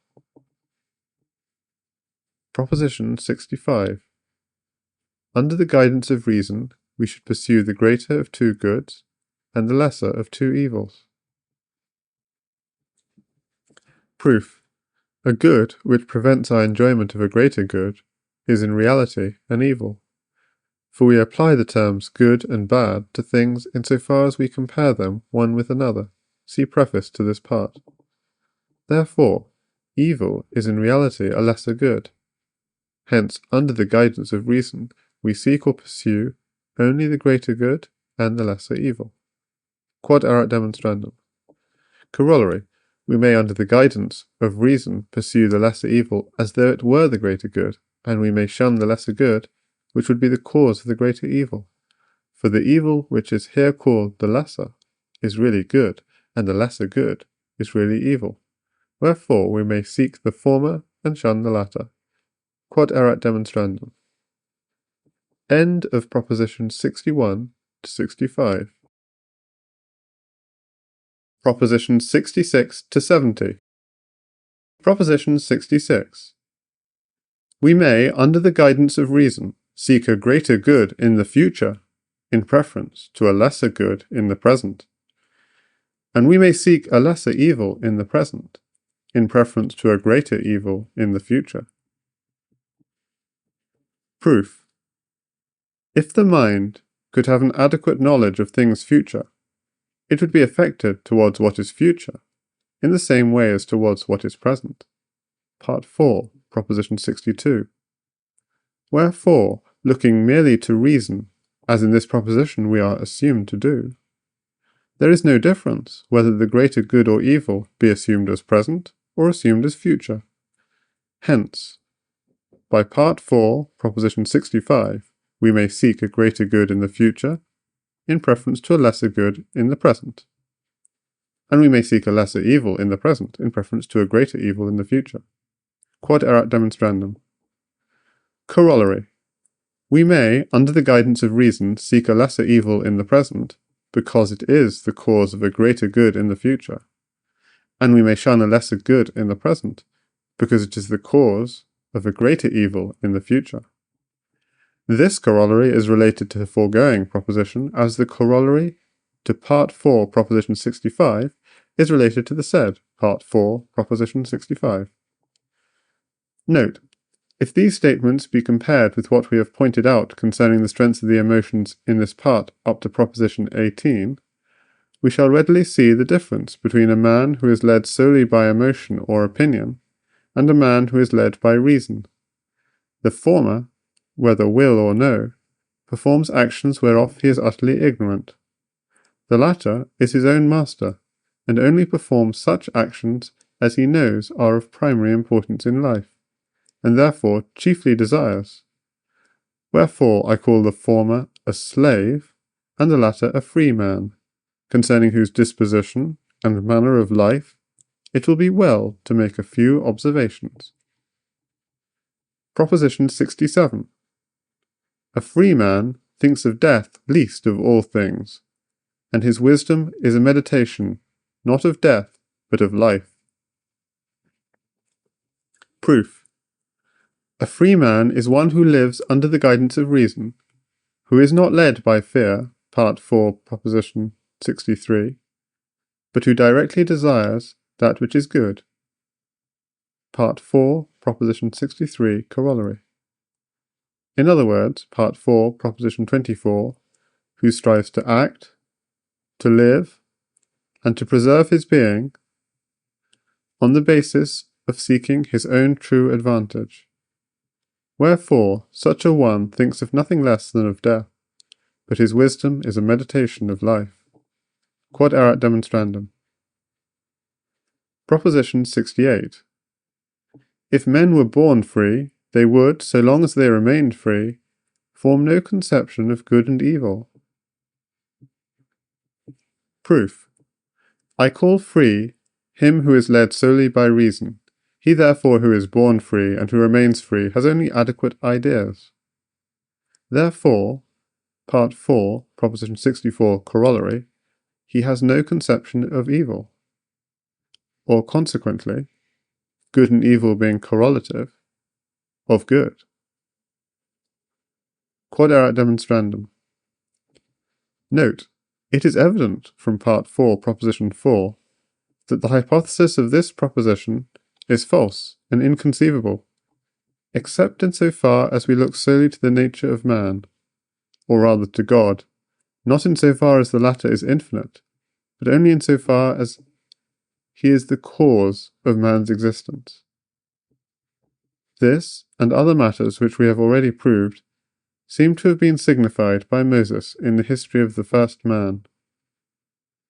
Proposition 65. Under the guidance of reason, we should pursue the greater of two goods and the lesser of two evils. Proof. A good which prevents our enjoyment of a greater good is in reality an evil, for we apply the terms good and bad to things in so far as we compare them one with another. See Preface to this part. Therefore, evil is in reality a lesser good. Hence, under the guidance of reason, we seek or pursue only the greater good and the lesser evil. Quod erat demonstrandum. Corollary. We may, under the guidance of reason, pursue the lesser evil as though it were the greater good, and we may shun the lesser good, which would be the cause of the greater evil. For the evil which is here called the lesser is really good, and the lesser good is really evil. Wherefore we may seek the former and shun the latter. Quod erat demonstrandum. End of proposition 61 to 65. Proposition 66 to 70. Proposition 66. We may, under the guidance of reason, seek a greater good in the future, in preference to a lesser good in the present. And we may seek a lesser evil in the present, in preference to a greater evil in the future. Proof. If the mind could have an adequate knowledge of things future, it would be affected towards what is future, in the same way as towards what is present. Part 4, Proposition 62. Wherefore, looking merely to reason, as in this proposition we are assumed to do, there is no difference whether the greater good or evil be assumed as present or assumed as future. Hence, by Part 4, Proposition 65, we may seek a greater good in the future, in preference to a lesser good in the present. And we may seek a lesser evil in the present, in preference to a greater evil in the future. Quod erat demonstrandum. Corollary. We may, under the guidance of reason, seek a lesser evil in the present, because it is the cause of a greater good in the future. And we may shun a lesser good in the present, because it is the cause of a greater evil in the future. This corollary is related to the foregoing proposition, as the corollary to Part 4, Proposition 65, is related to the said Part 4, Proposition 65. Note, if these statements be compared with what we have pointed out concerning the strengths of the emotions in this part up to Proposition 18, we shall readily see the difference between a man who is led solely by emotion or opinion, and a man who is led by reason. The former, whether will or no, performs actions whereof he is utterly ignorant. The latter is his own master, and only performs such actions as he knows are of primary importance in life, and therefore chiefly desires. Wherefore I call the former a slave, and the latter a free man, concerning whose disposition and manner of life it will be well to make a few observations. Proposition 67. A free man thinks of death least of all things, and his wisdom is a meditation, not of death, but of life. Proof. A free man is one who lives under the guidance of reason, who is not led by fear, Part 4, Proposition 63, but who directly desires that which is good. Part 4, Proposition 63, Corollary. In other words, Part 4, Proposition 24, who strives to act, to live, and to preserve his being on the basis of seeking his own true advantage. Wherefore, such a one thinks of nothing less than of death, but his wisdom is a meditation of life. Quod erat demonstrandum. Proposition 68. If men were born free, they would, so long as they remained free, form no conception of good and evil. Proof. I call free him who is led solely by reason. He therefore who is born free and who remains free has only adequate ideas. Therefore, Part 4, Proposition 64, Corollary, he has no conception of evil. Or consequently, good and evil being correlative, of good. Quod erat demonstrandum. Note, it is evident from Part 4, Proposition 4, that the hypothesis of this proposition is false and inconceivable, except in so far as we look solely to the nature of man, or rather to God, not in so far as the latter is infinite, but only in so far as he is the cause of man's existence. This, and other matters which we have already proved, seem to have been signified by Moses in the history of the first man.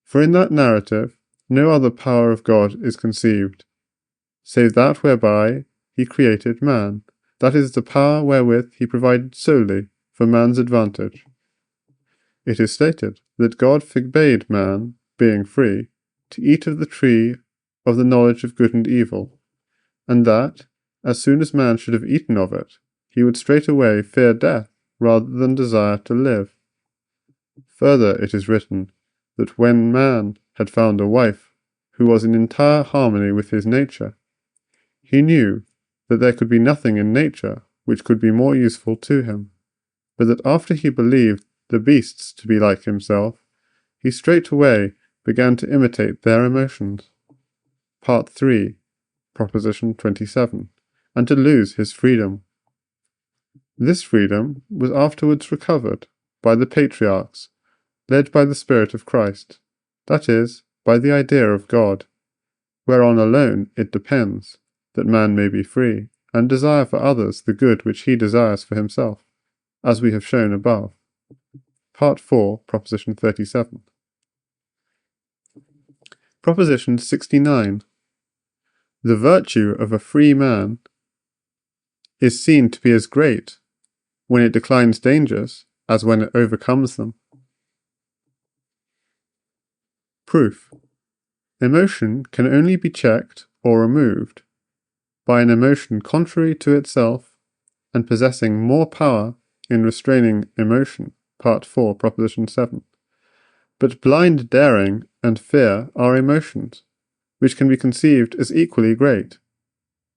For in that narrative no other power of God is conceived, save that whereby he created man, that is, the power wherewith he provided solely for man's advantage. It is stated that God forbade man, being free, to eat of the tree of the knowledge of good and evil, and that, as soon as man should have eaten of it, he would straightway fear death rather than desire to live. Further, it is written that when man had found a wife who was in entire harmony with his nature, he knew that there could be nothing in nature which could be more useful to him, but that after he believed the beasts to be like himself, he straightway began to imitate their emotions. Part 3, Proposition 27, and to lose his freedom. This freedom was afterwards recovered by the patriarchs, led by the Spirit of Christ, that is, by the idea of God, whereon alone it depends, that man may be free, and desire for others the good which he desires for himself, as we have shown above. Part 4, Proposition 37. Proposition 69. The virtue of a free man is seen to be as great when it declines dangers as when it overcomes them. Proof. Emotion can only be checked or removed by an emotion contrary to itself and possessing more power in restraining emotion. Part 4, Proposition 7. But blind daring and fear are emotions, which can be conceived as equally great.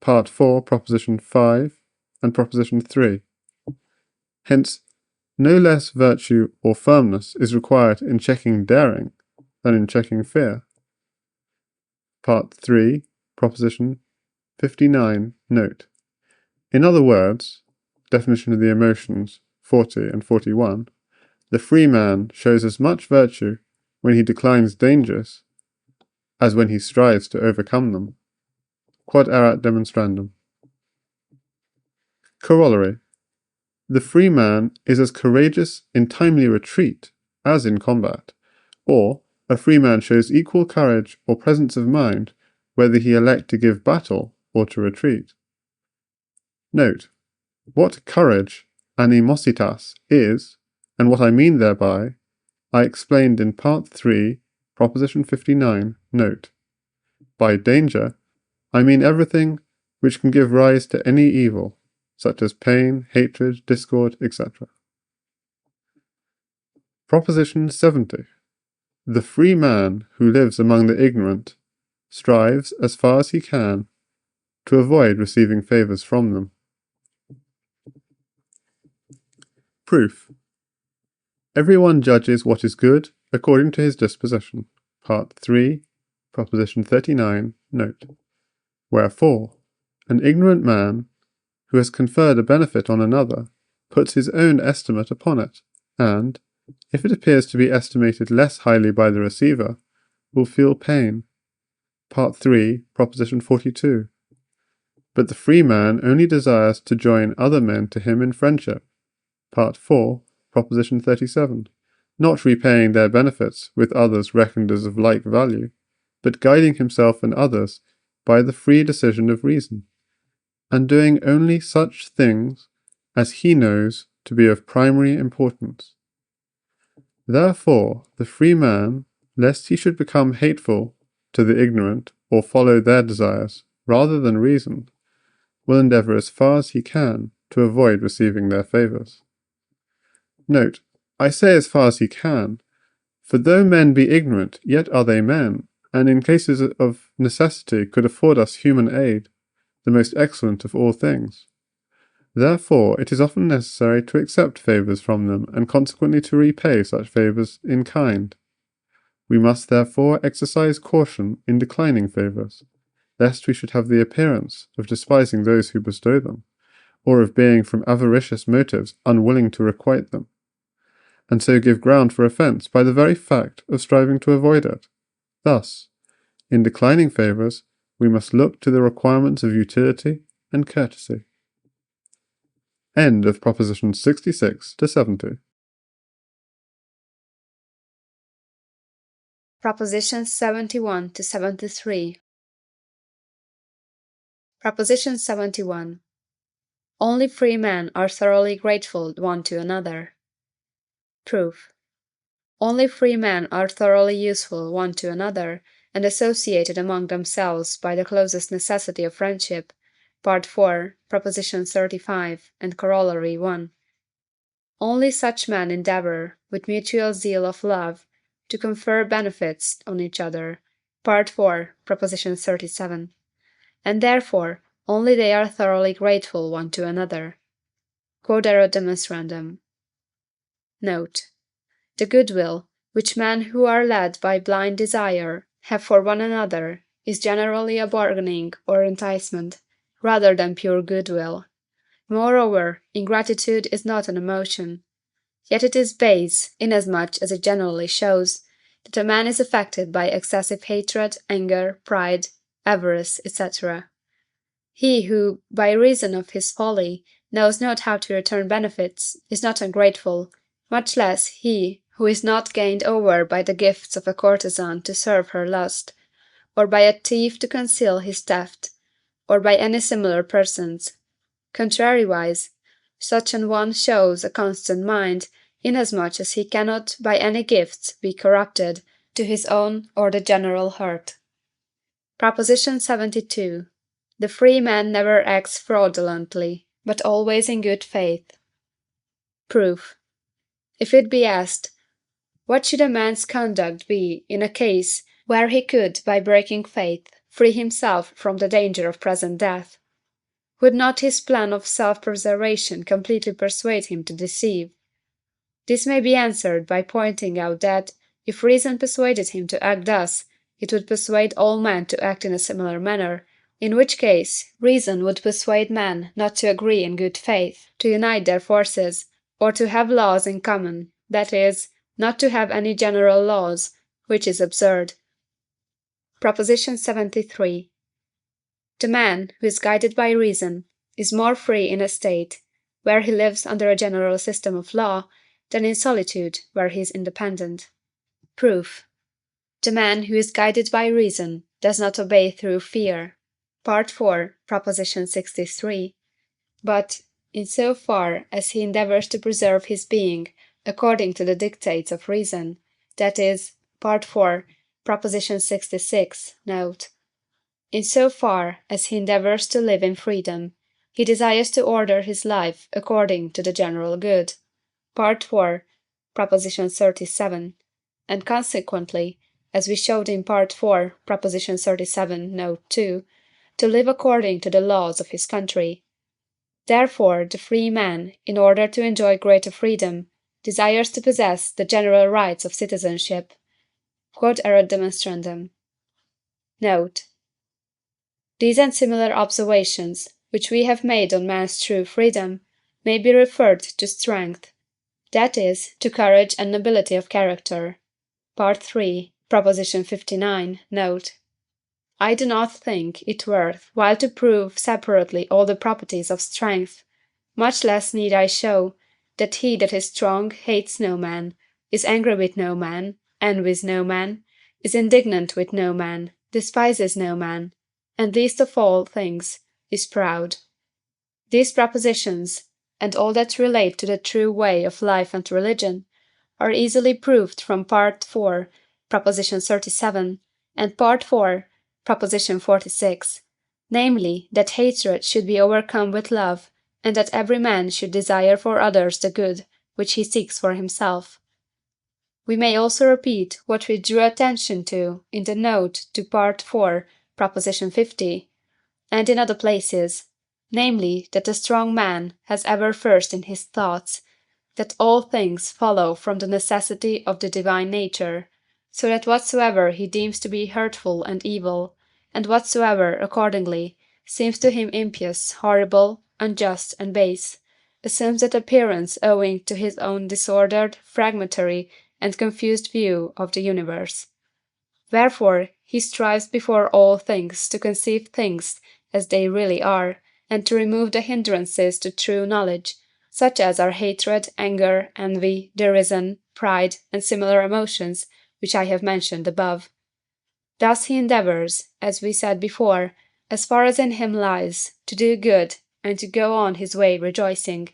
Part 4, Proposition 5 and Proposition 3. Hence, no less virtue or firmness is required in checking daring than in checking fear. Part 3, Proposition 59, note. In other words, definition of the emotions 40 and 41, the free man shows as much virtue when he declines dangers as when he strives to overcome them. Quod erat demonstrandum. Corollary. The free man is as courageous in timely retreat as in combat, or a free man shows equal courage or presence of mind whether he elect to give battle or to retreat. Note, what courage, animositas, is, and what I mean thereby, I explained in Part 3, Proposition 59, note. By danger, I mean everything which can give rise to any evil, such as pain, hatred, discord, etc. Proposition 70. The free man who lives among the ignorant strives, as far as he can, to avoid receiving favours from them. Proof. Everyone judges what is good according to his disposition. Part 3, Proposition 39, note. Wherefore, an ignorant man, who has conferred a benefit on another, puts his own estimate upon it, and, if it appears to be estimated less highly by the receiver, will feel pain. Part 3, Proposition 42. But the free man only desires to join other men to him in friendship. Part 4, Proposition 37, not repaying their benefits with others reckoned as of like value, but guiding himself and others by the free decision of reason, and doing only such things as he knows to be of primary importance. Therefore, the free man, lest he should become hateful to the ignorant or follow their desires rather than reason, will endeavour as far as he can to avoid receiving their favours. Note, I say as far as he can, for though men be ignorant, yet are they men, and in cases of necessity could afford us human aid, the most excellent of all things. Therefore it is often necessary to accept favours from them, and consequently to repay such favours in kind. We must therefore exercise caution in declining favours, lest we should have the appearance of despising those who bestow them, or of being from avaricious motives unwilling to requite them, and so give ground for offence by the very fact of striving to avoid it. Thus, in declining favours, we must look to the requirements of utility and courtesy. End of propositions 66 to 70. Propositions 71 to 73. Proposition 71. Only free men are thoroughly grateful one to another. Proof. Only free men are thoroughly useful one to another, and associated among themselves by the closest necessity of friendship. Part 4, Proposition 35, and Corollary 1. Only such men endeavor, with mutual zeal of love, to confer benefits on each other. Part 4, Proposition 37. And therefore only they are thoroughly grateful one to another. Q.E.D. Note. The goodwill, which men who are led by blind desire have for one another, is generally a bargaining or enticement, rather than pure goodwill. Moreover, ingratitude is not an emotion. Yet it is base, inasmuch as it generally shows that a man is affected by excessive hatred, anger, pride, avarice, etc. He who, by reason of his folly, knows not how to return benefits, is not ungrateful, much less he who is not gained over by the gifts of a courtesan to serve her lust, or by a thief to conceal his theft, or by any similar persons. Contrariwise, such an one shows a constant mind, inasmuch as he cannot by any gifts be corrupted, to his own or the general hurt. Proposition 72. The free man never acts fraudulently, but always in good faith. Proof. If it be asked, what should a man's conduct be in a case where he could, by breaking faith, free himself from the danger of present death? Would not his plan of self-preservation completely persuade him to deceive? This may be answered by pointing out that, if reason persuaded him to act thus, it would persuade all men to act in a similar manner, in which case reason would persuade men not to agree in good faith, to unite their forces, or to have laws in common, that is, not to have any general laws, which is absurd. Proposition 73. The man who is guided by reason is more free in a state where he lives under a general system of law than in solitude where he is independent. Proof. The man who is guided by reason does not obey through fear. Part 4, Proposition 63. But, in so far as he endeavors to preserve his being according to the dictates of reason, that is, Part 4, Proposition 66, note. In so far as he endeavors to live in freedom, he desires to order his life according to the general good. Part 4, Proposition 37, and consequently, as we showed in Part 4, Proposition 37, note 2, to live according to the laws of his country. Therefore the free man, in order to enjoy greater freedom, desires to possess the general rights of citizenship. Q.E.D. Note. These and similar observations, which we have made on man's true freedom, may be referred to strength, that is, to courage and nobility of character. Part 3, Proposition 59, note. I do not think it worth while to prove separately all the properties of strength, much less need I show that he that is strong hates no man, is angry with no man, envies no man, is indignant with no man, despises no man, and least of all things, is proud. These propositions, and all that relate to the true way of life and religion, are easily proved from Part 4, Proposition 37, and Part 4, Proposition 46, namely, that hatred should be overcome with love, and that every man should desire for others the good which he seeks for himself. We may also repeat what we drew attention to in the note to Part 4, Proposition 50, and in other places, namely, that the strong man has ever first in his thoughts that all things follow from the necessity of the divine nature, so that whatsoever he deems to be hurtful and evil, and whatsoever, accordingly, seems to him impious, horrible, unjust, and base, assumes that appearance owing to his own disordered, fragmentary, and confused view of the universe. Wherefore he strives before all things to conceive things as they really are, and to remove the hindrances to true knowledge, such as are hatred, anger, envy, derision, pride, and similar emotions which I have mentioned above. Thus he endeavors, as we said before, as far as in him lies, to do good, and to go on his way rejoicing.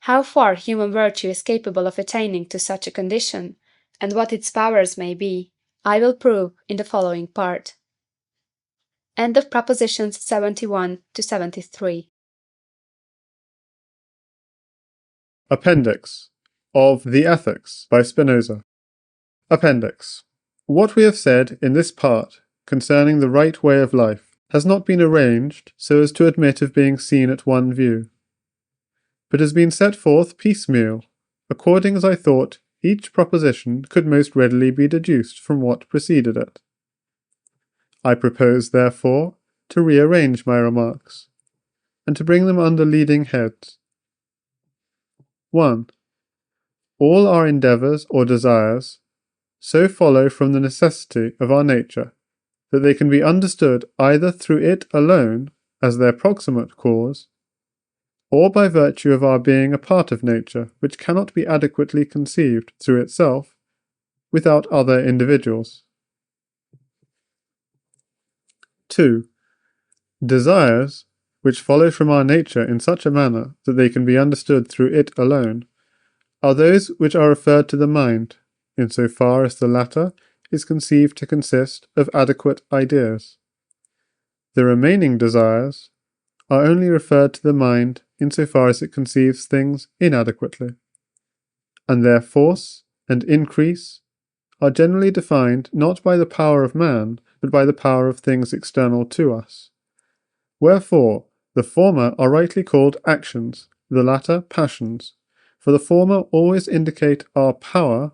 How far human virtue is capable of attaining to such a condition, and what its powers may be, I will prove in the following part. End of Propositions 71 to 73. Appendix of the Ethics by Spinoza. Appendix. What we have said in this part concerning the right way of life has not been arranged so as to admit of being seen at one view, but has been set forth piecemeal, according as I thought each proposition could most readily be deduced from what preceded it. I propose, therefore, to rearrange my remarks, and to bring them under leading heads. 1. All our endeavours or desires so follow from the necessity of our nature, that they can be understood either through it alone as their proximate cause, or by virtue of our being a part of nature which cannot be adequately conceived through itself without other individuals. 2. Desires, which follow from our nature in such a manner that they can be understood through it alone, are those which are referred to the mind, in so far as the latter is conceived to consist of adequate ideas. The remaining desires are only referred to the mind in so far as it conceives things inadequately, and their force and increase are generally defined not by the power of man, but by the power of things external to us. Wherefore, the former are rightly called actions, the latter passions, for the former always indicate our power,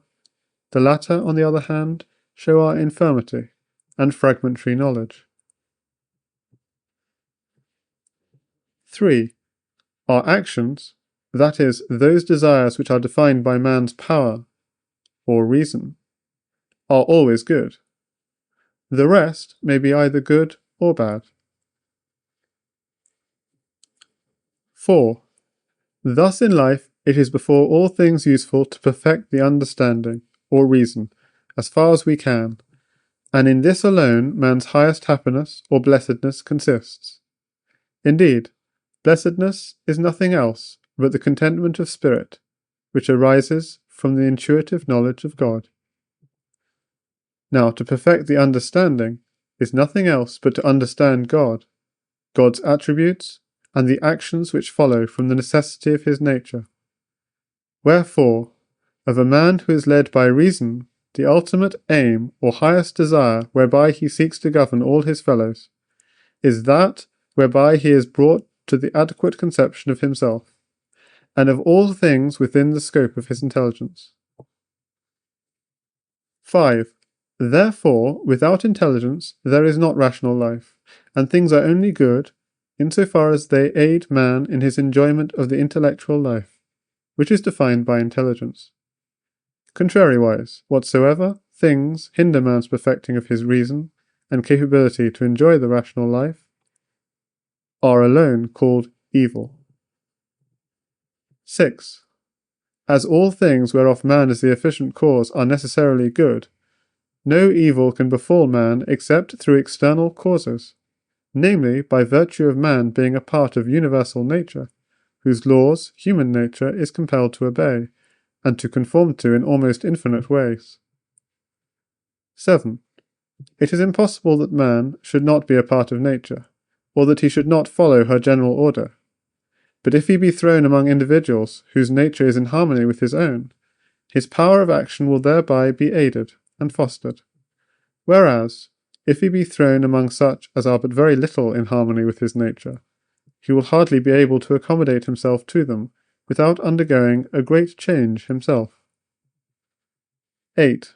the latter, on the other hand, show our infirmity and fragmentary knowledge. 3. Our actions, that is, those desires which are defined by man's power, or reason, are always good. The rest may be either good or bad. 4. Thus in life it is before all things useful to perfect the understanding, or reason, as far as we can, and in this alone man's highest happiness or blessedness consists. Indeed, blessedness is nothing else but the contentment of spirit, which arises from the intuitive knowledge of God. Now, to perfect the understanding is nothing else but to understand God, God's attributes, and the actions which follow from the necessity of his nature. Wherefore, of a man who is led by reason, the ultimate aim or highest desire whereby he seeks to govern all his fellows, is that whereby he is brought to the adequate conception of himself, and of all things within the scope of his intelligence. 5. Therefore, without intelligence there is not rational life, and things are only good in so far as they aid man in his enjoyment of the intellectual life, which is defined by intelligence. Contrariwise, whatsoever things hinder man's perfecting of his reason and capability to enjoy the rational life are alone called evil. 6. As all things whereof man is the efficient cause are necessarily good, no evil can befall man except through external causes, namely by virtue of man being a part of universal nature, whose laws human nature is compelled to obey, and to conform to in almost infinite ways. 7. It is impossible that man should not be a part of nature, or that he should not follow her general order. But if he be thrown among individuals whose nature is in harmony with his own, his power of action will thereby be aided and fostered. Whereas, if he be thrown among such as are but very little in harmony with his nature, he will hardly be able to accommodate himself to them without undergoing a great change himself. 8.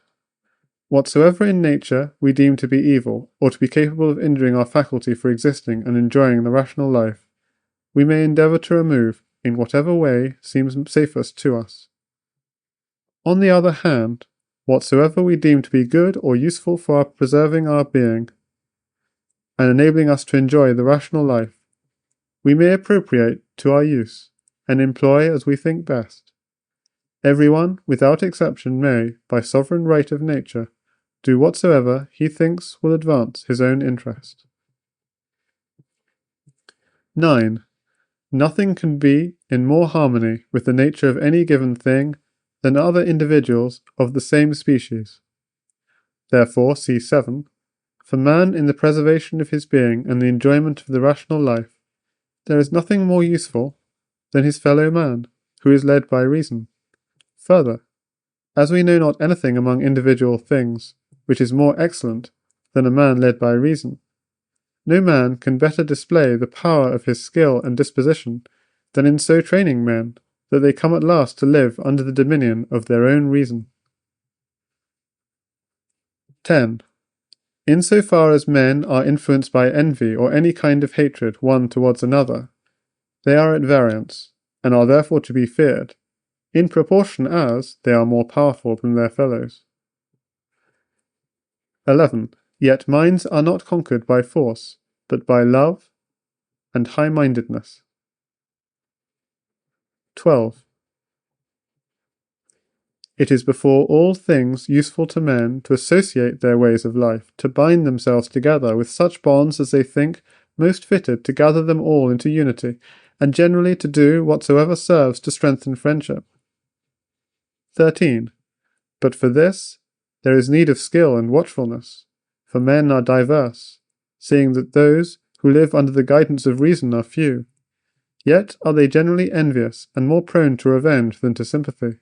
Whatsoever in nature we deem to be evil, or to be capable of injuring our faculty for existing and enjoying the rational life, we may endeavour to remove in whatever way seems safest to us. On the other hand, whatsoever we deem to be good or useful for our preserving our being, and enabling us to enjoy the rational life, we may appropriate to our use, and employ as we think best. Everyone, without exception, may, by sovereign right of nature, do whatsoever he thinks will advance his own interest. 9. Nothing can be in more harmony with the nature of any given thing than other individuals of the same species. Therefore, see 7. For man, in the preservation of his being and the enjoyment of the rational life, there is nothing more useful than his fellow man, who is led by reason. Further, as we know not anything among individual things which is more excellent than a man led by reason, no man can better display the power of his skill and disposition than in so training men that they come at last to live under the dominion of their own reason. 10. In so far as men are influenced by envy or any kind of hatred one towards another, they are at variance, and are therefore to be feared, in proportion as they are more powerful than their fellows. 11. Yet minds are not conquered by force, but by love and high-mindedness. 12. It is before all things useful to men to associate their ways of life, to bind themselves together with such bonds as they think most fitted to gather them all into unity, and generally to do whatsoever serves to strengthen friendship. 13. But for this there is need of skill and watchfulness, for men are diverse, seeing that those who live under the guidance of reason are few. Yet are they generally envious and more prone to revenge than to sympathy.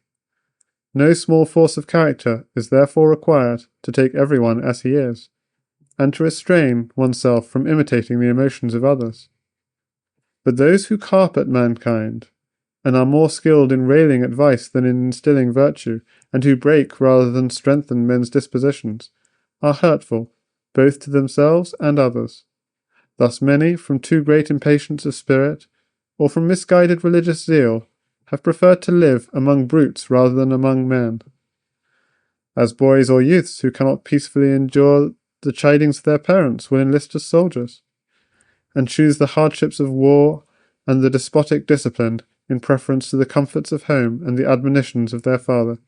No small force of character is therefore required to take everyone as he is, and to restrain oneself from imitating the emotions of others. But those who carp at mankind, and are more skilled in railing at vice than in instilling virtue, and who break rather than strengthen men's dispositions, are hurtful, both to themselves and others. Thus many, from too great impatience of spirit, or from misguided religious zeal, have preferred to live among brutes rather than among men. As boys or youths who cannot peacefully endure the chidings of their parents will enlist as soldiers, and choose the hardships of war and the despotic discipline in preference to the comforts of home and the admonitions of their father,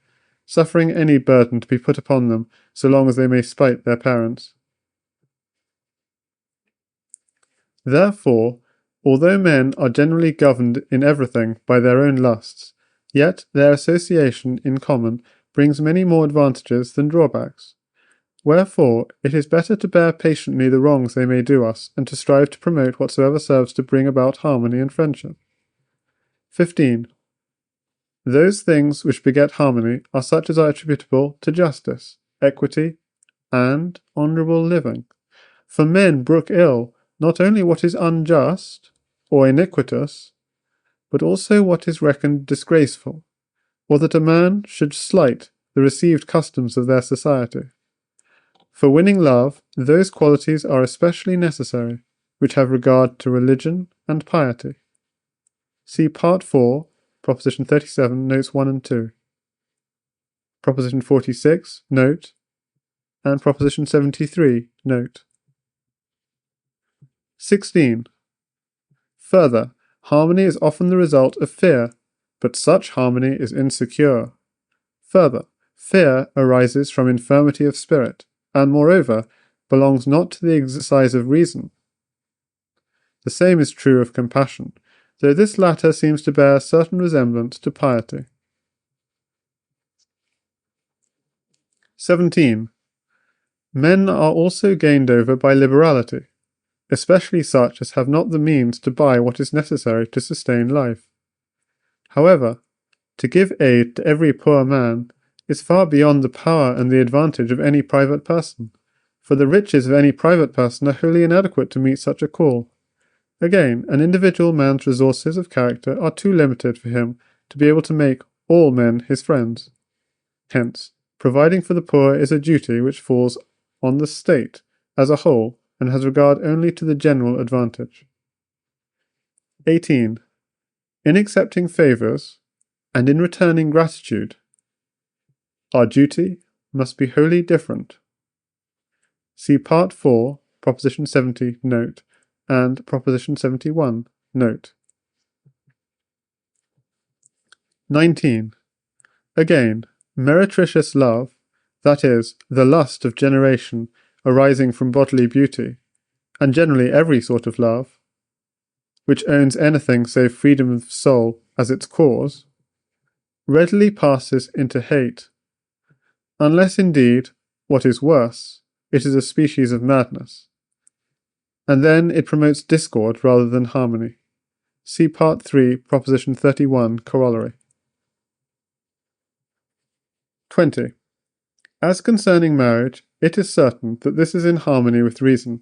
suffering any burden to be put upon them so long as they may spite their parents. Therefore, although men are generally governed in everything by their own lusts, yet their association in common brings many more advantages than drawbacks. Wherefore it is better to bear patiently the wrongs they may do us, and to strive to promote whatsoever serves to bring about harmony and friendship. 15. Those things which beget harmony are such as are attributable to justice, equity, and honourable living. For men brook ill not only what is unjust or iniquitous, but also what is reckoned disgraceful, or that a man should slight the received customs of their society. For winning love, those qualities are especially necessary, which have regard to religion and piety. See Part 4, Proposition 37, Notes 1 and 2, Proposition 46, Note, and Proposition 73, Note. 16. Further, harmony is often the result of fear, but such harmony is insecure. Further, fear arises from infirmity of spirit, and moreover, belongs not to the exercise of reason. The same is true of compassion, though this latter seems to bear a certain resemblance to piety. 17. Men are also gained over by liberality, especially such as have not the means to buy what is necessary to sustain life. However, to give aid to every poor man is far beyond the power and the advantage of any private person, for the riches of any private person are wholly inadequate to meet such a call. Again, an individual man's resources of character are too limited for him to be able to make all men his friends. Hence, providing for the poor is a duty which falls on the state as a whole, and has regard only to the general advantage. 18. In accepting favours, and in returning gratitude, our duty must be wholly different. See Part 4, Proposition 70, Note, and Proposition 71, Note. 19. Again, meretricious love, that is, the lust of generation arising from bodily beauty, and generally every sort of love, which owns anything save freedom of soul as its cause, readily passes into hate, unless indeed, what is worse, it is a species of madness, and then it promotes discord rather than harmony. See Part 3, Proposition 31, Corollary. 20. As concerning marriage, it is certain that this is in harmony with reason,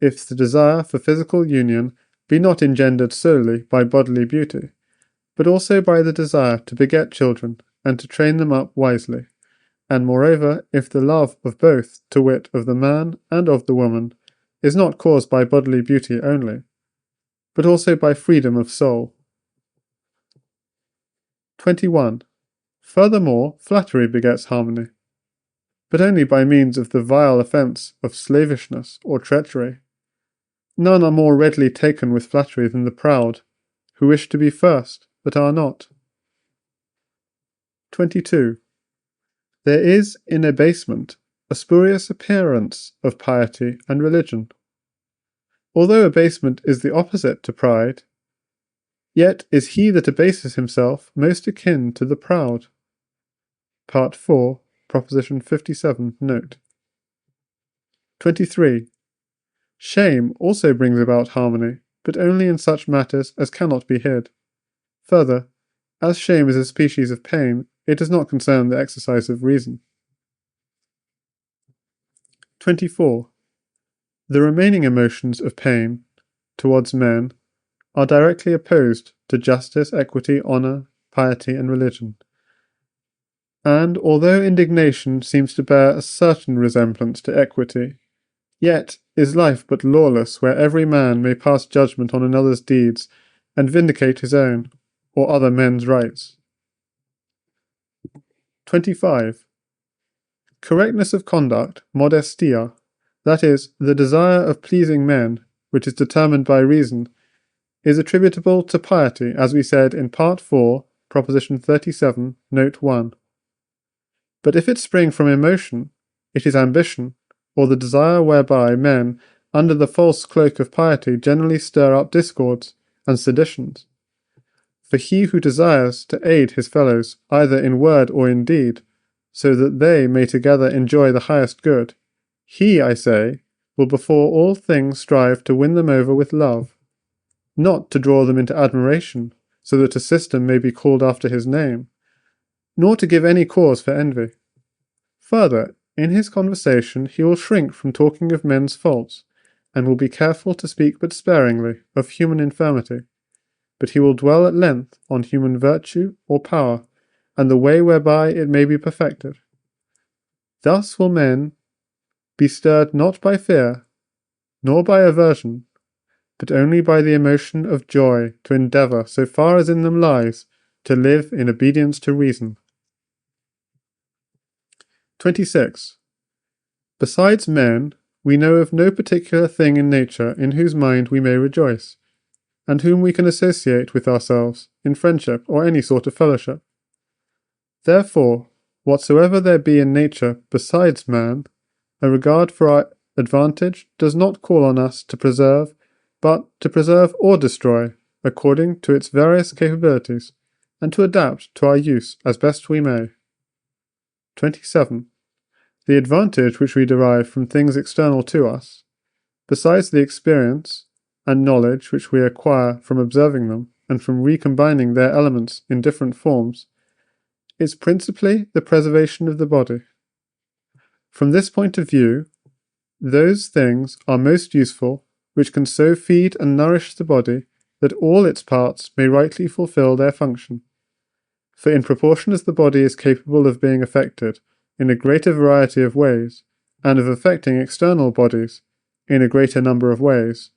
if the desire for physical union be not engendered solely by bodily beauty, but also by the desire to beget children and to train them up wisely, and moreover, if the love of both, to wit, of the man and of the woman, is not caused by bodily beauty only, but also by freedom of soul. 21. Furthermore, flattery begets harmony, but only by means of the vile offence of slavishness or treachery. None are more readily taken with flattery than the proud, who wish to be first, but are not. 22. There is in abasement a spurious appearance of piety and religion. Although abasement is the opposite to pride, yet is he that abases himself most akin to the proud. Part 4, Proposition 57, note. 23. Shame also brings about harmony, but only in such matters as cannot be hid. Further, as shame is a species of pain, it does not concern the exercise of reason. 24. The remaining emotions of pain towards men are directly opposed to justice, equity, honour, piety, and religion. And although indignation seems to bear a certain resemblance to equity, yet is life but lawless where every man may pass judgment on another's deeds and vindicate his own or other men's rights. 25. Correctness of conduct, modestia, that is, the desire of pleasing men, which is determined by reason, is attributable to piety, as we said in Part 4, Proposition 37, Note 1. But if it spring from emotion, it is ambition, or the desire whereby men, under the false cloak of piety, generally stir up discords and seditions. For he who desires to aid his fellows, either in word or in deed, so that they may together enjoy the highest good, he, I say, will before all things strive to win them over with love, not to draw them into admiration, so that a system may be called after his name, nor to give any cause for envy. Further, in his conversation he will shrink from talking of men's faults, and will be careful to speak but sparingly of human infirmity, but he will dwell at length on human virtue or power, and the way whereby it may be perfected. Thus will men be stirred not by fear, nor by aversion, but only by the emotion of joy to endeavour, so far as in them lies, to live in obedience to reason. 26. Besides men, we know of no particular thing in nature in whose mind we may rejoice, and whom we can associate with ourselves in friendship or any sort of fellowship. Therefore, whatsoever there be in nature besides man, a regard for our advantage does not call on us to preserve, but to preserve or destroy, according to its various capabilities, and to adapt to our use as best we may. 27. The advantage which we derive from things external to us, besides the experience and knowledge which we acquire from observing them and from recombining their elements in different forms, is principally the preservation of the body. From this point of view, those things are most useful which can so feed and nourish the body that all its parts may rightly fulfill their function. For in proportion as the body is capable of being affected in a greater variety of ways, and of affecting external bodies in a greater number of ways,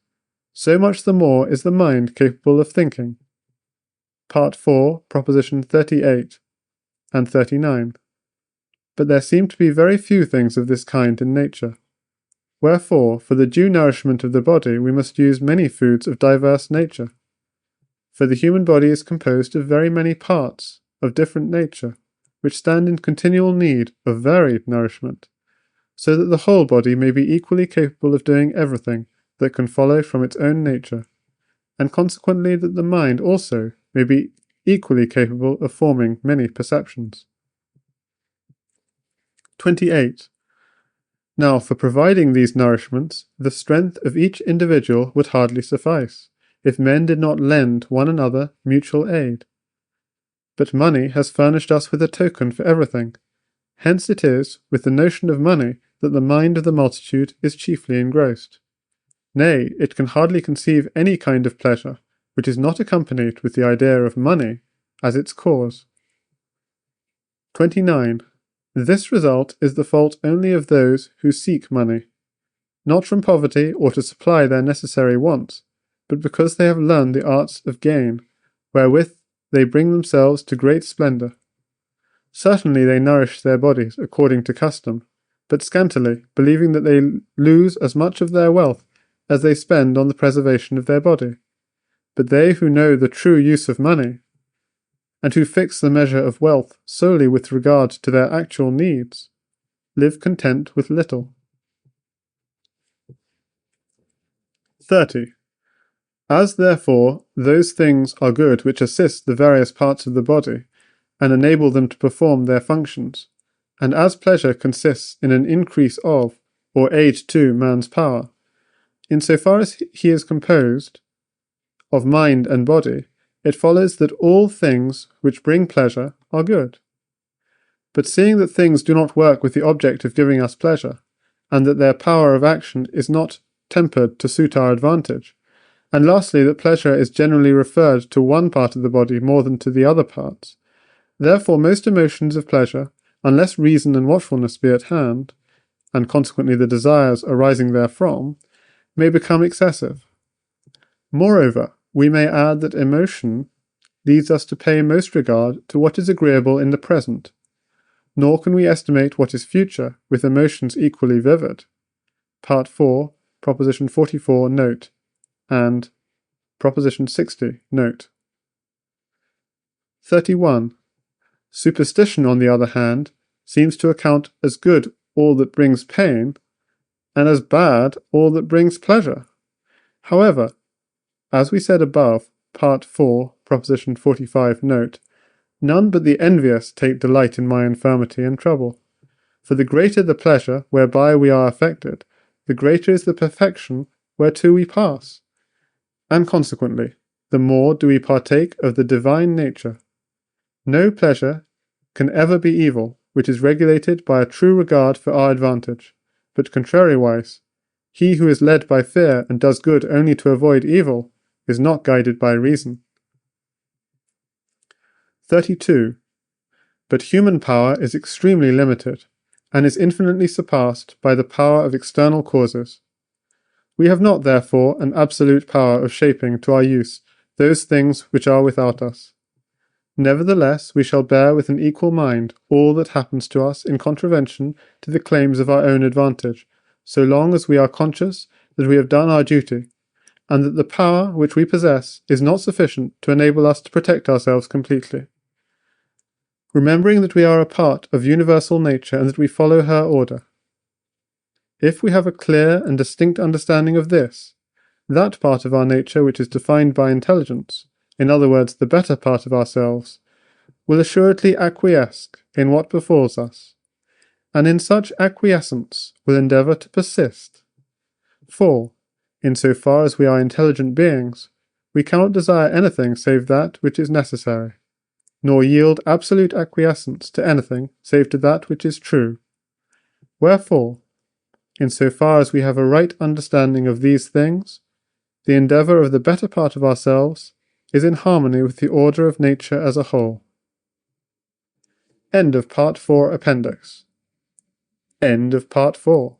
so much the more is the mind capable of thinking. Part 4, Proposition 38 and 39. But there seem to be very few things of this kind in nature. Wherefore, for the due nourishment of the body, we must use many foods of diverse nature. For the human body is composed of very many parts, of different nature, which stand in continual need of varied nourishment, so that the whole body may be equally capable of doing everything that can follow from its own nature, and consequently that the mind also may be equally capable of forming many perceptions. 28. Now, for providing these nourishments, the strength of each individual would hardly suffice, if men did not lend one another mutual aid. But money has furnished us with a token for everything. Hence it is with the notion of money that the mind of the multitude is chiefly engrossed. Nay, it can hardly conceive any kind of pleasure which is not accompanied with the idea of money as its cause. 29. This result is the fault only of those who seek money, not from poverty or to supply their necessary wants, but because they have learned the arts of gain, wherewith they bring themselves to great splendour. Certainly they nourish their bodies according to custom, but scantily, believing that they lose as much of their wealth as they spend on the preservation of their body. But they who know the true use of money, and who fix the measure of wealth solely with regard to their actual needs, live content with little. 30. As, therefore, those things are good which assist the various parts of the body, and enable them to perform their functions, and as pleasure consists in an increase of, or aid to, man's power, in so far as he is composed of mind and body, it follows that all things which bring pleasure are good. But seeing that things do not work with the object of giving us pleasure, and that their power of action is not tempered to suit our advantage, and lastly that pleasure is generally referred to one part of the body more than to the other parts, therefore most emotions of pleasure, unless reason and watchfulness be at hand, and consequently the desires arising therefrom, may become excessive. Moreover, we may add that emotion leads us to pay most regard to what is agreeable in the present, nor can we estimate what is future with emotions equally vivid. Part 4, Proposition 44, note, and Proposition 60, note. 31. Superstition, on the other hand, seems to account as good all that brings pain, and as bad all that brings pleasure. However, as we said above, Part 4, Proposition 45, note, none but the envious take delight in my infirmity and trouble. For the greater the pleasure whereby we are affected, the greater is the perfection whereto we pass, and consequently, the more do we partake of the divine nature. No pleasure can ever be evil which is regulated by a true regard for our advantage, but contrariwise, he who is led by fear and does good only to avoid evil is not guided by reason. 32. But human power is extremely limited, and is infinitely surpassed by the power of external causes. We have not, therefore, an absolute power of shaping to our use those things which are without us. Nevertheless, we shall bear with an equal mind all that happens to us in contravention to the claims of our own advantage, so long as we are conscious that we have done our duty, and that the power which we possess is not sufficient to enable us to protect ourselves completely. Remembering that we are a part of universal nature and that we follow her order. If we have a clear and distinct understanding of this, that part of our nature which is defined by intelligence, in other words, the better part of ourselves, will assuredly acquiesce in what befalls us, and in such acquiescence will endeavour to persist. For, in so far as we are intelligent beings, we cannot desire anything save that which is necessary, nor yield absolute acquiescence to anything save to that which is true. Wherefore, in so far as we have a right understanding of these things, the endeavour of the better part of ourselves is in harmony with the order of nature as a whole. End of Part 4 Appendix. End of Part 4.